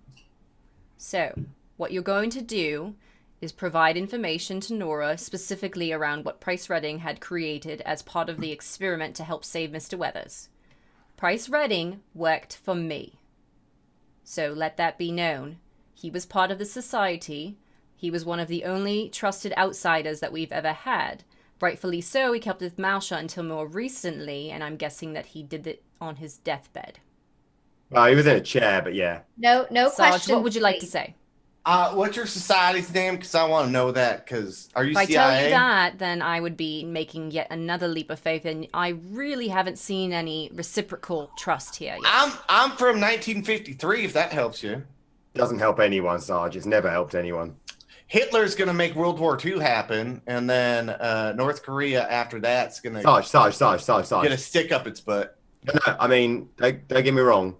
So, what you're going to do is provide information to Nora specifically around what Price Redding had created as part of the experiment to help save Mr. Weathers. Price Redding worked for me. So let that be known. He was part of the society. He was one of the only trusted outsiders that we've ever had. Rightfully so, he kept his mouth shut until more recently, and I'm guessing that he did it on his deathbed. Well, he was in a chair, but yeah. No Sarge, question. what would you like to say? What's your society's name? Because I want to know that. Because are you If I CIA? tell you that, then I would be making yet another leap of faith, and I really haven't seen any reciprocal trust here yet. I'm from 1953. If that helps you. Doesn't help anyone, Sarge. It's never helped anyone. Hitler's gonna make World War II happen, and then North Korea after that's gonna Sarge. get a stick up its butt. No, I mean, don't get me wrong.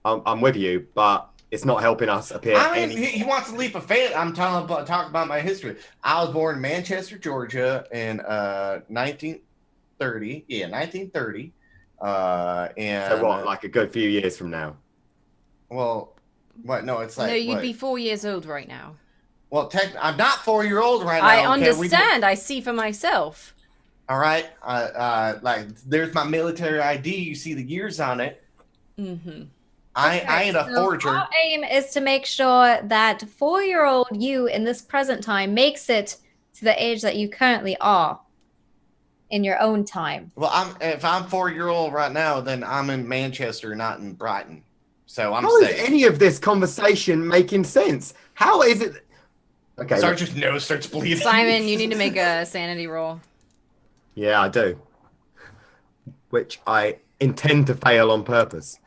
I'm with you, but it's not helping us appear. I mean, he wants to leap of faith. I'm talking about my history. I was born in Manchester, Georgia, in 1930. Yeah, 1930. And So what? Like a good few years from now. Well, what? No, it's like no, you'd what? be 4 years old right now. Well, I'm not 4-year-old right now. I okay? understand. I see for myself. All right. Like there's my military ID. You see the years on it. Mm-hmm. I ain't a forger. Our aim is to make sure that 4-year-old you in this present time makes it to the age that you currently are in your own time. Well, if I'm 4-year-old right now, then I'm in Manchester, not in Brighton. So I'm How safe. is any of this conversation making sense? How is it? Okay. Sarge's nose starts bleeding. Simon, you need to make a sanity roll. Yeah, I do. Which I intend to fail on purpose.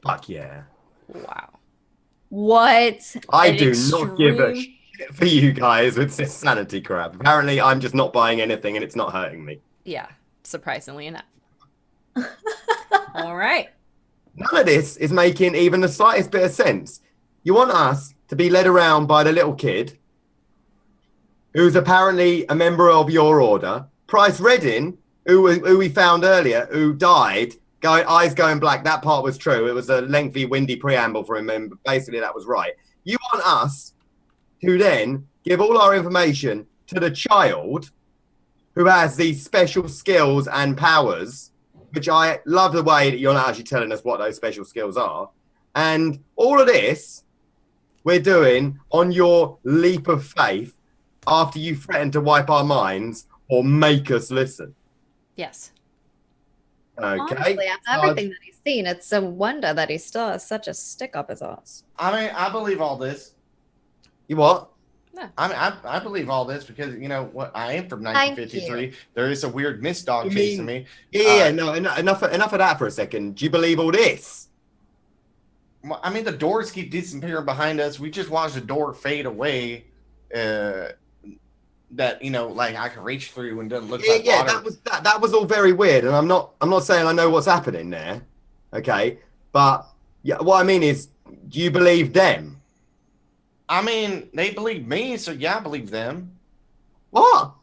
Fuck yeah. Wow. What? I An do not give a extreme- shit for you guys with this sanity crap. Apparently, I'm just not buying anything and it's not hurting me. Yeah, surprisingly enough. All right. None of this is making even the slightest bit of sense. You want us to be led around by the little kid who's apparently a member of your order, Price Redding, who we found earlier, who died, eyes going black. That part was true. It was a lengthy, windy preamble for him, and basically that was right. You want us to then give all our information to the child who has these special skills and powers, which I love the way that you're not actually telling us what those special skills are. And all of this we're doing on your leap of faith after you threaten to wipe our minds or make us listen. Yes. Okay. Honestly, after everything that he's seen, it's a wonder that he still has such a stick up his ass. I mean, I believe all this. You what? I mean, I believe all this because, you know, what I am from 1953. There is a weird mist dog chasing me. Yeah, no, enough of that for a second. Do you believe all this? Well, I mean, the doors keep disappearing behind us. We just watched the door fade away. That, you know, like I can reach through and doesn't look like water. that was all very weird, and I'm not saying I know what's happening there, okay? But yeah, what I mean is, do you believe them? I mean, they believe me, so yeah, I believe them. What?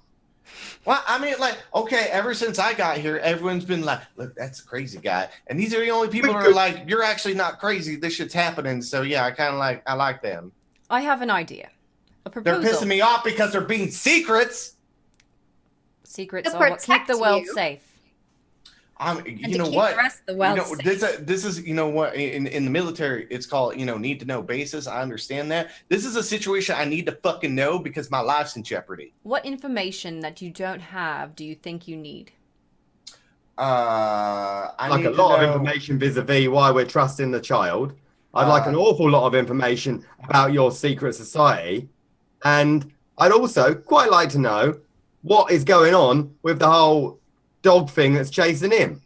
Well, I mean, like, okay, ever since I got here, everyone's been like, look, that's a crazy guy. And these are the only people that are like, you're actually not crazy. This shit's happening. So, yeah, I like them. I have an idea. A proposal. They're pissing me off because they're being secrets. Secrets To are what keep the protect world you. safe. You know what? The rest of the world safe. This is, you know what, in the military, it's called, need to know basis. I understand that. This is a situation I need to fucking know because my life's in jeopardy. What information that you don't have do you think you need? I'd like a lot of information vis-a-vis why we're trusting the child. I'd like an awful lot of information about your secret society. And I'd also quite like to know what is going on with the whole dog thing that's chasing him.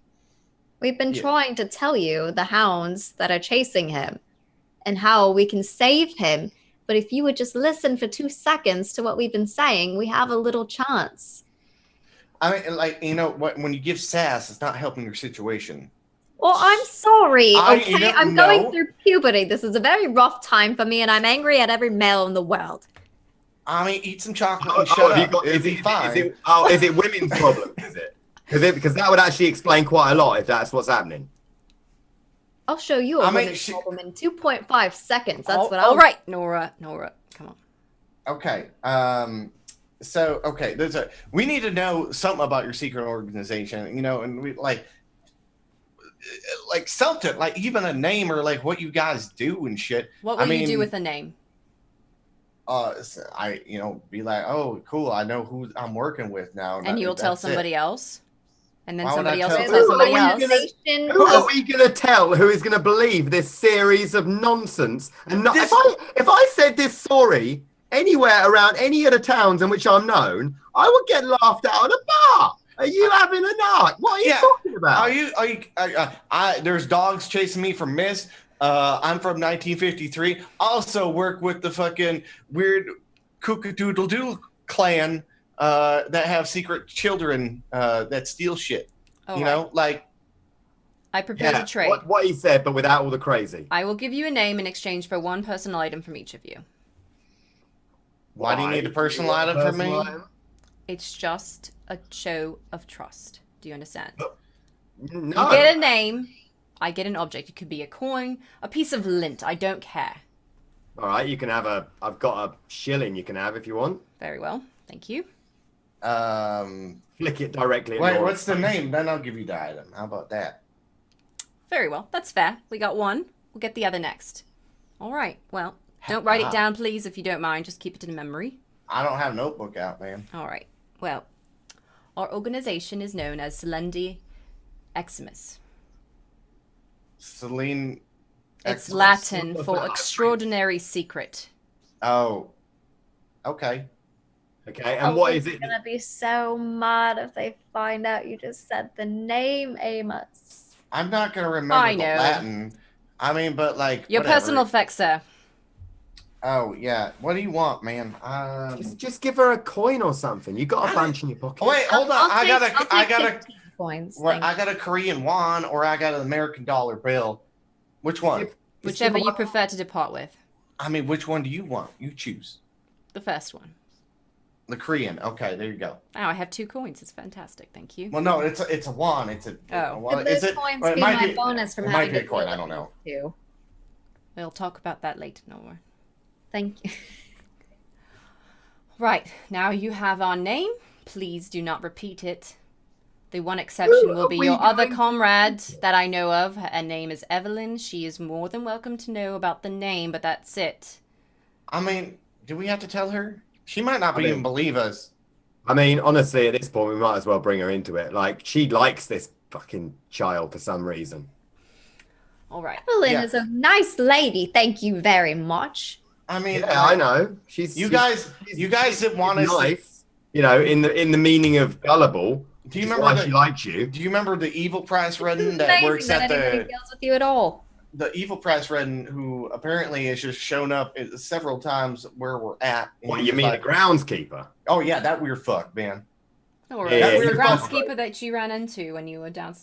We've been trying to tell you the hounds that are chasing him and how we can save him. But if you would just listen for 2 seconds to what we've been saying, we have a little chance. I mean, like, when you give sass, it's not helping your situation. Well, I'm sorry. Okay, I'm no. going through puberty. This is a very rough time for me, and I'm angry at every male in the world. I mean, eat some chocolate and shut up. It'll be fine. Is it women's problem? Is it? Because that would actually explain quite a lot if that's what's happening. I'll show you a women's problem in 2.5 seconds. That's what I'll... All right, Nora, come on. Okay. So, okay, we need to know something about your secret organization, and we like something, like even a name or like what you guys do and shit. What will you do with a name? Be like, oh, cool, I know who I'm working with now. And you'll tell somebody else? And then Why somebody else would I will tell- tell somebody else? Who are we going to tell who is going to believe this series of nonsense? And not, if I said this story anywhere around any of the towns in which I'm known, I would get laughed out of the bar. Are you having a night? What are you talking about? There's dogs chasing me from Mist. I'm from 1953. Also work with the fucking weird Cookadoodle clan that have secret children that steal shit. I propose a trade. What he said, but without all the crazy. I will give you a name in exchange for one personal item from each of you. Why do you need a personal item from me? It's just a show of trust. Do you understand? No. You get a name, I get an object. It could be a coin, a piece of lint. I don't care. All right, you can have I've got a shilling you can have if you want. Very well. Thank you. Flick it directly at Wait, Laura's what's the face. name? Then I'll give you the item. How about that? Very well. That's fair. We got one. We'll get the other next. All right. Well, don't write it down, please, if you don't mind. Just keep it in memory. I don't have a notebook out, man. All right. Well, our organization is known as Selendi Eximus. Celine. It's Latin for extraordinary secret. Oh. Okay. Okay, and what is it? I'm gonna be so mad if they find out you just said the name, Amos. I'm not gonna remember the Latin. I mean, but like your whatever. personal effects, sir. Oh yeah. What do you want, man? Just give her a coin or something. You got a bunch in your pocket. Oh, wait, hold on. I got a coins. Well, I got a Korean won or I got an American dollar bill. Which one? Whichever you prefer to depart with. I mean, which one do you want? You choose. The first one. The Korean. Okay, there you go. Oh, I have 2 coins. It's fantastic. Thank you. Well, no, it's a won. It's a. Oh. Is it? Coins Well, it be might my be. bonus from It might having be a to coin. deal I don't know. too. We'll talk about that later, Nora. Thank you. Right. Now you have our name. Please do not repeat it. The one exception will be your other comrade that I know of. Her name is Evelyn. She is more than welcome to know about the name, but that's it. I mean, do we have to tell her? She might not even believe us. I mean, honestly, at this point, we might as well bring her into it. Like, she likes this fucking child for some reason. All right. Evelyn is a nice lady. Thank you very much. I mean, I know. You guys that want us nice. In the meaning of gullible. Do you remember she likes you? Do you remember the evil press redden that works at anybody deals with you at all? The evil press redden who apparently has just shown up several times where we're at. What you mean, the groundskeeper? Oh yeah, that weird fuck, man. No, the groundskeeper that you ran into when you were down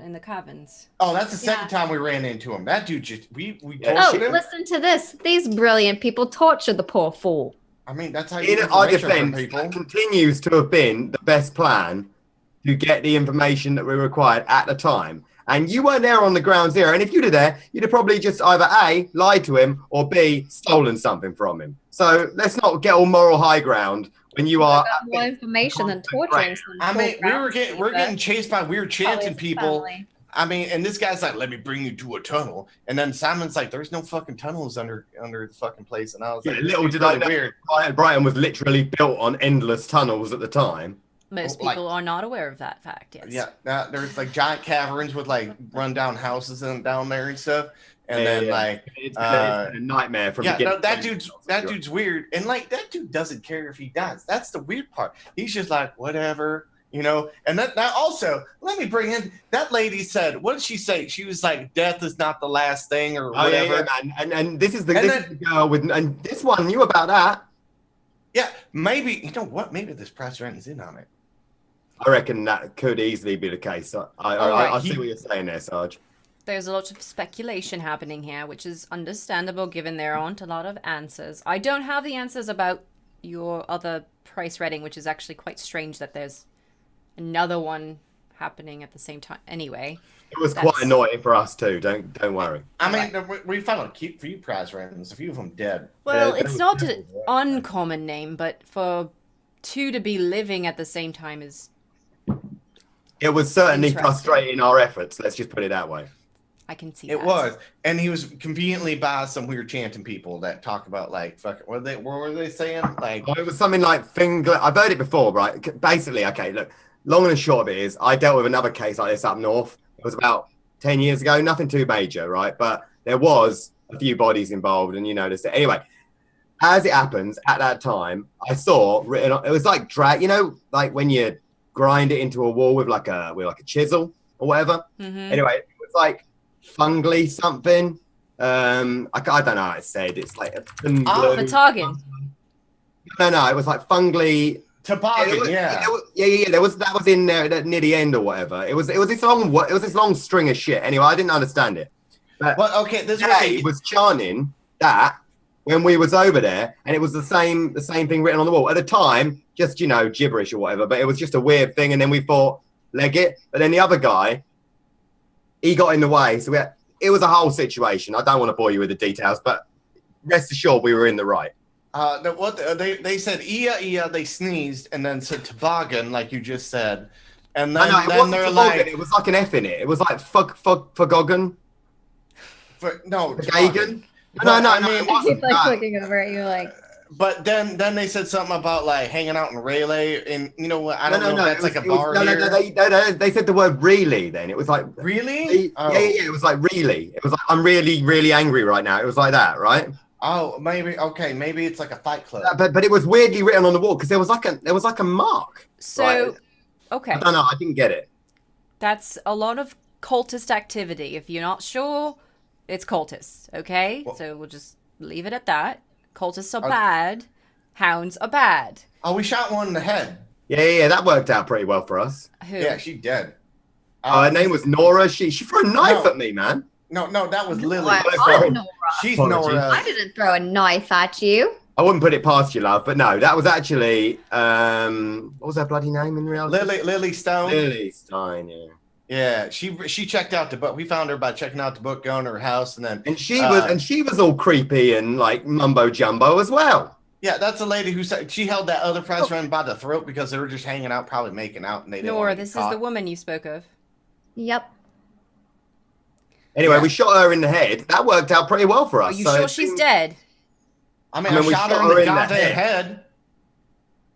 in the caverns. Oh, that's the second time we ran into him. That dude just we tortured him. Listen to this. These brilliant people tortured the poor fool. I mean, that's how you In get our information from defense, people. that continues to have been the best plan to get the information that we required at the time. And you weren't there on the ground zero. And if you'd have there, you'd have probably just either A, lied to him, or B, stolen something from him. So let's not get all moral high ground when you are... got more information than torturing some I mean, poor we're ground getting chased by weird chanting Probably people. family. I mean, and this guy's like, "Let me bring you to a tunnel," and then Simon's like, "There's no fucking tunnels under the fucking place," and I was Yeah, like, little "This did is I really know. weird." Brighton was literally built on endless tunnels at the time. Most Like- people are not aware of that fact, yes. Yeah, there's like giant caverns with like rundown houses and down there and stuff, and then Yeah. like, It's been a nightmare from yeah, beginning. no, that dude's weird, and like that dude doesn't care if he dies. That's the weird part. He's just like whatever. You know, and that also, let me bring in that lady said, what did she say? She was like, death is not the last thing or whatever. Yeah, man. And this is the And this is the girl with, and this one knew about that. Yeah, maybe, you know what? Maybe this press rent is in on it. I reckon that could easily be the case. I see what you're saying there, Sarge. There's a lot of speculation happening here, which is understandable given there aren't a lot of answers. I don't have the answers about your other price reading, which is actually quite strange that there's another one happening at the same time. Anyway, It was quite annoying for us too. Don't worry. I mean, we found a few prize randoms, a few of them dead. well, Yeah, it's not an uncommon name, but for two to be living at the same time is, It was certainly Interesting. frustrating our efforts. Let's just put it that way. I can see It that. was, and he was conveniently by some weird chanting people that talk about like fucking. What were they saying? Like, It was something like finger. I've heard it before, right? Basically, okay, look. Long and short of it is, I dealt with another case like this up north. It was about 10 years ago. Nothing too major, right? But there was a few bodies involved, and you noticed it. Anyway, as it happens, at that time, I saw written. It was like drag. You know, like when you grind it into a wall with like a chisel or whatever. Mhm. Anyway, it was like fungly something. I don't know how it's said. It's like a Fatagan. No, it was like fungly. toboggan, Yeah. That was in there near the end or whatever. It was this long string of shit. Anyway, I didn't understand it. But Well, okay, this Jay was chanting that when we was over there, and it was the same thing written on the wall at the time. Just gibberish or whatever. But it was just a weird thing. And then we thought leg it. But then the other guy, he got in the way. So it was a whole situation. I don't want to bore you with the details, but rest assured we were in the right. They said Ia, they sneezed and then said toboggan, like you just said, and No, then, it then wasn't they're toboggan, like, it was like an F in it. It was like forgoggan. no, Gagan? toboggan. No, But, I it mean, wasn't He's like that. looking over at you like, but then they said something about like hanging out in Rayleigh, and you know what? I don't know if that's like a bar No, here. they said the word really then. It was like, Really? Oh. yeah, it was like really. It was like, I'm really, really angry right now. It was like that, right? Oh, maybe, okay, maybe it's like a fight club. But it was weirdly written on the wall because there was like a mark. So, Right. okay. I don't know, I didn't get it. That's a lot of cultist activity. If you're not sure, it's cultists, okay? Well- So we'll just leave it at that. Cultists are Okay. bad. Hounds are bad. Oh, we shot one in the head. Yeah, that worked out pretty well for us. Who? Yeah, she dead. Her name was Nora. She threw a knife No. at me, man. No, that was Lily. I'm Nora. She's Apologies. Nora. I didn't throw a knife at you. I wouldn't put it past you, love, but no, that was actually what was her bloody name in reality? Lily Stone. Lily Stein, yeah. Yeah, she checked out the book. We found her by checking out the book, going to her house, and then And she was all creepy and like mumbo jumbo as well. yeah, that's the lady who said she held that other press run by the throat because they were just hanging out, probably making out, and they didn't Nora, want to this get is caught. the woman you spoke of. Yep. Anyway, Yeah. we shot her in the head. That worked out pretty well for Are us. you so sure it she's seemed- dead? I mean, I I, mean, we shot shot her in the her in the goddamn head. head.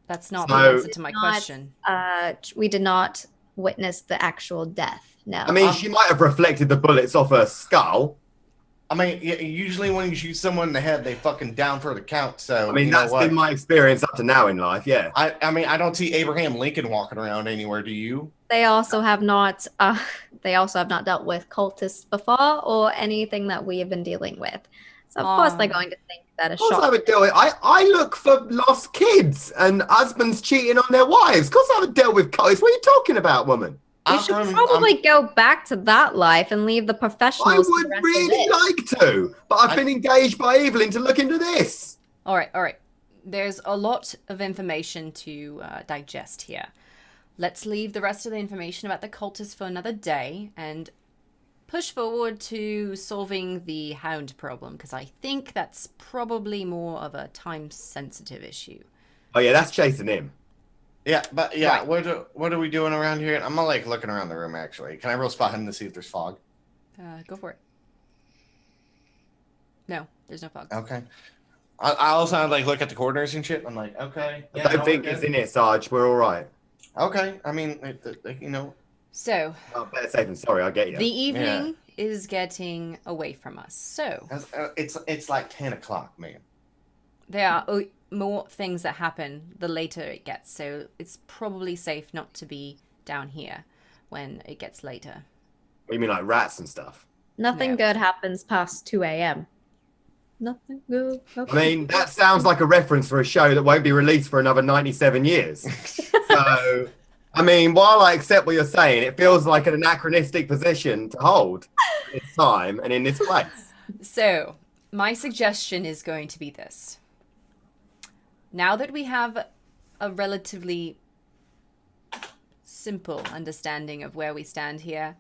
That's not So- the answer to my Not- question. We did not witness the actual death. No. I mean, she might have reflected the bullets off her skull. I mean, usually when you shoot someone in the head, they fucking down for the count. So I mean, you know that's what? been my experience up to now in life, yeah. I mean, I don't see Abraham Lincoln walking around anywhere. Do you? They also have not. They also have not dealt with cultists before or anything that we have been dealing with. So of course they're going to think that a Of course I shot. would deal with I look for lost kids and husbands cheating on their wives. Of course I would deal with cultists. What are you talking about, woman? You should probably go back to that life and leave the I professionals. to would the rest of really it. like to, but I've been engaged by Evelyn to look into this. All right. there's a lot of information to digest here. Let's leave the rest of the information about the cultists for another day and push forward to solving the hound problem, because I think that's probably more of a time-sensitive issue. Oh yeah, that's chasing him. Yeah, but yeah, Right. what are we doing around here? I'm gonna like looking around the room actually. Can I roll spot him to see if there's fog? Go for it. No, there's no fog. Okay. I also like look at the corners and shit. I'm like, okay. I don't think it's in it, Sarge. We're all right. Okay. I mean, you know. So, Oh, better safe than sorry. I get you. the evening is getting away from us. So, It's like 10 o'clock, man. there are more things that happen the later it gets. So, it's probably safe not to be down here when it gets later. What, you mean like rats and stuff? Nothing No. good happens past 2 a.m. Nothing good. I mean, that sounds like a reference for a show that won't be released for another 97 years. So, I mean, while I accept what you're saying, it feels like an anachronistic position to hold in this time and in this place. So, my suggestion is going to be this. Now that we have a relatively simple understanding of where we stand here,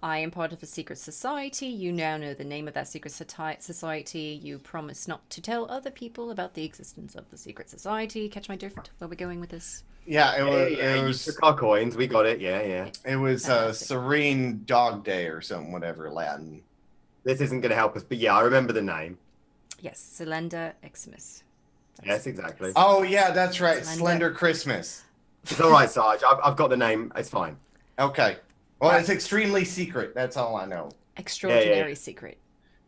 I am part of a secret society. You now know the name of that secret society. You promise not to tell other people about the existence of the secret society. Catch my drift? Where are we going with this? Yeah, You it was took our coins. We got it. Yeah. it was Fantastic. Serene Dog Day or something, whatever Latin. This isn't going to help us, but yeah, I remember the name. Yes, Cylinder Eximus. Yes, exactly. Oh yeah, that's right. Slender. Slender Christmas. It's all right, Sarge. I've got the name. It's fine. Okay. Well, Right. it's extremely secret. That's all I know. Extraordinary secret.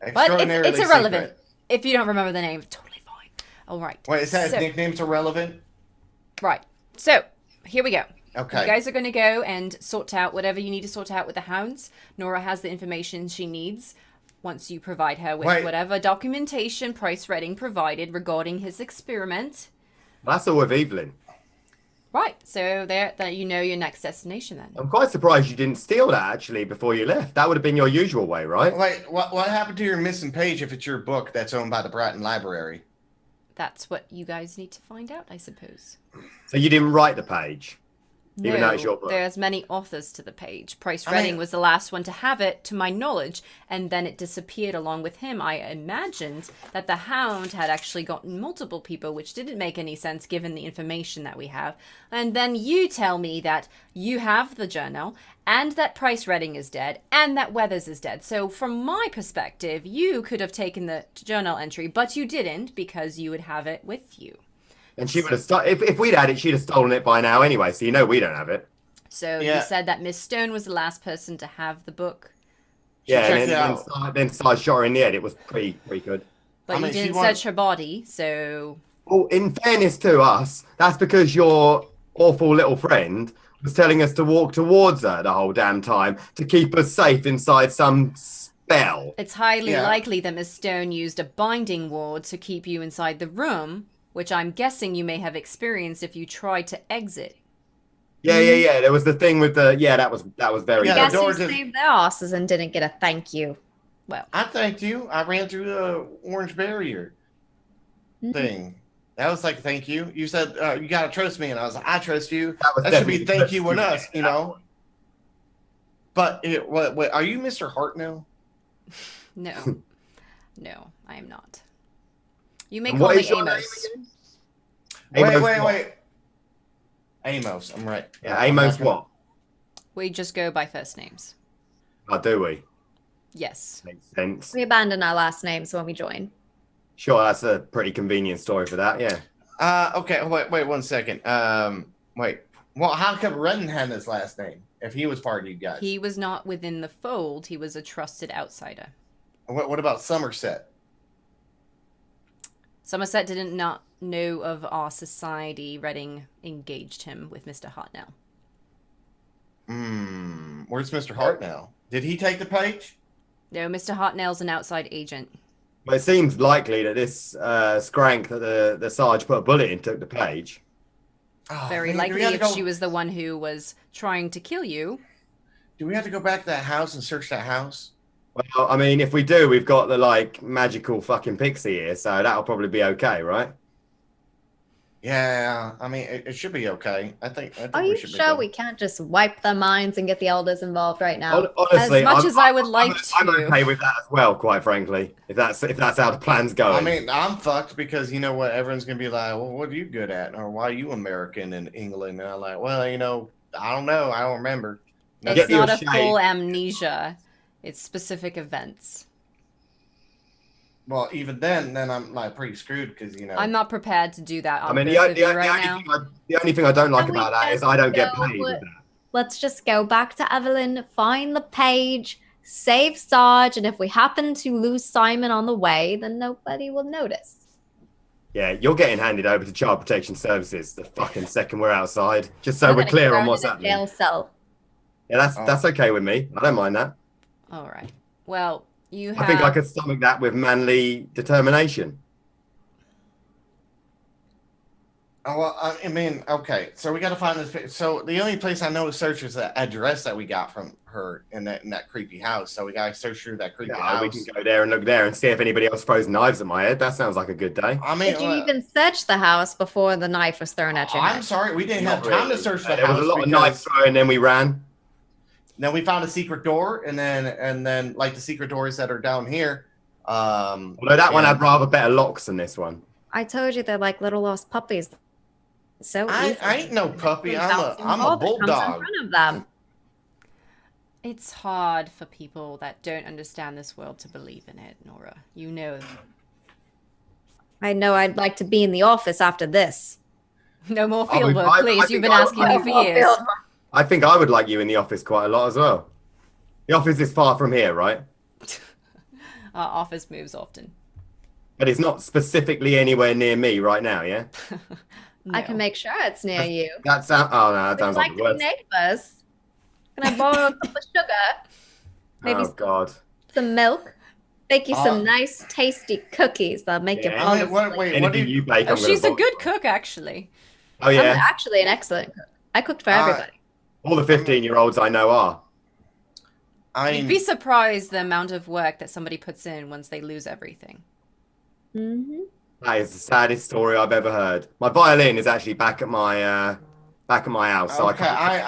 But Extraordinarily it's irrelevant. secret. If you don't remember the name, totally fine. All right. Wait, is that So- his nickname's irrelevant? Right. So, here we go. Okay. You guys are going to go and sort out whatever you need to sort out with the hounds. Nora has the information she needs once you provide her with Wait. whatever documentation Price Redding provided regarding his experiment. That's all with Evelyn. Right. So there, that you know your next destination then. I'm quite surprised you didn't steal that actually before you left. That would have been your usual way, right? Wait, what happened to your missing page if it's your book that's owned by the Bratton Library? That's what you guys need to find out, I suppose. So you didn't write the page, even though it's No, your book. there's many authors to the page. Price I Redding mean- was the last one to have it, to my knowledge, and then it disappeared along with him. I imagined that the Hound had actually gotten multiple people, which didn't make any sense given the information that we have. And then you tell me that you have the journal, and that Price Redding is dead, and that Weathers is dead. So from my perspective, you could have taken the journal entry, but you didn't because you would have it with you. And she would have if we'd had it, she'd have stolen it by now anyway. So you know we don't have it. So Yeah. you said that Miss Stone was the last person to have the book. Yeah, checked and it then Sarge shot her in the head. It was pretty good. But I you mean, she didn't wanted- search her body, so Well, in fairness to us, that's because your awful little friend was telling us to walk towards her the whole damn time to keep us safe inside some spell. it's highly Yeah. likely that Miss Stone used a binding ward to keep you inside the room, which I'm guessing you may have experienced if you tried to exit. Yeah. There was the thing with the that was very Yeah, good. Guess the who door did- saved their asses and didn't get a thank you? Well, I thanked you. I ran through the orange barrier thing. That was like thank you. You said you gotta trust me, and I was like, I trust you. was That should be definitely thank you on trust us, you know. But what are you, Mr. Hartnell? no. No, I am not. You may And call what me is your name Amos. again? Wait. Amos what? Amos, I'm right. Yeah, Amos what? We just go by first names. Oh, do we? Yes. Makes sense. We abandon our last names when we join. Sure, that's a pretty convenient story for that. Yeah. Okay. Wait 1 second. Wait. Well, how come Redden had his last name if he was part of you guys? He was not within the fold. He was a trusted outsider. What about Somerset? Somerset didn't not know of our society. Redding engaged him with Mr. Hartnell. Where's Mr. Hartnell? Did he take the page? No, Mr. Hartnell's an outside agent. Well, it seems likely that this scrank that the Sarge put a bullet in took the page. Oh, Very man, do we likely have to if go- she was the one who was trying to kill you. Do we have to go back to that house and search that house? Well, I mean, if we do, we've got the magical fucking pixie here, so that'll probably be okay, right? Yeah, I mean, it should be okay. I think Are we you should be sure good. we can't just wipe their minds and get the elders involved right now? Honestly, As much as I would like I'm to. okay with that as well. Quite frankly, if that's how the plan's going. I mean, I'm fucked because you know what? Everyone's gonna be like, "Well, what are you good at?" Or "Why are you American in England?" And I'm like, "Well, I don't know. I don't remember." Get It's you a not a shade. full amnesia. It's specific events. Well, even then I'm like pretty screwed because I'm not prepared to do that I on mean, both of you right now. the only thing I don't like Can we about that is just I don't get go paid with with- that. Let's just go back to Evelyn, find the page, save Sarge, and if we happen to lose Simon on the way, then nobody will notice. Yeah, you're getting handed over to Child Protection Services the fucking second we're outside. Just so We're we're gonna clear get on thrown what's in a happening. jail cell. Yeah, that's okay with me. I don't mind that. All right. Well, you have. I think I could stomach that with manly determination. Oh, well, I mean, okay. So we got to find this. So the only place I know to search is the address that we got from her in that creepy house. So we got to search through that creepy Yeah, we house. can go there and look there and see if anybody else throws knives at my head. That sounds like a good day. I mean, Did you even search the house before the knife was thrown at your I'm head? sorry, we didn't Not have time really. to search the There house. was a lot of because knife throwing, and then we ran. Then we found a secret door, and then like the secret doors that are down here. Although that one yeah. had rather better locks than this one. I told you they're like little lost puppies. So I easy. ain't no puppy. I'm a Bouncing ball that comes in bulldog. front of them. It's hard for people that don't understand this world to believe in it, Nora. You know. I know I'd like to be in the office after this. No more Oh, field I- work, I please. think You've been I- asking me for years. I think I would like you in the office quite a lot as well. The office is far from here, right? Our office moves often. But it's not specifically anywhere near me right now, yeah? I No. can make sure it's near you. That sounds. Oh no, that Would you sounds like like to the be worst. neighbors? Can I borrow a cup of sugar? Maybe Oh god. some milk? Bake you some Uh, nice, tasty cookies that'll make you Yeah. fall Wait, asleep. what do Anything you bake, Oh, I'm she's gonna a good cook, actually. Oh I'm yeah. actually an excellent cook. I cooked for everybody. All the 15-year-olds I know are. I You'd mean, be surprised the amount of work that somebody puts in once they lose everything. Mm-hmm. That is the saddest story I've ever heard. My violin is actually back at my house. So okay. I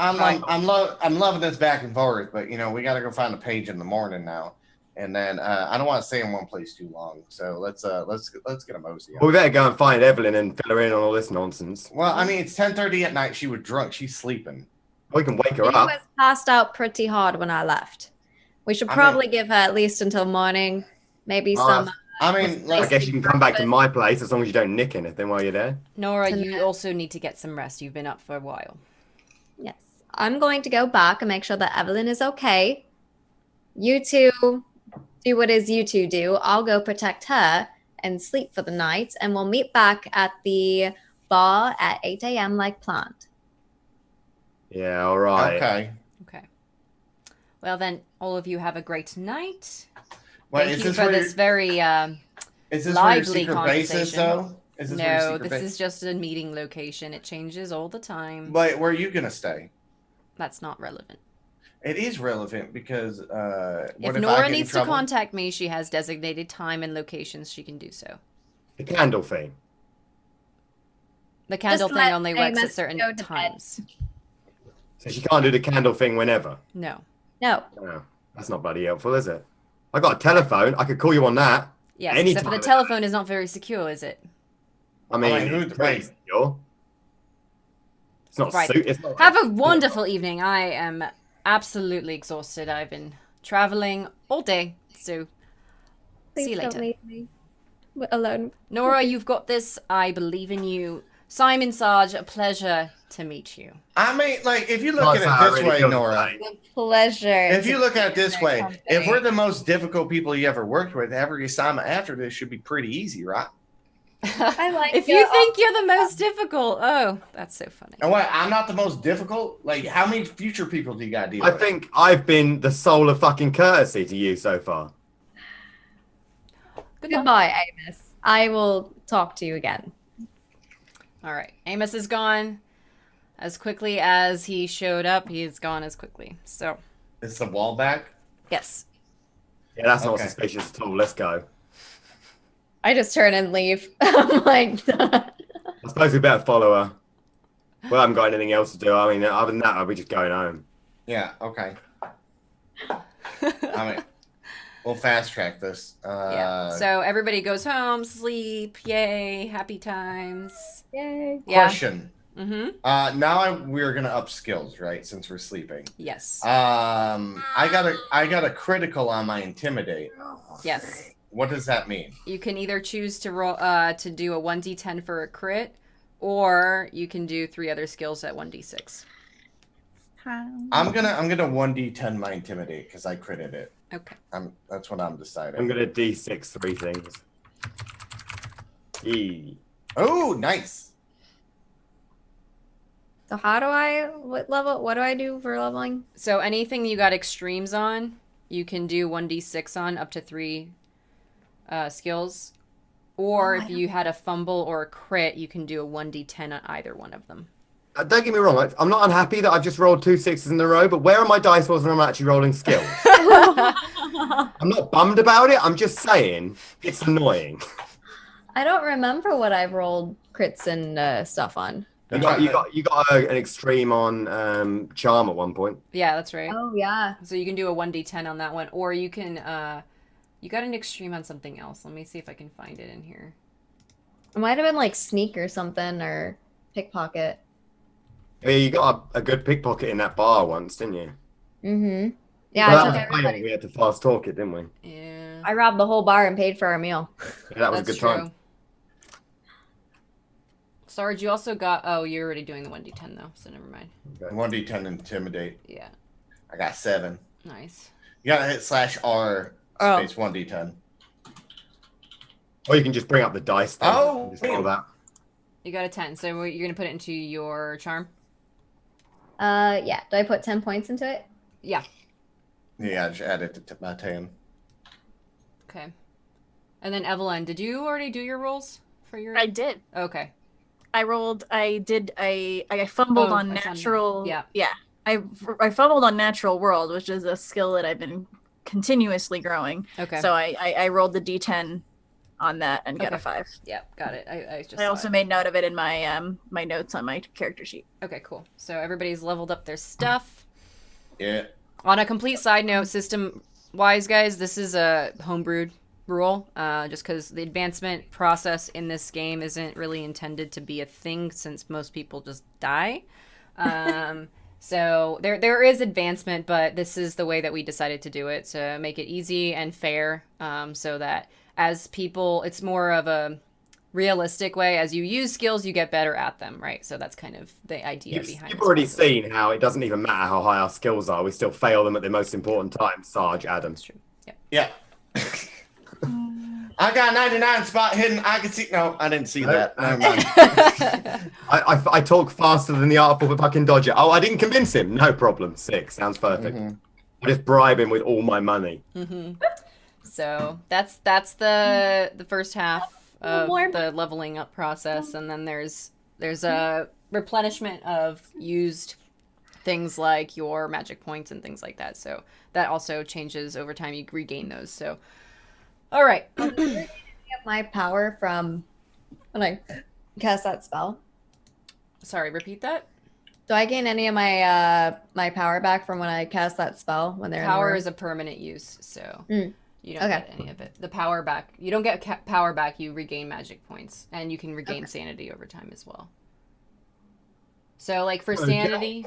I'm loving this back and forth, but we got to go find a page in the morning now, and then I don't want to stay in one place too long. So let's get a mosey. Well, we better go and find Evelyn and fill her in on all this nonsense. Well, I mean, it's 10:30 at night. She was drunk. She's sleeping. We can wake her She up. was passed out pretty hard when I left. We should I probably give her at least until morning. Maybe Oh, some. I mean, I like, guess you can come back to my place as long as you don't nick anything while you're there. Nora, Tonight. you also need to get some rest. You've been up for a while. Yes. I'm going to go back and make sure that Evelyn is okay. You two do what is you two do. I'll go protect her and sleep for the night, and we'll meet back at the bar at 8 a.m. like planned. Yeah, all right. okay. Okay. Well, then, all of you have a great night. Wait, Thank is you this for where this very is this where your lively secret base is, conversation. though? Is this where your No, secret this base? is just a meeting location. It changes all the time. Wait, where are you gonna stay? That's not relevant. It is relevant because what If I Nora get in needs to trouble? contact me, she has designated time and locations she can do so. The candle thing. The candle Just thing let only works Amos at certain go to bed. times. So she can't do the candle thing whenever. No. No. Oh, that's not bloody helpful, is it? I got a telephone. I could call you on that. Yes, Any except for the time. telephone is not very secure, is it? I mean, Wait, it's pretty secure. It's not Right. It's not Have a wonderful evening. I am absolutely exhausted. I've been traveling all day, so Please see you don't later. leave me alone. Nora, you've got this. I believe in you. Simon Sarge, a pleasure to meet you. I mean, like, if you look That's at how I it this really way, feel Nora. today. It's a pleasure. If you to look be at it in this their way, company. if we're the most difficult people you ever worked with, every assignment after this should be pretty easy, right? I like if your you think you're the most difficult, oh, that's so funny. And what? I'm not the most difficult. Like, how many future people do you got to deal I with? think I've been the soul of fucking courtesy to you so far. Good luck. Goodbye, Amos. I will talk to you again. All right, Amos is gone. As quickly as he showed up, he is gone as quickly. So, Is the wall back? yes. Yeah, that's not Okay. suspicious at all. Let's go. I just turn and leave. I'm like, I suppose we better follow her. Well, I haven't got anything else to do. I mean, other than that, I'll be just going home. Yeah. Okay. I mean, we'll fast track this. Yeah. So everybody goes home, sleep, yay, happy times. Yay. Yeah. Question. Now we're gonna up skills, right? Since we're sleeping. Yes. I got a critical on my intimidate. Yes. What does that mean? You can either choose to roll to do a 1d10 for a crit, or you can do 3 other skills at 1d6. I'm gonna 1d10 my intimidate because I critted it. Okay. That's what I'm deciding. I'm gonna d6 3 things. Oh, nice. So what do I do for leveling? So anything you got extremes on, you can do 1d6 on up to 3 skills. Or if you had a fumble or a crit, you can do a 1d10 on either one of them. Don't get me wrong, I'm not unhappy that I've just rolled 2 6s in a row, but where are my dice rolls when I'm actually rolling skills? I'm not bummed about it, I'm just saying it's annoying. I don't remember what I've rolled crits and stuff on. You got an extreme on charm at one point. Yeah, that's right. Oh, yeah. So you can do a 1d10 on that one, or you can you got an extreme on something else. Let me see if I can find it in here. It might have been like sneak or something, or pickpocket. Yeah, you got a good pickpocket in that bar once, didn't you? Mm-hmm. Yeah, Well, I that took was everybody. funny. We had to fast talk it, didn't we? Yeah. I robbed the whole bar and paid for our meal. Yeah, that was That's a good time. Sarge, you also got... Oh, you're already doing the 1d10, though, so never mind. Okay. 1d10 intimidate. Yeah. I got 7. Nice. You gotta hit /R space 1d10. Or you can just bring up the dice. Then Oh, and just roll that. You got a 10, so you're going to put it into your charm? Yeah. Do I put 10 points into it? Yeah. Yeah, I just add it to my 10. Okay. And then Evelyn, did you already do your rolls for your... I did. Okay. I fumbled on I saw natural. that. Yeah. Yeah. I fumbled on natural world, which is a skill that I've been continuously growing. Okay. So I rolled the d10 on that and got a 5. Yeah, got it. I just I also made note of it in my my notes on my character sheet. Okay, cool. So everybody's leveled up their stuff. Yeah. On a complete side note, system-wise, guys, this is a homebrewed rule, just because the advancement process in this game isn't really intended to be a thing since most people just die. So there is advancement, but this is the way that we decided to do it, to make it easy and fair, so that as people, it's more of a realistic way. As you use skills, you get better at them, right? So that's kind of the idea behind it. You've already seen how it doesn't even matter how high our skills are. We still fail them at the most important times. Sarge, Adam. That's true. Yep. Yeah. I got 99 spot hidden. I can see. No, I didn't see that. Never mind. I talk faster than the artful fucking dodger. Oh, I didn't convince him. No problem. 6 sounds perfect. I just bribe him with all my money. So that's the first half of the leveling up process, and then there's a replenishment of used things like your magic points and things like that. So that also changes over time. You regain those. So, all right. My power from when I cast that spell. Sorry, repeat that. Do I gain any of my my power back from when I cast that spell when they're Power in the is a permanent use, so Mm. you don't get any of it. The power back, you don't get power back. You regain magic points, and you can regain sanity over time as well. So, like for sanity,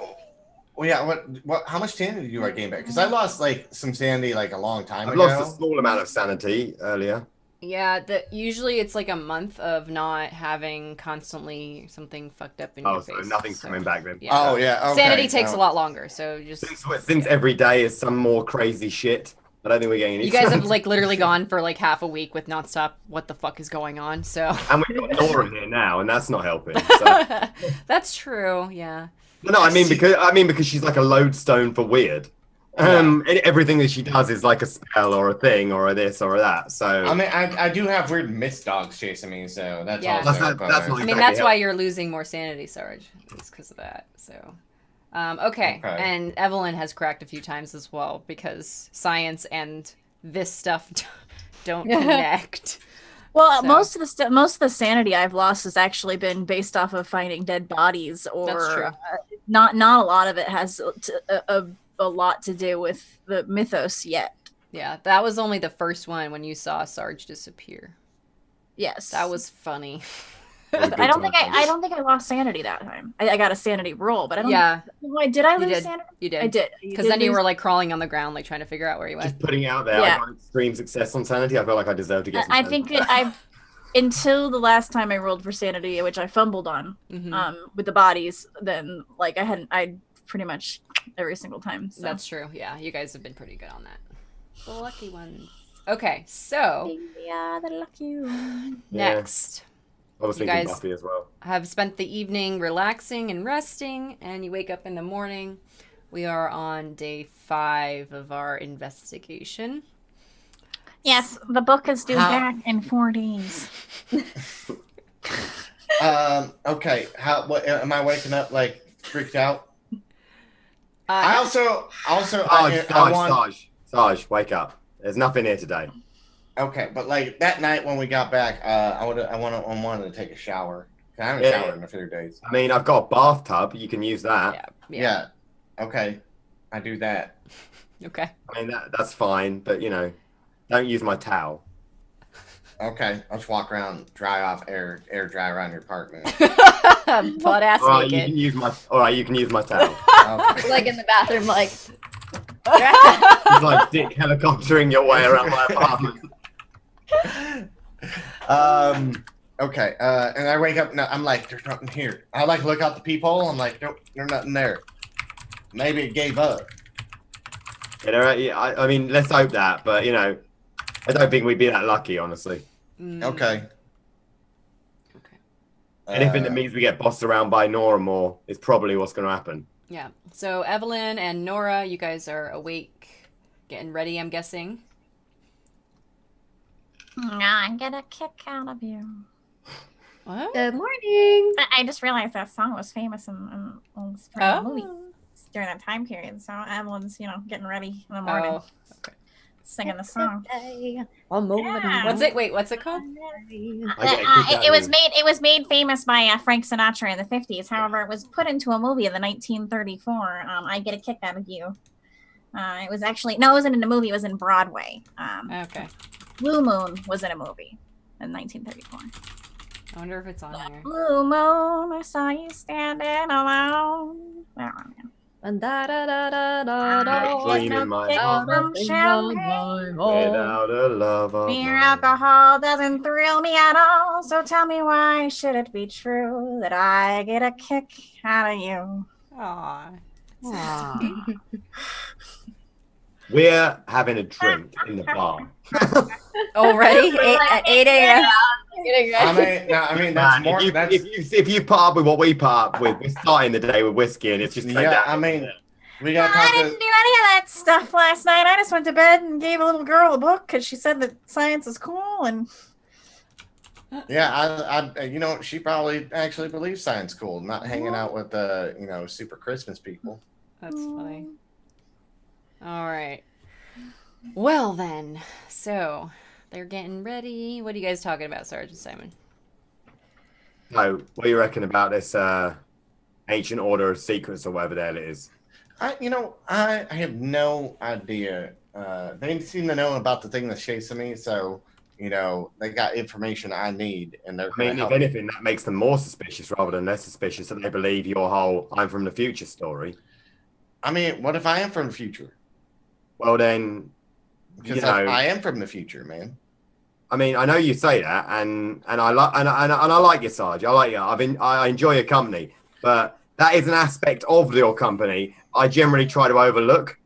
Well, yeah. What? How much sanity do I gain back? Because I lost like some sanity like a long time I've ago. lost a small amount of sanity earlier. yeah, usually it's like a month of not having constantly something fucked up in your So face. nothing's coming back then. Yeah. Oh yeah. Okay. Sanity takes No. a lot longer, so just Since every day is some more crazy shit, I don't think we're getting any. you guys have sanity. like literally gone for like half a week with nonstop. What the fuck is going on? So And we've got Nora here now, and that's not helping. So. that's true. Yeah. No, I mean because she's like a lodestone for weird. Everything that she does is like a spell or a thing or a this or a that. So I mean, I do have weird mist dogs chasing me, so that's Yeah. also. That's not I mean, exactly that's why help. you're losing more sanity, Sarge. It's because of that. So, okay. And Evelyn has cracked a few times as well because science and this stuff don't connect. Well, So- most of the sanity I've lost has actually been based off of finding dead bodies, or That's true. Not a lot of it has a lot to do with the mythos yet. Yeah, that was only the first one when you saw Sarge disappear. Yes, That was funny. It was a good I don't time. think I lost sanity that time. I got a sanity roll, but I don't. Yeah, Why did I you lose did. sanity? You did. I did. Because then you were like crawling on the ground, like trying to figure out where you went. Just putting it out there. Yeah. I got extreme success on sanity. I feel like I deserve to get some I sanity. think I've until the last time I rolled for sanity, which I fumbled on, Mhm. with the bodies. Then like I pretty much every single time. So. That's true. Yeah, you guys have been pretty good on that. The lucky ones. Okay, so Yeah, the lucky one. Yeah. next. I was You thinking guys- Buffy as well. Have spent the evening relaxing and resting, and you wake up in the morning. We are on day 5 of our investigation. Yes, the book is due How- back in 4 days. Okay. What am I waking up like freaked out? I also Sarge, wake up. There's nothing here today. Okay, but like that night when we got back, I wanted to take a shower. I haven't Yeah. showered in a few days. I mean, I've got a bathtub. You can use that. Yeah. Okay, I do that. Okay. I mean, that's fine, but don't use my towel. Okay, I'll just walk around, dry off, air dry around your apartment. Butt ass All right, you naked. can use my. All right, you can use my towel. Okay. Like in the bathroom, like. It's like dick helicoptering your way around my apartment. Okay. And I wake up. No, I'm like, there's nothing here. I like look out the peephole. I'm like, nope, there's nothing there. Maybe it gave up. I mean, let's hope that, but I don't think we'd be that lucky, honestly. Mm, Okay. Okay. Anything that means we get bossed around by Nora more is probably what's going to happen. Yeah. So Evelyn and Nora, you guys are awake, getting ready, I'm guessing. I get a kick out of you. What? Good morning. I just realized that song was famous in the movie during that time period. So everyone's, getting ready in the morning, Oh, okay. singing the song. One moment. Yeah. What's it? Wait, what's it called? I get a kick out It of was you. it was made famous by Frank Sinatra in the 50s. However, it was put into a movie in the 1934. I Get a Kick Out of You. It was actually it wasn't in a movie. It was in Broadway. Okay. Blue Moon was in a movie in 1934. I wonder if it's on here. Blue Moon, I saw you standing alone. That one, yeah. And da da da da da da. Dream in my Kick heart from champagne. without a love of Mere mine. alcohol doesn't thrill me at all. So tell me, why should it be true that I get a kick out of you? Aw. We're having a drink in the bar. Already? At 8 a.m.? I mean that's Man, more. if you put up with what we put up with, we're starting the day with whiskey, and it's just Yeah, I mean, we No, got I to didn't do any of that stuff last night. I just went to bed and gave a little girl a book because she said that science is cool. And Yeah, I she probably actually believes science cool, not hanging out with super Christmas people. That's funny. All right. Well, then. So, they're getting ready. What are you guys talking about, Sergeant Simon? So, what do you reckon about this ancient order of secrets or whatever the hell it is? I have no idea. They seem to know about the thing that's chasing me, so they got information I need, and they're I mean, gonna if help me. anything, that makes them more suspicious rather than less suspicious that they believe your whole "I'm from the future" story. I mean, what if I am from the future? Well, then, Because I am from the future, man. I mean, I know you say that, and I like you, Sarge. I like you. I enjoy your company, but that is an aspect of your company I generally try to overlook.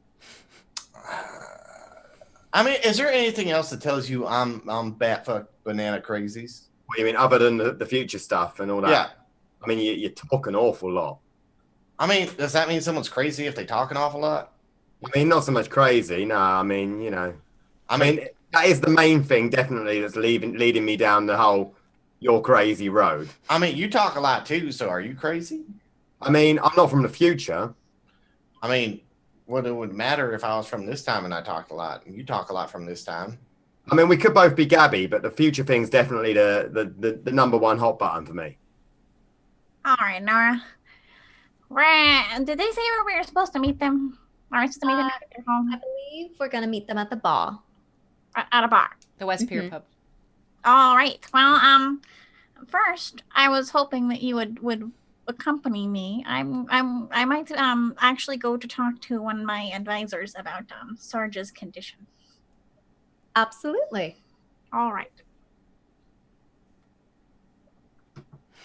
I mean, is there anything else that tells you I'm bat fuck banana crazies? What do you mean, other than the future stuff and all that? Yeah. I mean, you talk an awful lot. I mean, does that mean someone's crazy if they talk an awful lot? I mean, not so much crazy. No, I mean, I mean, that is the main thing, definitely, that's leading me down the whole "you're crazy" road. you talk a lot too, so are you crazy? I mean, I'm not from the future. I mean, what it would matter if I was from this time and I talked a lot, and you talk a lot from this time? I mean, we could both be Gabby, but the future thing's definitely the number one hot button for me. All right, Nora. Did they say where we were supposed to meet them? Are we supposed to meet them at their home? I believe we're gonna meet them at the bar. At a bar. The West Pier Mhm. pub. All right. Well, first I was hoping that you would accompany me. I might actually go to talk to one of my advisors about Sarge's condition. Absolutely. All right.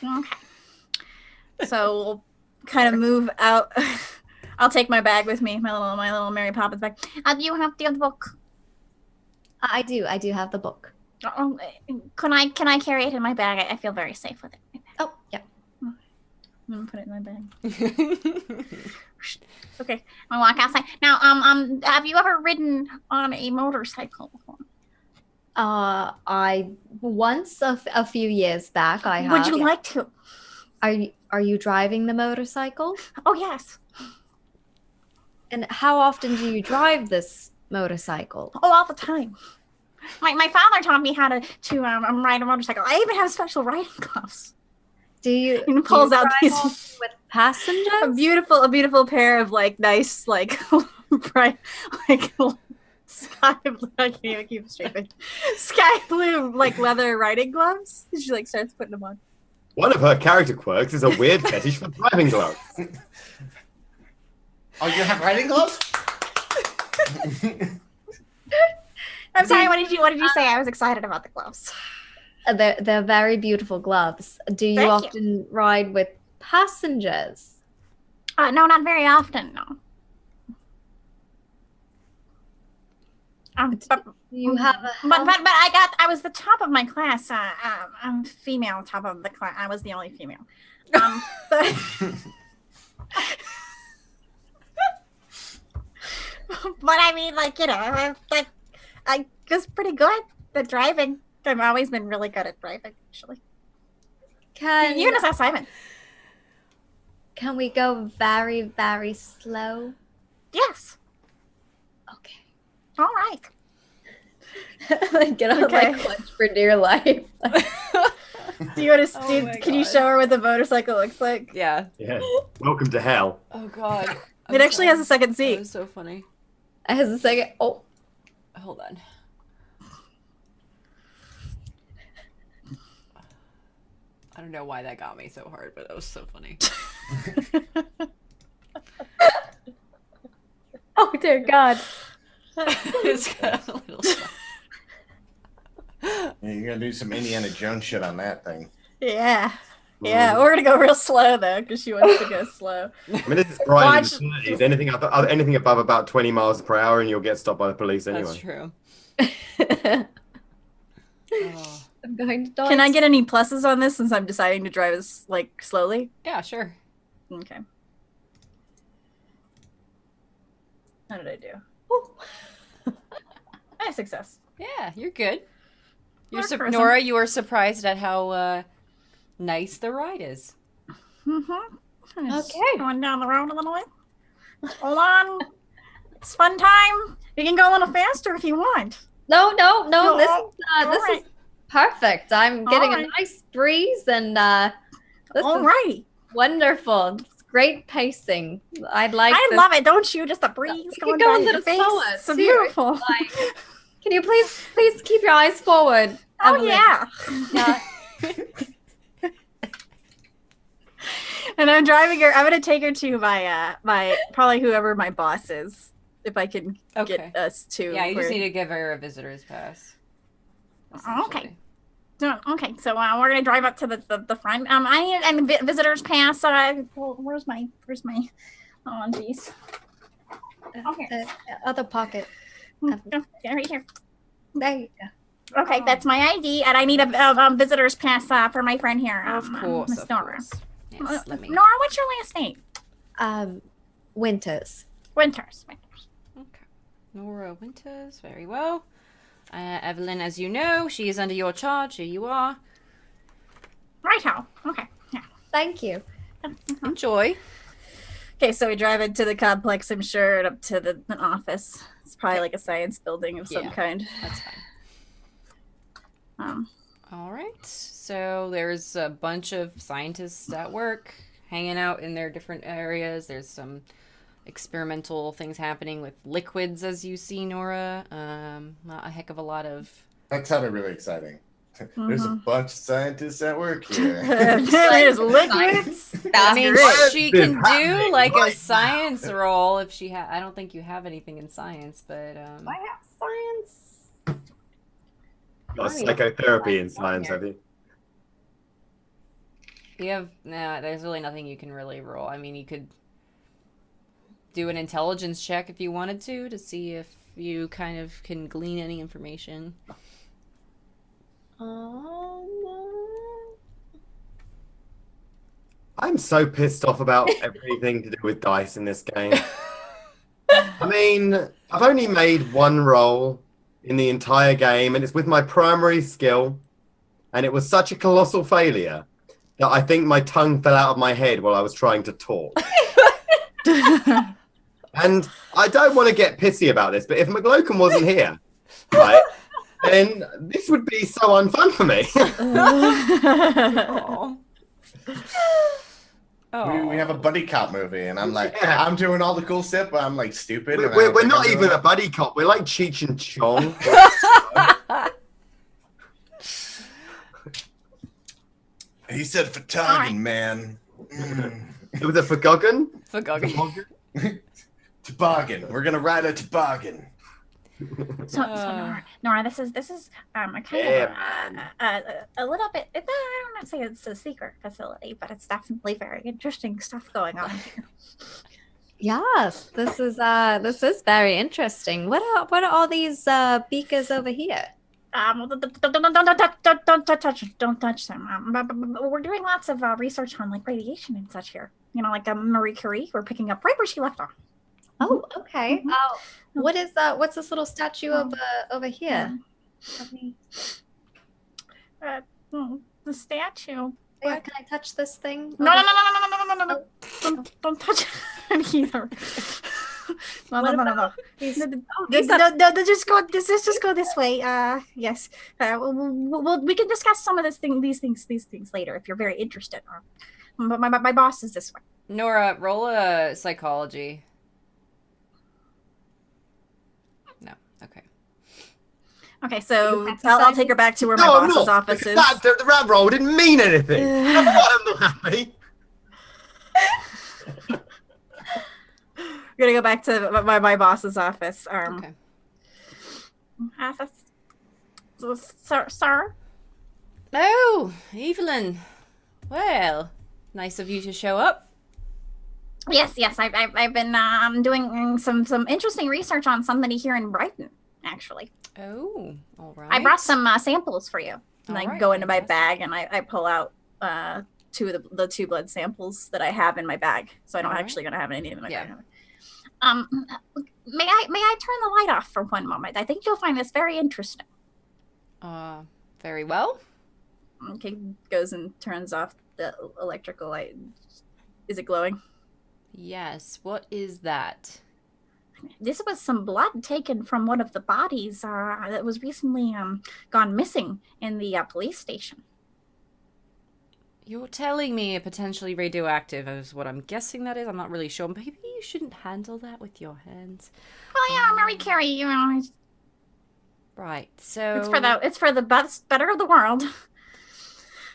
Okay. So we'll kind of move out. I'll take my bag with me, my little Mary Poppins bag. Do you have the book? I do have the book. Can I carry it in my bag? I feel very safe with it. Oh, yeah. I'm gonna put it in my bag. Okay, I'll walk outside. Now, have you ever ridden on a motorcycle before? I once a few years back I have. Would you like to? Are you driving the motorcycle? Oh yes. And how often do you drive this motorcycle? Oh, all the time. My father taught me how to ride a motorcycle. I even have special riding gloves. Do you? And pulls do you out drive these off with passengers. a beautiful pair of like nice like bright like sky blue. I can't even keep it straight. Sky blue like leather riding gloves. She like starts putting them on. One of her character quirks is a weird fetish for driving gloves. Oh, you have riding gloves? I'm sorry. What did you say? I was excited about the gloves. They're very beautiful gloves. Do you Thank you. often ride with passengers? No, not very often. No. But Do you have a I was the top of my class. I'm female, top of the class. I was the only female. But but I mean, like, you know, like I was pretty good at driving. I've always been really good at driving, actually. You and Simon. Can we go very, very slow? Yes. Okay. All right. Like, get on Okay. like clutch for dear life. Do you want to? Oh my Can you God. show her what the motorcycle looks like? Yeah. Yeah. Welcome to hell. Oh God. It actually has a second That seat. was so funny. As a second. Oh, Hold on. I don't know why that got me so hard, but that was so funny. oh dear God. It's got a little. Yeah, you're gonna do some Indiana Jones shit on that thing. Yeah. Yeah, we're gonna go real slow though, because she wants to go slow. I mean, this is Brian Watch- in the 30s. Anything above about 20 miles per hour, and you'll get stopped by the police anyway. That's true. I'm Oh. going to die. Can I get any pluses on this since I'm deciding to drive as like slowly? Yeah, sure. Okay. How did I do? Nice success. Yeah, you're good. Mark person. Nora, you are surprised at how nice the ride is. Mm-hmm. Okay. Going down the road a little bit. Hold on. It's fun time. You can go a little faster if you want. No. No, This all is right. perfect. I'm getting All a right. nice breeze, and this All is right. wonderful. It's great pacing. I'd like. I this- love it, don't you? Just a breeze You going can go a down your little face. slower, So too. beautiful. Like, can you please keep your eyes forward? Oh Evelyn? yeah. Yeah. And I'm driving her. I'm gonna take her to my probably whoever my boss is, if I can Okay. get us to. Yeah, you just where- need to give her a visitor's pass. Okay. Okay, so we're gonna drive up to the front. I need a visitor's pass. Where's my? Oh, jeez. Okay. The other pocket. Yeah, right here. There you go. Okay, that's my ID, and I need a visitor's pass for my friend here. Of course, Miss of Nora. course. Yes, let me. Nora, what's your last name? Winters. Winters. Okay. Nora Winters, very well. Evelyn, as you know, she is under your charge. Here you are. Righto. Okay. Yeah. Thank you. Enjoy. Okay, so we drive into the complex, I'm sure, and up to the office. It's probably like a science building of some Yeah. kind. That's fine. All right. So there's a bunch of scientists at work hanging out in their different areas. There's some experimental things happening with liquids, as you see, Nora. Not a heck of a lot of... That sounded really exciting. There's a bunch of scientists at work here. There's liquids. I mean, That's she been can do happening like a right science roll if she I don't think you have anything in science, but I have science. Got psychotherapy in science, have you? you have there's really nothing you can really roll. I mean, you could do an intelligence check if you wanted to see if you kind of can glean any information. I'm so pissed off about everything to do with dice in this game. I mean, I've only made one roll in the entire game, and it's with my primary skill, and it was such a colossal failure that I think my tongue fell out of my head while I was trying to talk. And I don't want to get pissy about this, but if McLocan wasn't here, right, then this would be so unfun for me. We have a buddy cop movie, and I'm like, I'm doing all the cool stuff, but I'm like stupid. We're not even a buddy cop. We're like Cheech and Chong. He said Fatagan, man. It was a Fagogan? Fagogan. Toboggan. We're gonna ride a toboggan. So Nora, this is a kind of a little bit. I don't want to say it's a secret facility, but it's definitely very interesting stuff going on here. Yes, this is very interesting. What are all these beakers over here? Don't touch them. But we're doing lots of research on like radiation and such here. You know, like Marie Curie. We're picking up right where she left off. Oh, okay. What's this little statue over here? The statue. Yeah, can I touch this thing? No. Don't touch it either. No. Just go. Just go this way. Yes. We can discuss some of these things later if you're very interested. But my boss is this way. Nora, roll a psychology. No. Okay. Okay, so I'll take her back to where my boss's office is. The rat roll didn't mean anything. I'm not happy. We're gonna go back to my boss's office. Okay. Sir? Oh, Evelyn. Well, nice of you to show up. Yes. I've been doing some interesting research on somebody here in Brighton, actually. Oh, all right. I brought some samples for you. And I go into my bag and I pull out two of the two blood samples that I have in my bag. So I don't actually gonna have any in my bag. May I turn the light off for one moment? I think you'll find this very interesting. Very well. Okay, goes and turns off the electrical light. Is it glowing? Yes. What is that? This was some blood taken from one of the bodies that was recently gone missing in the police station. You're telling me a potentially radioactive is what I'm guessing that is. I'm not really sure. Maybe you shouldn't handle that with your hands. Well, yeah, Mary Carey, you know. Right. So it's for the better of the world.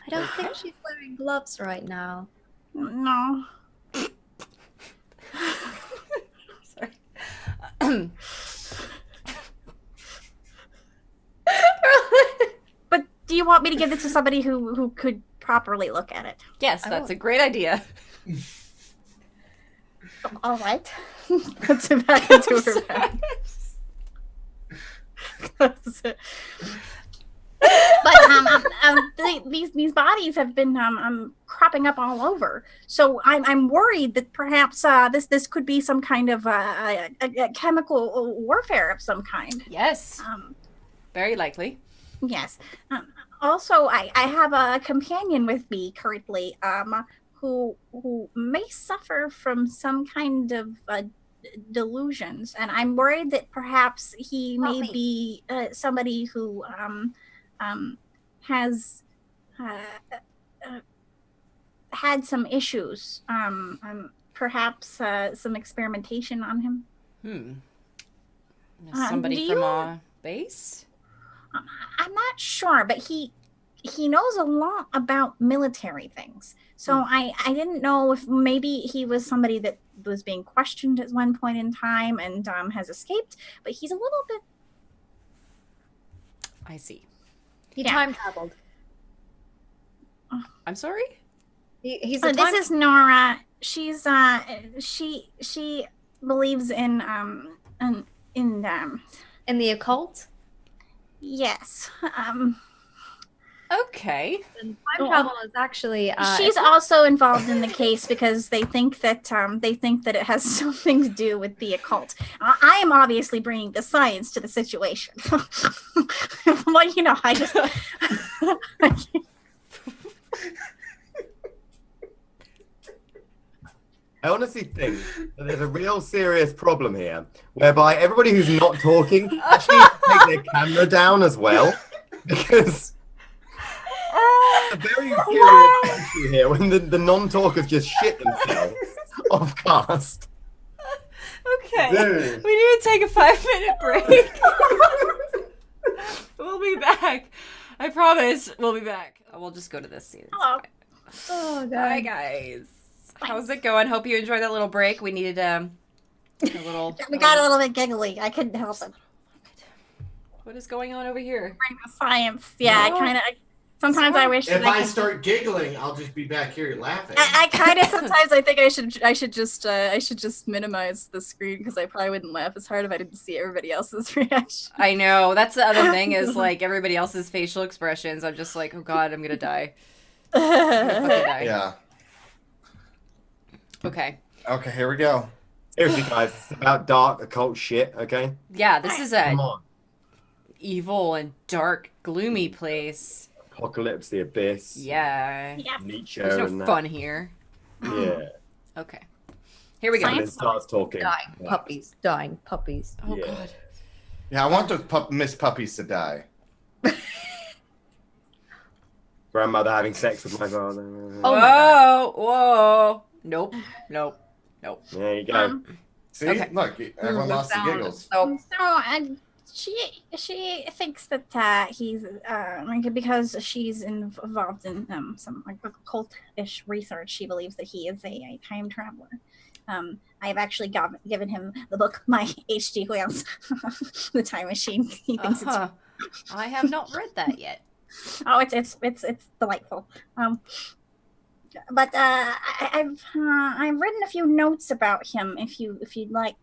I don't think she's wearing gloves right now. No. Sorry. But do you want me to give it to somebody who could properly look at it? Yes, that's a great idea. All right. Puts it back into her bag. But these bodies have been cropping up all over. So I'm worried that perhaps this could be some kind of a chemical warfare of some kind. Yes. Very likely. Yes. Also, I have a companion with me currently who may suffer from some kind of delusions, and I'm worried that perhaps he may be somebody who has had some issues. Perhaps some experimentation on him. Somebody do from you- our base? I'm not sure, but he knows a lot about military things. So I didn't know if maybe he was somebody that was being questioned at one point in time and has escaped, but he's a little bit. I see. He Yeah. time traveled. I'm sorry? He's a This time. is Nora. She's she believes in In the occult. yes. Okay. And time travel is actually. She's also involved in the case because they think that it has something to do with the occult. I am obviously bringing the science to the situation. Well, you know, I just. I honestly think that there's a real serious problem here, whereby everybody who's not talking actually needs to take their camera down as well, because a very serious issue here when the non-talkers just shit themselves off cast. Okay. Dude. We need to take a 5-minute break. We'll be back. I promise we'll be back. We'll just go to this scene. Hello. Oh god. Hi, guys. How's it going? Hope you enjoyed that little break. We needed a little... We got a little bit giggly. I couldn't help it. What is going on over here? Bring the science. Yeah, I kind of. Sometimes I wish. If that I could- start giggling, I'll just be back here laughing. I kind of sometimes I think I should just minimize the screen because I probably wouldn't laugh as hard if I didn't see everybody else's reaction. I know. That's the other thing is like everybody else's facial expressions. I'm just like, oh god, I'm gonna die. I'm gonna fucking die. Yeah. Okay. Okay, here we go. Seriously, guys, it's about dark occult shit, okay? Yeah, this is a Come on. evil and dark, gloomy place. Apocalypse, the Abyss, Yeah. Yeah. Nietzsche, There's no and that. fun here. Yeah. Okay. Here we go. And then starts talking. Dying puppies. Dying puppies. Oh Yeah. god. Yeah, I want the Miss Puppies to die. Grandmother having sex with my father. Oh my God. Whoa. Nope. Nope. Nope. There you go. See, Okay. look, everyone The lost the sound giggles. is so- she thinks that he's because she's involved in some like occult-ish research. She believes that he is a time traveler. I've actually given him the book, My H.G. Wells, The Time Machine. He thinks Uh-huh. I have not read that yet. it's delightful. But I've written a few notes about him. If you'd like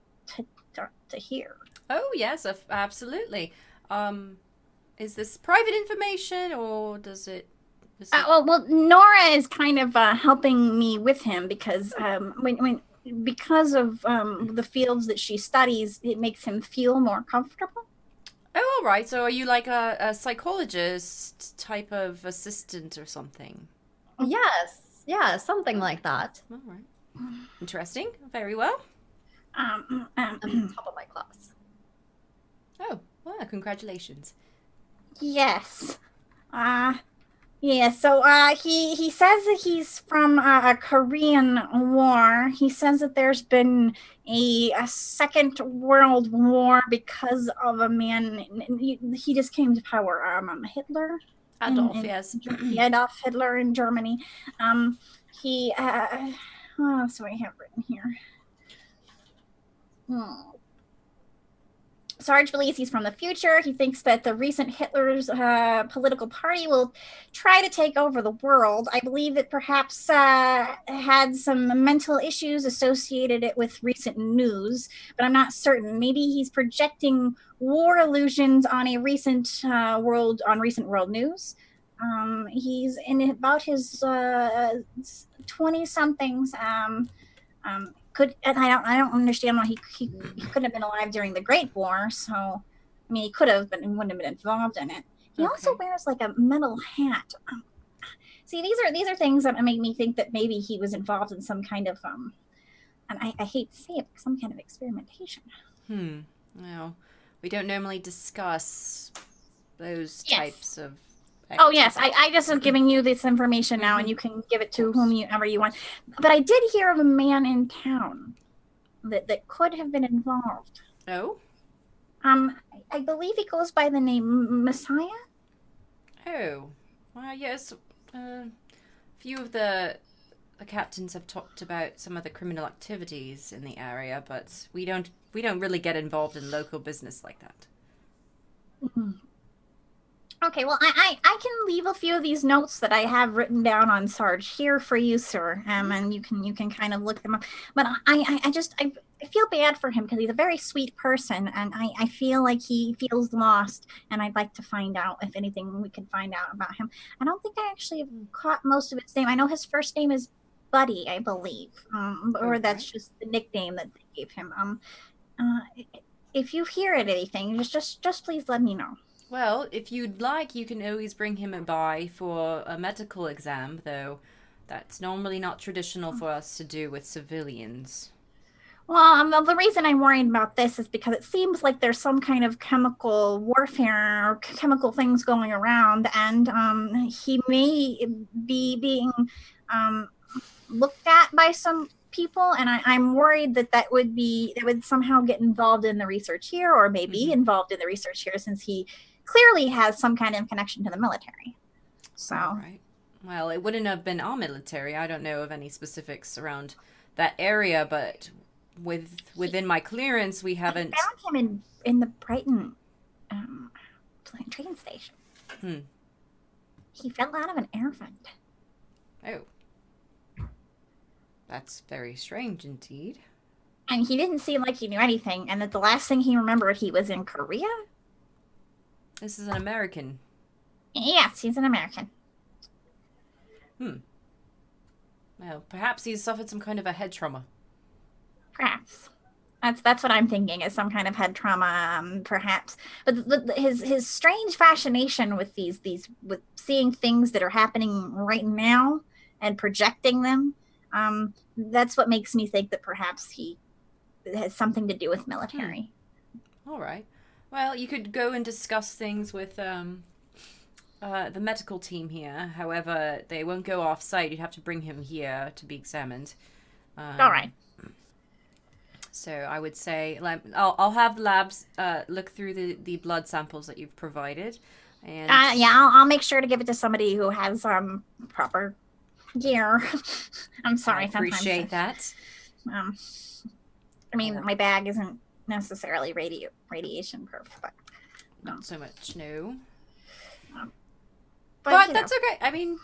to hear. Oh yes, absolutely. Is this private information or does it? Well, Nora is kind of helping me with him because because of the fields that she studies, it makes him feel more comfortable. Oh, all right. So are you like a psychologist type of assistant or something? Yes. Yeah, something like that. All right. Interesting. Very well. I'm the top of my class. Oh, well, congratulations. Yes. Yeah, so he says that he's from a Korean War. He says that there's been a Second World War because of a man. He just came to power. Hitler. Adolf, in yes. Adolf Hitler in Germany. He. So I have written here. Sarge believes he's from the future. He thinks that the recent Hitler's political party will try to take over the world. I believe it perhaps had some mental issues associated with recent news, but I'm not certain. Maybe he's projecting war illusions on a recent world news. He's in about his 20-somethings. And I don't understand why he couldn't have been alive during the Great War. So, I mean, he could have, but he wouldn't have been involved in it. He also wears like a metal hat. See, these are things that make me think that maybe he was involved in some kind of and I hate to say it, some kind of experimentation. Well, we don't normally discuss those Yes. types of Oh yes, I just am giving you this information now, and you can give it to whomever you want. But I did hear of a man in town that could have been involved. Oh? I believe he goes by the name Messiah. Oh. Well, yes. A few of the captains have talked about some of the criminal activities in the area, but we don't really get involved in local business like that. Mm-hmm. Okay, well, I can leave a few of these notes that I have written down on Sarge here for you, sir, and you can kind of look them up. But I feel bad for him because he's a very sweet person, and I feel like he feels lost, and I'd like to find out if anything we can find out about him. I don't think I actually have caught most of his name. I know his first name is Buddy, I believe, or that's just the nickname that they gave him. If you hear anything, just please let me know. Well, if you'd like, you can always bring him by for a medical exam, though that's normally not traditional for us to do with civilians. Well, the reason I'm worried about this is because it seems like there's some kind of chemical warfare or chemical things going around, and he may be being looked at by some people, and I'm worried that would somehow get involved in the research here, or maybe involved in the research here, since he clearly has some kind of connection to the military. So, right. Well, it wouldn't have been our military. I don't know of any specifics around that area, but within my clearance, we haven't. I found him in the Brighton train station. He fell out of an air vent. Oh. That's very strange indeed. And he didn't seem like he knew anything, and that the last thing he remembered, he was in Korea? This is an American. Yes, he's an American. Well, perhaps he's suffered some kind of a head trauma. Perhaps. That's what I'm thinking, is some kind of head trauma, perhaps. But his strange fascination with with seeing things that are happening right now and projecting them, that's what makes me think that perhaps he has something to do with military. All right. Well, you could go and discuss things with the medical team here. However, they won't go off-site. You'd have to bring him here to be examined. All right. So I would say I'll have labs look through the blood samples that you've provided. And I'll make sure to give it to somebody who has proper gear. I'm sorry. I appreciate that. I mean, my bag isn't necessarily radiation proof, but not so much, no. But that's okay. I mean,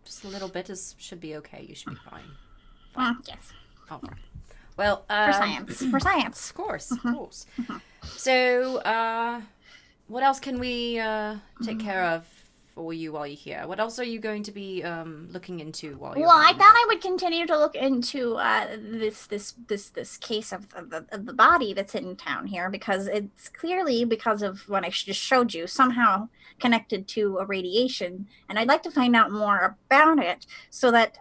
just a little bit should be okay. You should be fine. Yes. All right. Well, for science, of course. So, what else can we take care of for you while you're here? What else are you going to be looking into while you're? Well, I thought I would continue to look into this case of the body that's in town here, because it's clearly, because of what I just showed you, somehow connected to a radiation, and I'd like to find out more about it so that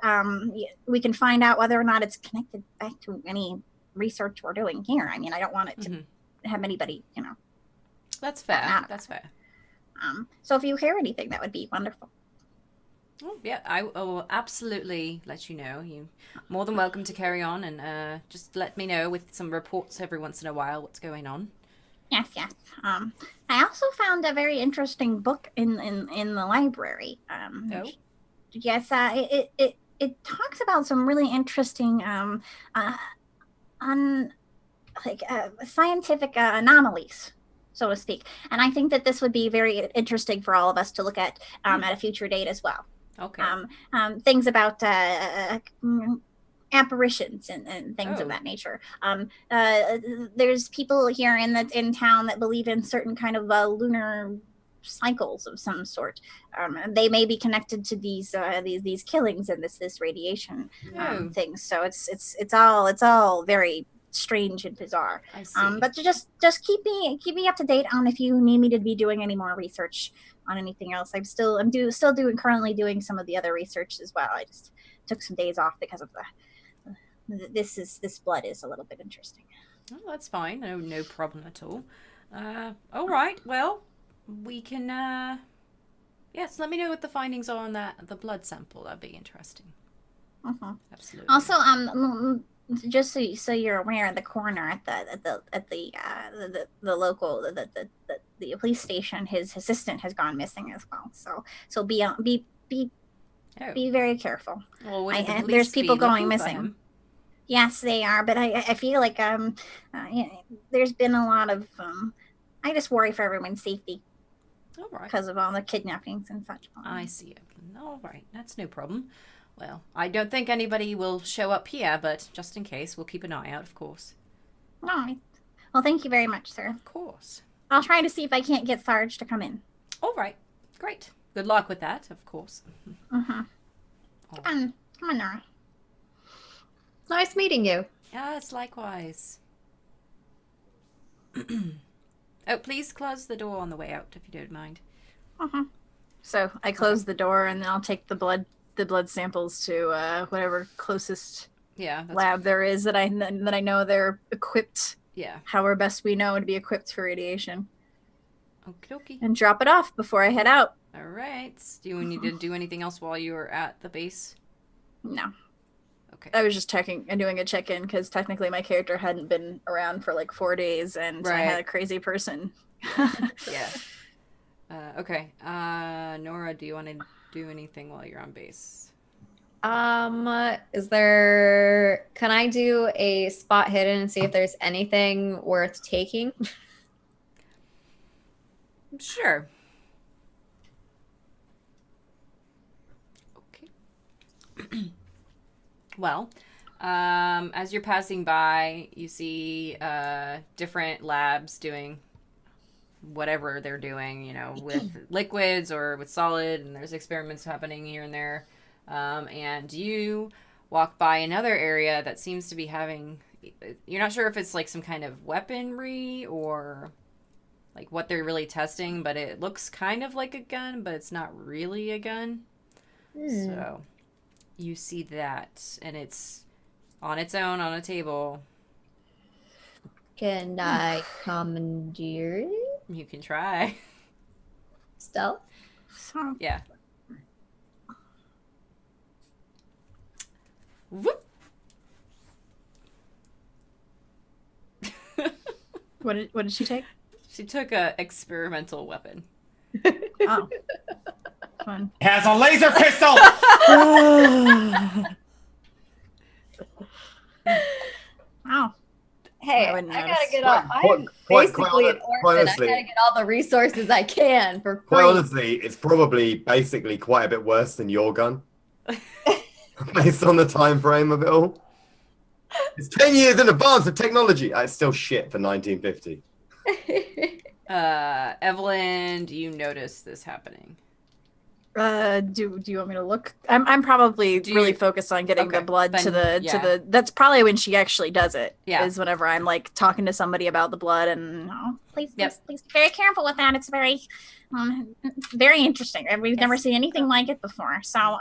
we can find out whether or not it's connected back to any research we're doing here. I mean, I don't want it to have anybody, That's fair. That's fair. So if you hear anything, that would be wonderful. Oh, yeah, I will absolutely let you know. You're more than welcome to carry on, and just let me know with some reports every once in a while what's going on. Yes. I also found a very interesting book in the library. Yes, it talks about some really interesting scientific anomalies, so to speak. And I think that this would be very interesting for all of us to look at at a future date as well. Okay. Things about apparitions and things of that nature. There's people here in town that believe in certain kind of lunar cycles of some sort. They may be connected to these killings and this radiation things. So it's all very strange and bizarre. I see. But just keep me up to date on if you need me to be doing any more research on anything else. I'm currently doing some of the other research as well. I just took some days off because of this blood is a little bit interesting. Oh, that's fine. No problem at all. All right. Well, we can Yes, let me know what the findings are on the blood sample. That'd be interesting. Absolutely. Also, just so you're aware, the coroner at the local the police station, his assistant has gone missing as well. So be very careful. Well, wouldn't the police there's people be going looking for missing. him? Yes, they are, but I feel like there's been a lot of I just worry for everyone's safety. All right. Because of all the kidnappings and such. I see it. All right, that's no problem. Well, I don't think anybody will show up here, but just in case, we'll keep an eye out, of course. All right. Well, thank you very much, sir. Of course. I'll try to see if I can't get Sarge to come in. All right. Great. Good luck with that, of course. Come on, Nora. Nice meeting you. Yes, likewise. Oh, please close the door on the way out, if you don't mind. So I close the door, and then I'll take the blood samples to whatever closest lab there is that I know they're equipped. Yeah. However best we know to be equipped for radiation. Okie dokie. And drop it off before I head out. All right. Do you need to do anything else while you were at the base? No. Okay. I was just checking and doing a check-in because technically my character hadn't been around for like 4 days, and I had a crazy person. Yeah. Okay. Nora, do you want to do anything while you're on base? Is there... Can I do a spot hidden and see if there's anything worth taking? Sure. Okay. Well, as you're passing by, you see different labs doing whatever they're doing, with liquids or with solid, and there's experiments happening here and there. And you walk by another area that seems to be having, you're not sure if it's like some kind of weaponry or like what they're really testing, but it looks kind of like a gun, but it's not really a gun. So you see that, and it's on its own on a table. Can I commandeer it? You can try. Stealth? Yeah. Whoop. What did she take? She took a experimental weapon. Oh. Fun. Has a laser pistol. Wow. Hey, I I wouldn't gotta notice. get all. I'm basically an orphan. I gotta get all the resources I can for free. Quite honestly, it's probably basically quite a bit worse than your gun, based on the time frame of it all. It's 10 years in advance of technology. It's still shit for 1950. Evelyn, do you notice this happening? Do you want me to look? I'm probably really focused on getting the blood to the. That's probably when she actually does it. Yeah. Is whenever I'm like talking to somebody about the blood and. Please be very careful with that. It's very interesting. We've never seen anything like it before. So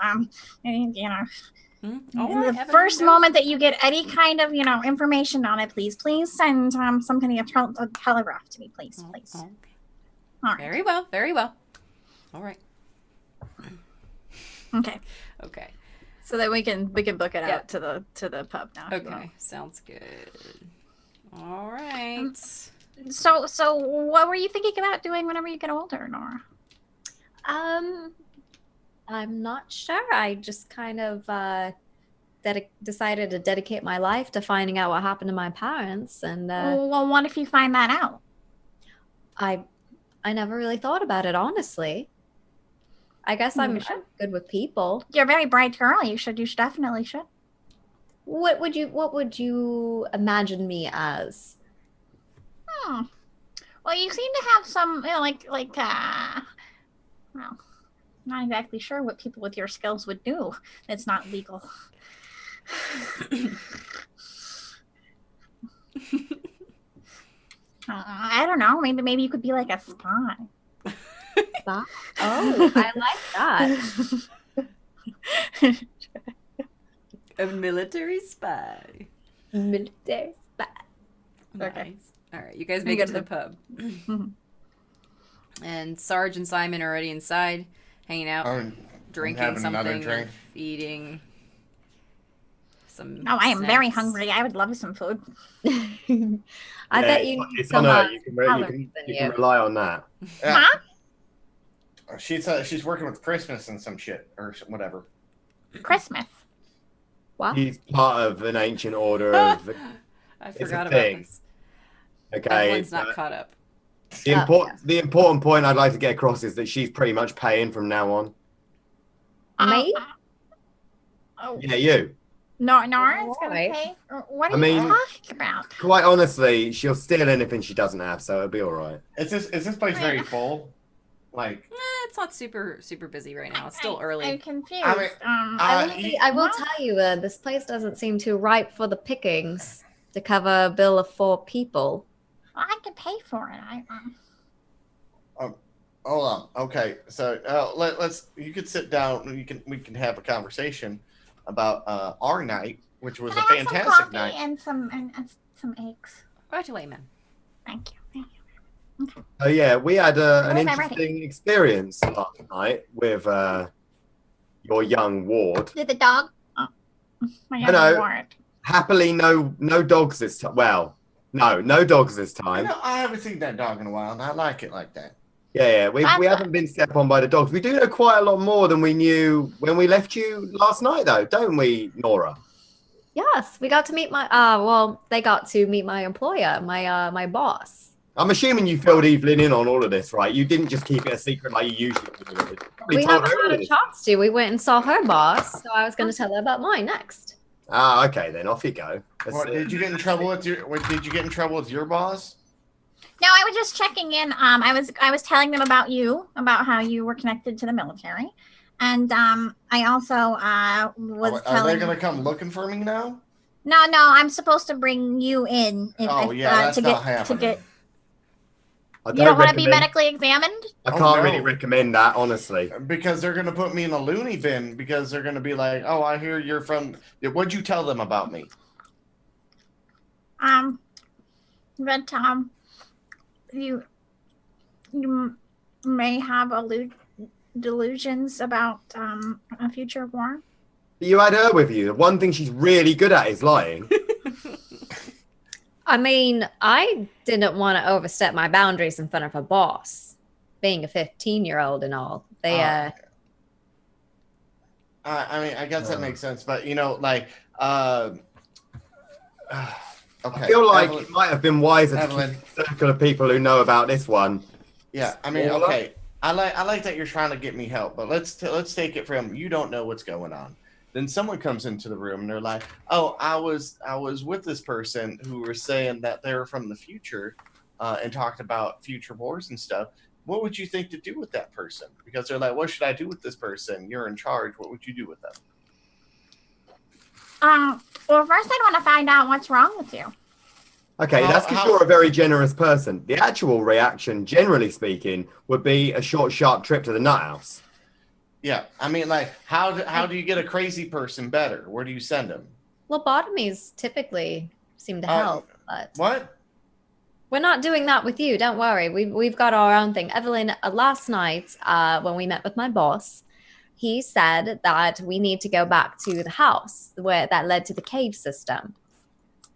the first moment that you get any kind of information on it, please send some kind of telegraph to me, please. Okay. All right. Very well. Very well. All right. Okay. Okay. So that we can book it out to the pub now. Okay. Sounds good. All right. So what were you thinking about doing whenever you get older, Nora? I'm not sure. I just kind of decided to dedicate my life to finding out what happened to my parents, and well, what if you find that out? I never really thought about it, honestly. I guess I'm good with people. You're a very bright girl. You definitely should. What would you imagine me as? Well, you seem to have some, well, not exactly sure what people with your skills would do. It's not legal. I don't know. Maybe you could be like a spy. Spy? Oh, I like that. A military spy. Military spy. Nice. Okay. All right. You guys make it to the pub. And Sarge and Simon are already inside. hanging out, I'm drinking having another something, drink. eating some. Oh, I am very snacks. hungry. I would love some food. I bet you need It's some on her. You calories in can rely on that. Yeah. Huh? She's working with Christmas and some shit or whatever. Christmas. What? He's part of an ancient order of. I It's a forgot about thing. this. Okay. Evelyn's not but caught up. the important point I'd like to get across is that she's pretty much paying from now on. Me? Oh, Uh, Yeah, you. no, Nora's gonna Alright. pay. What are I mean- you talking about? Quite honestly, she'll steal anything she doesn't have, so it'll be all right. Is this place very full? Like, It's not super busy right now. It's still early. I'm confused. I mean, I will tell you, this place doesn't seem too ripe for the pickings to cover a bill of 4 people. Well, I can pay for it. hold on. Okay, so let's. You could sit down. We can have a conversation about our night, which was Can a I have fantastic some coffee night. and some eggs. Right away, man. Thank you. Oh yeah, we had an Where's my interesting experience last night with your young ward. Did the dog? Oh, my I know. ward. Happily, no dogs this time. Well, no dogs this I time. know I haven't seen that dog in a while, and I like it like that. Yeah, That's we haven't been stepped on by the dogs. We do know quite a lot more than we knew when we left you last night, though, don't we, Nora? Yes, we got to meet my they got to meet my employer, my boss. I'm assuming you filled Evelyn in on all of this, right? You didn't just keep it a secret like you usually do. Probably We told haven't her all had of a this. chance to. We went and saw her boss, so I was going to tell her about mine next. Ah, okay, then off you go. What, did you get in trouble with your boss? No, I was just checking in. I was telling them about you, about how you were connected to the military, and I also was Are telling. they gonna come looking for me now? No, I'm supposed to bring you in. Oh, yeah, that's not happening. I You don't want to be recommend- medically examined? I Oh, can't no. really recommend that, honestly. Because they're gonna put me in a loony bin because they're gonna be like, "Oh, I hear you're from." What'd you tell them about me? But you may have delusions about a future war. You had her with you. The one thing she's really good at is lying. I mean, I didn't want to overstep my boundaries in front of her boss, being a 15-year-old and all. They I mean, I guess that makes sense, but okay. I feel like Evelyn- it might have been wiser to Evelyn. keep a circle of people who know about this one. Yeah, I mean, Smaller? okay. I like that you're trying to get me help, but let's take it from you don't know what's going on. Then someone comes into the room and they're like, "Oh, I was with this person who were saying that they were from the future, and talked about future wars and stuff. What would you think to do with that person?" Because they're like, "What should I do with this person? You're in charge. What would you do with them?" Well, first I'd want to find out what's wrong with you. Okay, that's because you're a very generous person. The actual reaction, generally speaking, would be a short, sharp trip to the nut house. Yeah, I mean, like, how do you get a crazy person better? Where do you send them? lobotomies typically seem to help, but What? we're not doing that with you. Don't worry. We've got our own thing. Evelyn, last night when we met with my boss, he said that we need to go back to the house where that led to the cave system.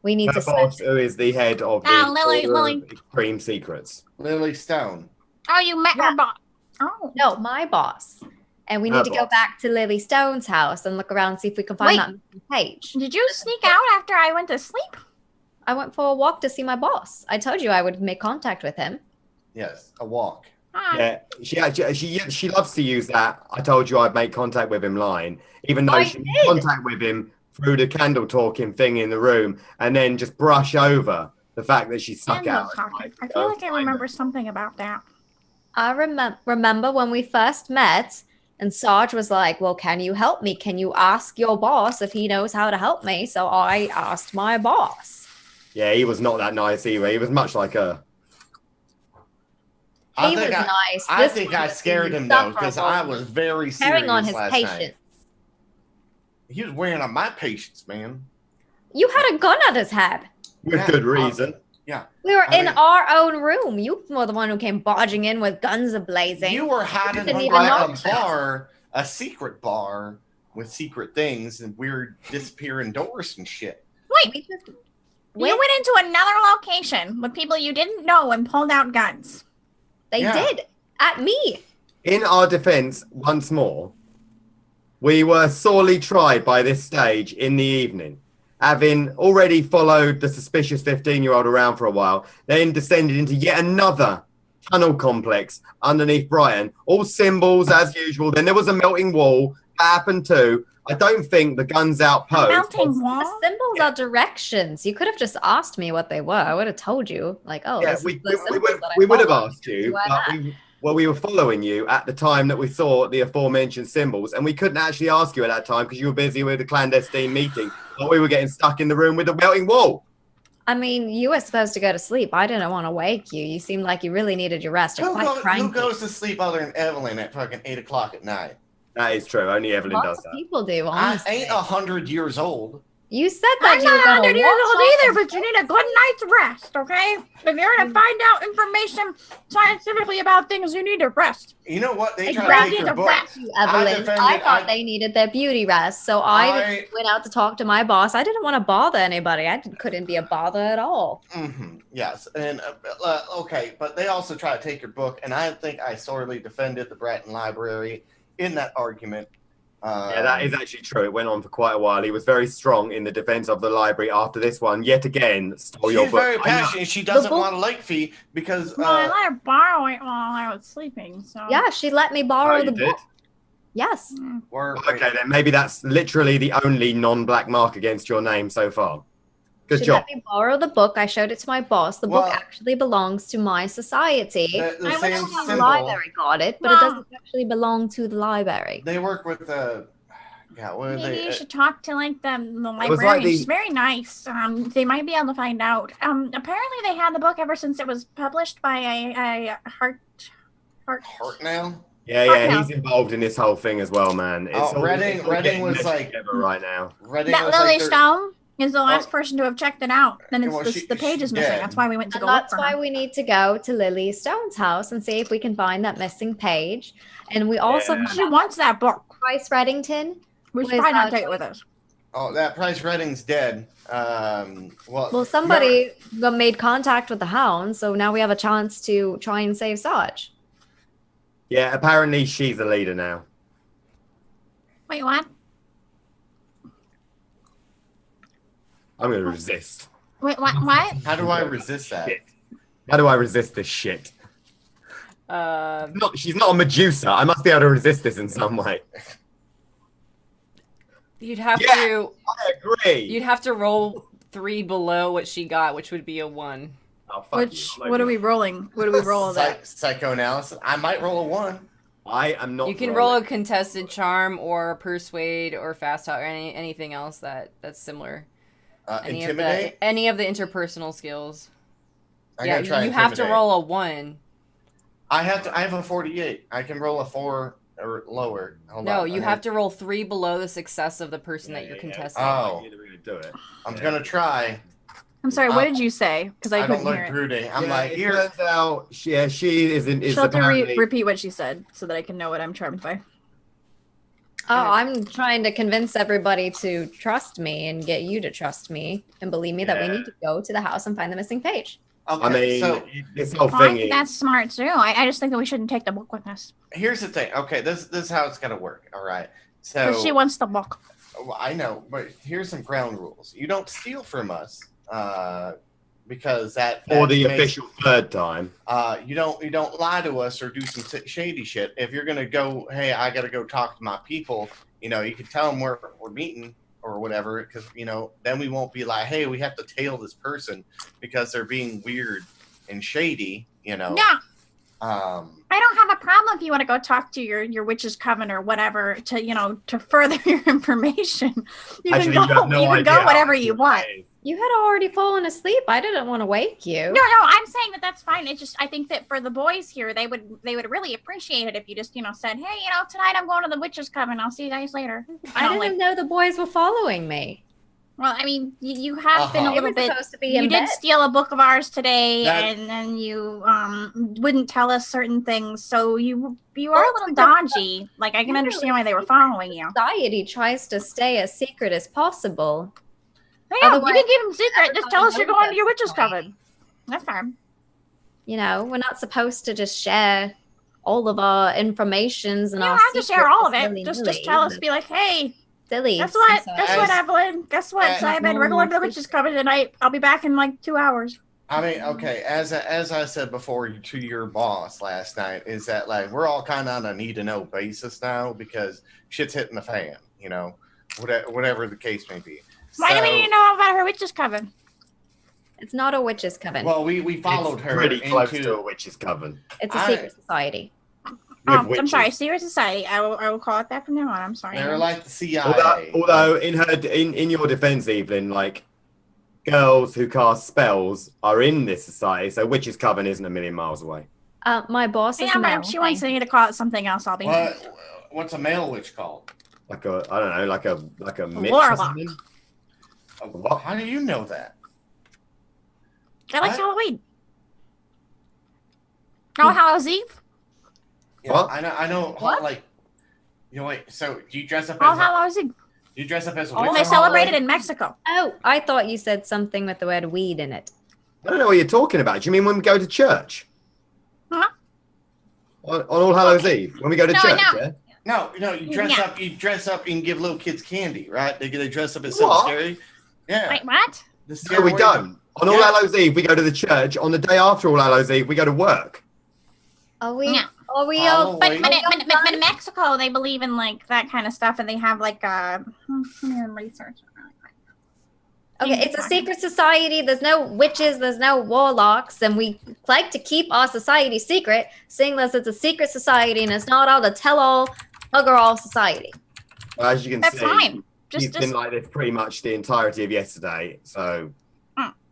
We need Her to boss, who is the head of the Lily. Order of Extreme Secrets. Lily Stone. Oh, you met Yeah. her boss. Oh, No, my boss. And we Her need to go boss. back to Lily Stone's house and look around, see if we can find Wait. that missing page. did you sneak out after I went to sleep? I went for a walk to see my boss. I told you I would make contact with him. Yes, a walk. Yeah, she loves to use that. I told you I'd make contact with him line, even though I she made did. contact with him through the candle talking thing in the room, and then just brush over the fact that she stuck Candle out. talking. I feel like I remember something about that. I remember when we first met, and Sarge was like, "Well, can you help me? Can you ask your boss if he knows how to help me?" So I asked my boss. Yeah, he was not that nice either. He was much like a. He was nice. I This think one I was scared him though because I insufferable. was very serious Carrying on his last patience. night. He was wearing on my patience, man. You had a gun at his head. With good reason. Yeah. We were I in mean- our own room. You were the one who came barging in with guns ablazing. You were hiding Didn't even behind knock a bar, a secret bar with secret things and weird disappearing doors and shit. Wait, We just you went into another location with people you didn't know and pulled out guns. They Yeah. did at me. In our defense, once more, we were sorely tried by this stage in the evening. Having already followed the suspicious 15-year-old around for a while, then descended into yet another tunnel complex underneath Brighton. All symbols as usual. Then there was a melting wall. That happened too. I don't think the guns outpost. Melting The wall? symbols are directions. You could have just asked me what they were. I would have told you. Like, oh, Yeah, this we is the symbols that I would have follow. asked you, Do I but we were following you at the time that we saw the aforementioned symbols, and we couldn't actually ask you at that time because you were busy with a clandestine meeting while we were getting stuck in the room with the melting wall. I mean, you were supposed to go to sleep. I didn't want to wake you. You seemed like you really needed your rest. You're quite Who cranky. goes to sleep other than Evelyn at fucking 8 o'clock at night? That is true. Only Evelyn Lots does of that. people do, I honestly. ain't 100 years old. You said that I'm you were not gonna 100 years watch old all either, of but you need a good night's rest, okay? If you're gonna find out information scientifically about things, you need to rest. You know what? They try Exactly, to take the your book. rest. you, Evelyn. I thought they needed their beauty rest, so I went out to talk to my boss. I didn't want to bother anybody. Couldn't be a bother at all. Yes, and okay, but they also try to take your book, and I think I sorely defended the Bratton Library in that argument. Yeah, that is actually true. It went on for quite a while. He was very strong in the defense of the library after this one. Yet again, stole your She's book. very I know. passionate. She doesn't book- want a late fee because Well, I let her borrow it while I was sleeping, so. Yeah, she let me borrow Oh, the you did? book. Yes. Okay, then maybe that's literally the only non-black mark against your name so far. Good She job. let me borrow the book. I showed it to my boss. The book Well, actually belongs to my society. The I same wish The symbol. library got it, but it doesn't actually belong to the library. They work with the. Yeah, what are Maybe they? you should talk to like the was like librarian. the- She's very nice. They might be able to find out. Apparently they had the book ever since it was published by a heart. Hartnell? Yeah, Fuck he's involved in this whole thing as well, man. Oh, all- Reading- all Reading getting was meshed like- together right now. Reading That was Lily like their- Stone is the last person to have checked it out. Then it's Well, the page is she's missing. dead. That's why we went to And go look that's for why her. we need to go to Lily Stone's house and see if we can find that missing page. And we also Yeah. She wants that book. Bryce Reddington. We should Where's probably not that? take it with us. Oh, that Price Reading's dead. Well, somebody made contact with the Hound, so now we have a chance to try and save Sarge. Yeah, apparently she's the leader now. Wait, what? I'm going to resist. Wait, what? How do I resist that? Shit. How do I resist this shit? She's not a Medusa. I must be able to resist this in some way. You'd have Yeah. to. I agree. You'd have to roll 3 below what she got, which would be a 1. Oh, fuck Which, you. I'm what are over we it. rolling? What do we roll that? Psychoanalysis. I might roll a 1. I am not. You can rolling. roll a contested charm or persuade or fast talk or anything else that's similar. Intimidate. Any of the interpersonal skills. I Yeah, gotta try you have to intimidate. roll a 1. I have a 48. I can roll a 4 or lower. Hold No, on. you have to roll 3 below the success of the person that you're contesting. Oh. You're gonna do it. I'm gonna try. I'm sorry, what did you say? Because I I couldn't don't hear like it. brooding. I'm Yeah, like, it here. turns out, she is She'll have to apparently. repeat what she said so that I can know what I'm charmed by. Oh, I'm trying to convince everybody to trust me and get you to trust me and believe me that we Yeah. need to go to the house and find the missing page. Okay, I mean, so this whole Well, I thing think is. that's smart too. I just think that we shouldn't take the book with us. here's the thing. Okay, this is how it's gonna work. All right. So Because she wants the book. Well, I know, but here's some ground rules. You don't steal from us, because that For the makes- official third time. You don't lie to us or do some shady shit. If you're gonna go, hey, I gotta go talk to my people. You know, you can tell them we're meeting or whatever, because then we won't be like, hey, we have to tail this person because they're being weird and shady. Yeah, I I don't have a problem if you want to go talk to your witch's coven or whatever to further your information. You Actually, can go. you have no you can idea go how whatever you accurate want. that is. You had already fallen asleep. I didn't want to wake you. No, I'm saying that's fine. It's just I think that for the boys here, they would really appreciate it if you just said, hey, tonight I'm going to the witch's coven. I'll see you guys later. I didn't know the boys were following me. Well, I mean, you have been a Uh-huh. little It was bit. supposed to be You in did bed. steal a book of ours today, That- and then you wouldn't tell us certain things. So you are a That's little because dodgy. Like I can Yeah, understand like, why they were following you. Society tries to stay as secret as possible. Yeah, Otherwise, you can keep them secret. Just tell us you're everybody going to your knows witch's us, right? coven. That's fine. You know, we're not supposed to just share all of our informations and You our don't have to share all of it. secrets Just willy-nilly. tell us. Be like, hey, Silly. guess what? society. Guess what, As- Evelyn? Guess what, as- Simon? No We're going to the more witch's coven tonight. I'll be back in like 2 hours. I mean, okay, as I said before to your boss last night, is that like we're all kind of on a need to know basis now because shit's hitting the fan, you know, whatever the case may be. Why do we need to know about her witch's coven? It's not a witch's coven. Well, we followed It's her pretty close into. to a witch's coven. It's a I- secret society. With I'm witches. sorry, secret society. I will call it that from now on. I'm sorry. They're like the CIA. Although in your defense, Evelyn, like girls who cast spells are in this society, so witch's coven isn't a million miles away. My boss is Yeah, but male. if she wants me to call it something else, I'll be. What's a male witch called? Like a, I don't know, like a mitch or warlock. something. What? How do you know that? I like What? Halloween. Oh, Halloween's Eve? Yeah, What? I know. What? Like, you know, wait. So do you dress up Oh, as? Halloween's Eve. You dress up as a Oh, witch? They on celebrate it Halloween? in Mexico. Oh, I thought you said something with the word weed in it. I don't know what you're talking about. Do you mean when we go to church? Huh? On All Hallows Eve, when we go to No, church, no. yeah? No, you dress Yeah. up. You dress up and give little kids candy, right? They dress up as What? something scary. Yeah. Wait, what? The No, scary we way- don't. On All Yeah. Hallows Eve, we go to the church. On the day after All Hallows Eve, we go to work. Are we? No. Are we all? Halloween. But in Mexico, they believe in like that kind of stuff, and they have like let me research. Okay, it's a secret society. There's no witches. There's no warlocks, and we like to keep our society secret, seeing as it's a secret society and it's not all the tell-all, bugger-all society. As you can That's see, fine. he's Just been like this pretty much the entirety of yesterday. So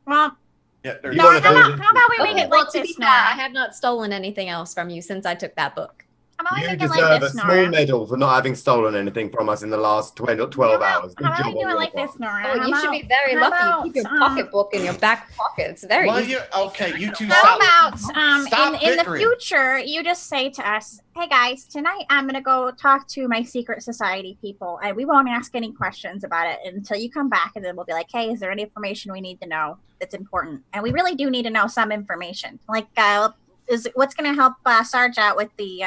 well, Yeah, they're You no. wanna How do about, this? how about we make Okay, it well, like to be this, fair, I Nora? have not stolen anything else from you since I took that book. How about we you make it deserve like a this, small Nora? medal for not having stolen anything from us in the last 12 hours. Good How about job we do on it your like part. this, Nora? Oh, How you should about- be very how lucky. about, You keep your pocketbook in your back pocket. It's very Well, easy. you two How stop. about Stop in the bickering. future, you just say to us, "Hey guys, tonight I'm gonna go talk to my secret society people, and we won't ask any questions about it until you come back, and then we'll be like, hey, is there any information we need to know that's important? And we really do need to know some information, like is what's gonna help Sarge out with the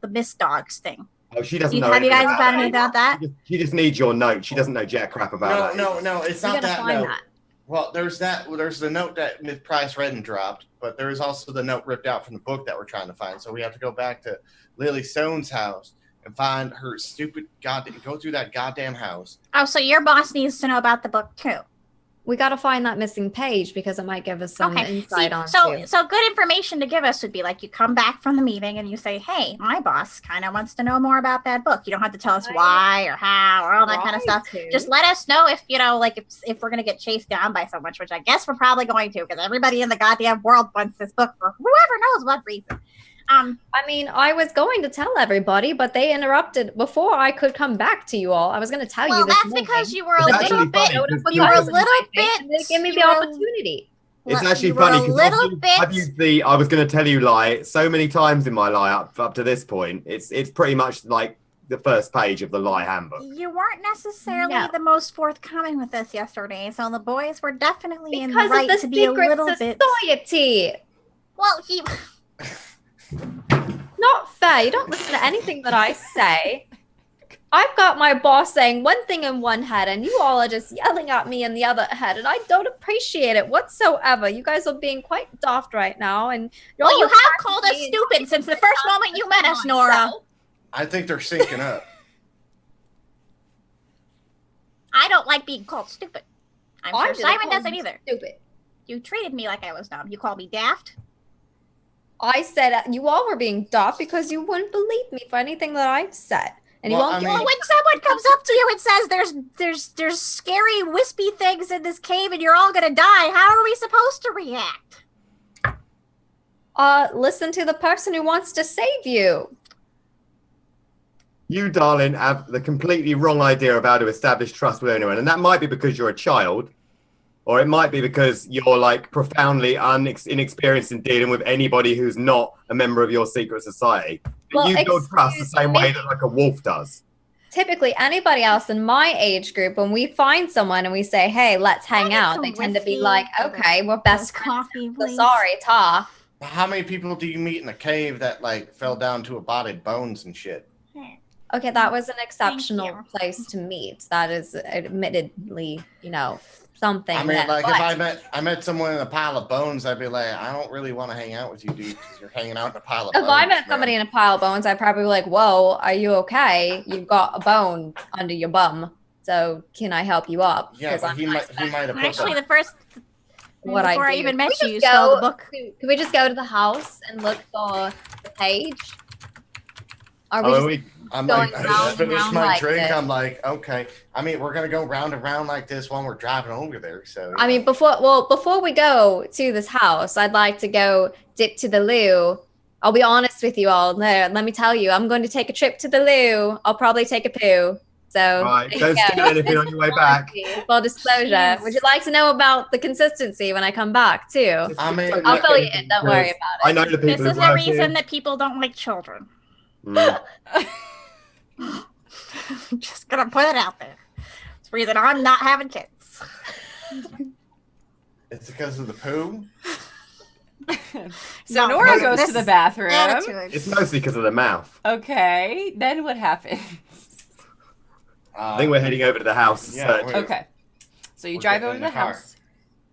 Miss Dogs thing. Oh, she doesn't know Have you anything guys about found that. any about that? She just needs your note. She doesn't know jack crap about that. No, it's We not gotta that find note. that. Well, there's that. There's the note that Miss Price read and dropped, but there is also the note ripped out from the book that we're trying to find. So we have to go back to Lily Stone's house and find her stupid go through that goddamn house. Oh, so your boss needs to know about the book too. We got to find that missing page because it might give us some insight on so good information to give us would be like you come back from the meeting and you say, hey, my boss kind of wants to know more about that book. You don't have to tell us why or how or all that kind of stuff. Just let us know if if we're gonna get chased down by so much, which I guess we're probably going to, because everybody in the goddamn world wants this book for whoever knows what reason. I mean, I was going to tell everybody, but they interrupted before I could come back to you all. I was going to tell you Well, this that's morning. because you were a It's little actually bit. funny, because You were a Jules- little bit. And they give me the you were- opportunity. It's Well, actually you were funny a because little I've bit- used the I was going to tell you lie so many times in my lie up to this point. It's pretty much like the first page of the lie handbook. You weren't necessarily No. the most forthcoming with us yesterday, so the boys were definitely in the Because right of the to be a secret little bit. society. Well, Not fair. You don't listen to anything that I say. I've got my boss saying one thing in one head, and you all are just yelling at me in the other head, and I don't appreciate it whatsoever. You guys are being quite daft right now, and well, you all have called us stupid since the first moment you met us, Nora. I think they're syncing up. I don't like being called stupid. I'm I sure didn't Simon call doesn't you either. Stupid. You treated me like I was dumb. You called me daft. I said you all were being daft because you wouldn't believe me for anything that I've said, and Well, you won't. I mean- Well, when someone comes up to you and says there's scary wispy things in this cave and you're all gonna die, how are we supposed to react? Listen to the person who wants to save you. You, darling, have the completely wrong idea of how to establish trust with anyone. And that might be because you're a child, or it might be because you're like profoundly inexperienced in dealing with anybody who's not a member of your secret society. Well, You build trust the excuse same me? way that like a wolf does. Typically, anybody else in my age group, when we find someone and we say, "Hey, let's hang get out," some they tend to be whiskey like, for "Okay, we're best Best friends. coffee, So please. sorry, ta." How many people do you meet in a cave that like fell down to a bodied bones and shit? Okay, that was an exceptional you. place to meet. That is admittedly, something. I mean, that, like but if I met someone in a pile of bones, I'd be like, I don't really want to hang out with you, dude, because you're hanging out in a pile of if bones. I met man. somebody in a pile of bones, I'd probably be like, "Whoa, are you okay? You've got a bone under your bum. So can I help you up?" Yeah, 'Cause but I'm he not might have put Actually, the, the first what before I do. even Can met we you, you just stole the go- book. Can we just go to the house and look for the page? Are we Oh, just we, I'm going like, round I and finish round my like drink. this. I'm like, okay. I mean, we're gonna go round and round like this while we're driving over there. So I mean, before we go to this house, I'd like to go dip to the loo. I'll be honest with you all. Let me tell you, I'm going to take a trip to the loo. I'll probably take a poo. So right, there don't you steal go. anything on your way back. Full disclosure. Jeez. Would you like to know about the consistency when I come back too? I mean, Don't I'll let fill you anything in. Don't worry because about it. I know the people This is who the work reason here. that people don't like children. Mm. Just gonna put it out there. It's the reason I'm not having kids. it's because of the poo. So No, Nora this- goes to this the bathroom. Attitude. It's mostly because of the mouth. Okay, then what happens? I think we're heading over to the house. Yeah, search. we're- Okay, so you We're drive getting over in to the the car. house.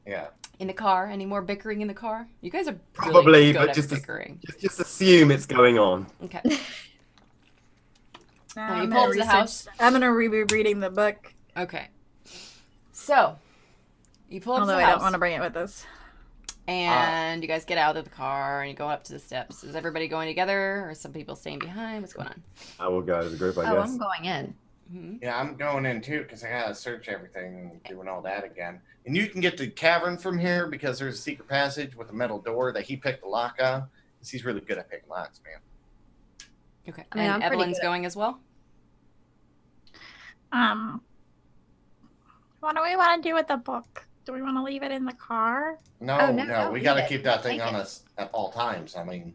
Yeah. In the car. Any more bickering in the car? You guys are Probably, really good but at just bickering. just assume it's going on. Okay. I'm you gonna pull up to the research- house. I'm gonna be reading the book, Okay. So, you pull up although to I the don't house, want to bring it with us. and you guys get out of the car, and you go up to the steps. Is everybody going together, or some people staying behind? What's going on? I will go to the group, I Oh, guess. I'm going in. Hmm. Yeah, I'm going in too because I gotta search everything and doing all that again. And you can get the cavern from here because there's a secret passage with a metal door that he picked the lock on. 'Cause he's really good at picking locks, man. Okay. I mean, and I'm pretty Evelyn's good at- going as well? What do we want to do with the book? Do we want to leave it in the car? No, Oh, no, no, don't we leave gotta it. keep that thing Take on it. us at all times. I mean,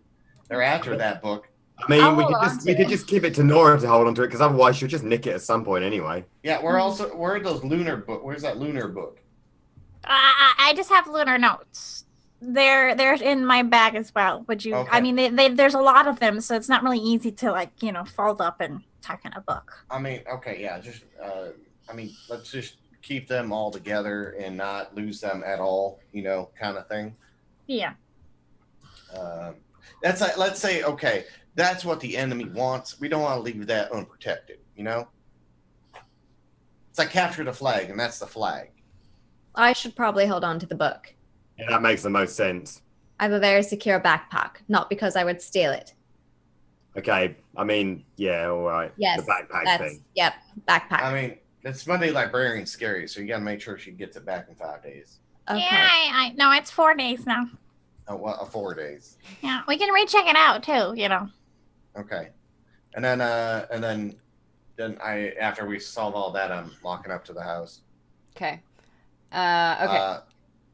they're after that book. I mean, I'll we hold could on just to we could it. just give it to Nora to hold on to it because otherwise she'll just nick it at some point anyway. Yeah, we're also where are those lunar book? Where's that lunar book? I just have lunar notes. They're in my bag as well. Would you? Okay. I mean, there's a lot of them, so it's not really easy to fold up and tuck in a book. I mean, okay, yeah, just I mean, let's just keep them all together and not lose them at all, kind of thing. Yeah. That's like, let's say, okay, that's what the enemy wants. We don't want to leave that unprotected, It's like capture the flag, and that's the flag. I should probably hold on to the book. Yeah, that makes the most sense. I have a very secure backpack, not because I would steal it. Okay, I mean, yeah, all right. Yes, The backpack that's thing. yep, backpack. I mean, it's Monday Librarian scary, so you got to make sure she gets it back in 5 days. Okay. Yeah, I no, it's 4 days now. Oh, well, 4 days. Yeah, we can recheck it out too. Okay, and then I after we solve all that, I'm locking up to the house. Okay. Okay. Uh,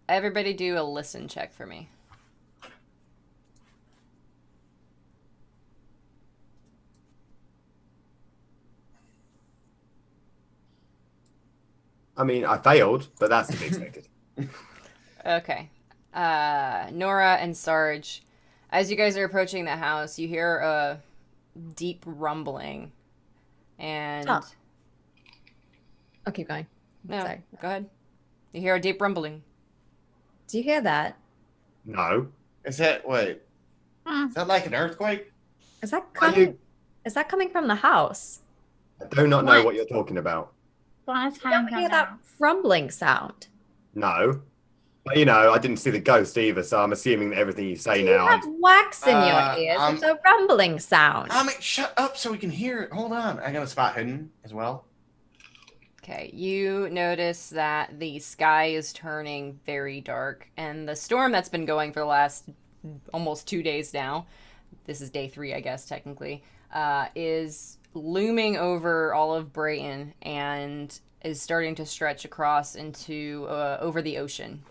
Everybody do a listen check for me. I mean, I failed, but that's to be expected. Okay. Nora and Sarge, as you guys are approaching the house, you hear a deep rumbling. And Oh. I'll keep going. no, Sorry. go ahead. You hear a deep rumbling. Do you hear that? No. is that wait? Hmm. Is that like an earthquake? Is that Are coming? you- Is that coming from the house? I do not know What? what you're talking about. Well, it's I don't hear that rumbling sound. No. But, I didn't see the ghost either, so I'm assuming that everything you say You now. have wax in Uh, your ears. It's a rumbling sound. I mean, shut up so we can hear it. Hold on, I got a spot hidden as well. Okay, you notice that the sky is turning very dark, and the storm that's been going for the last almost 2 days now, this is day 3, I guess, technically, is looming over all of Brayton and is starting to stretch across into over the ocean.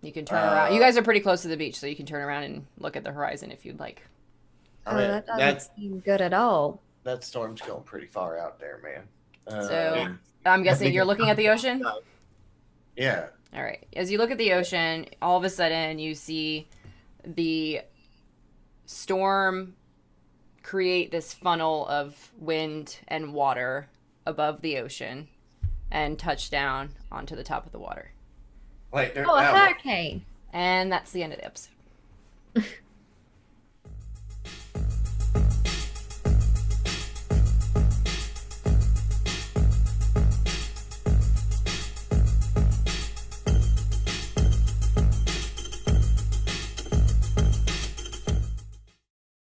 You can turn around. You guys are pretty close to the beach, so you can turn around and look at the horizon if you'd like. I mean, that doesn't seem good at all. that storm's going pretty far out there, man. So I'm guessing you're looking at the ocean? Yeah. All right. As you look at the ocean, all of a sudden you see the storm create this funnel of wind and water above the ocean and touch down onto the top of the water. Wait, Oh, a hurricane. And that's the end of the episode.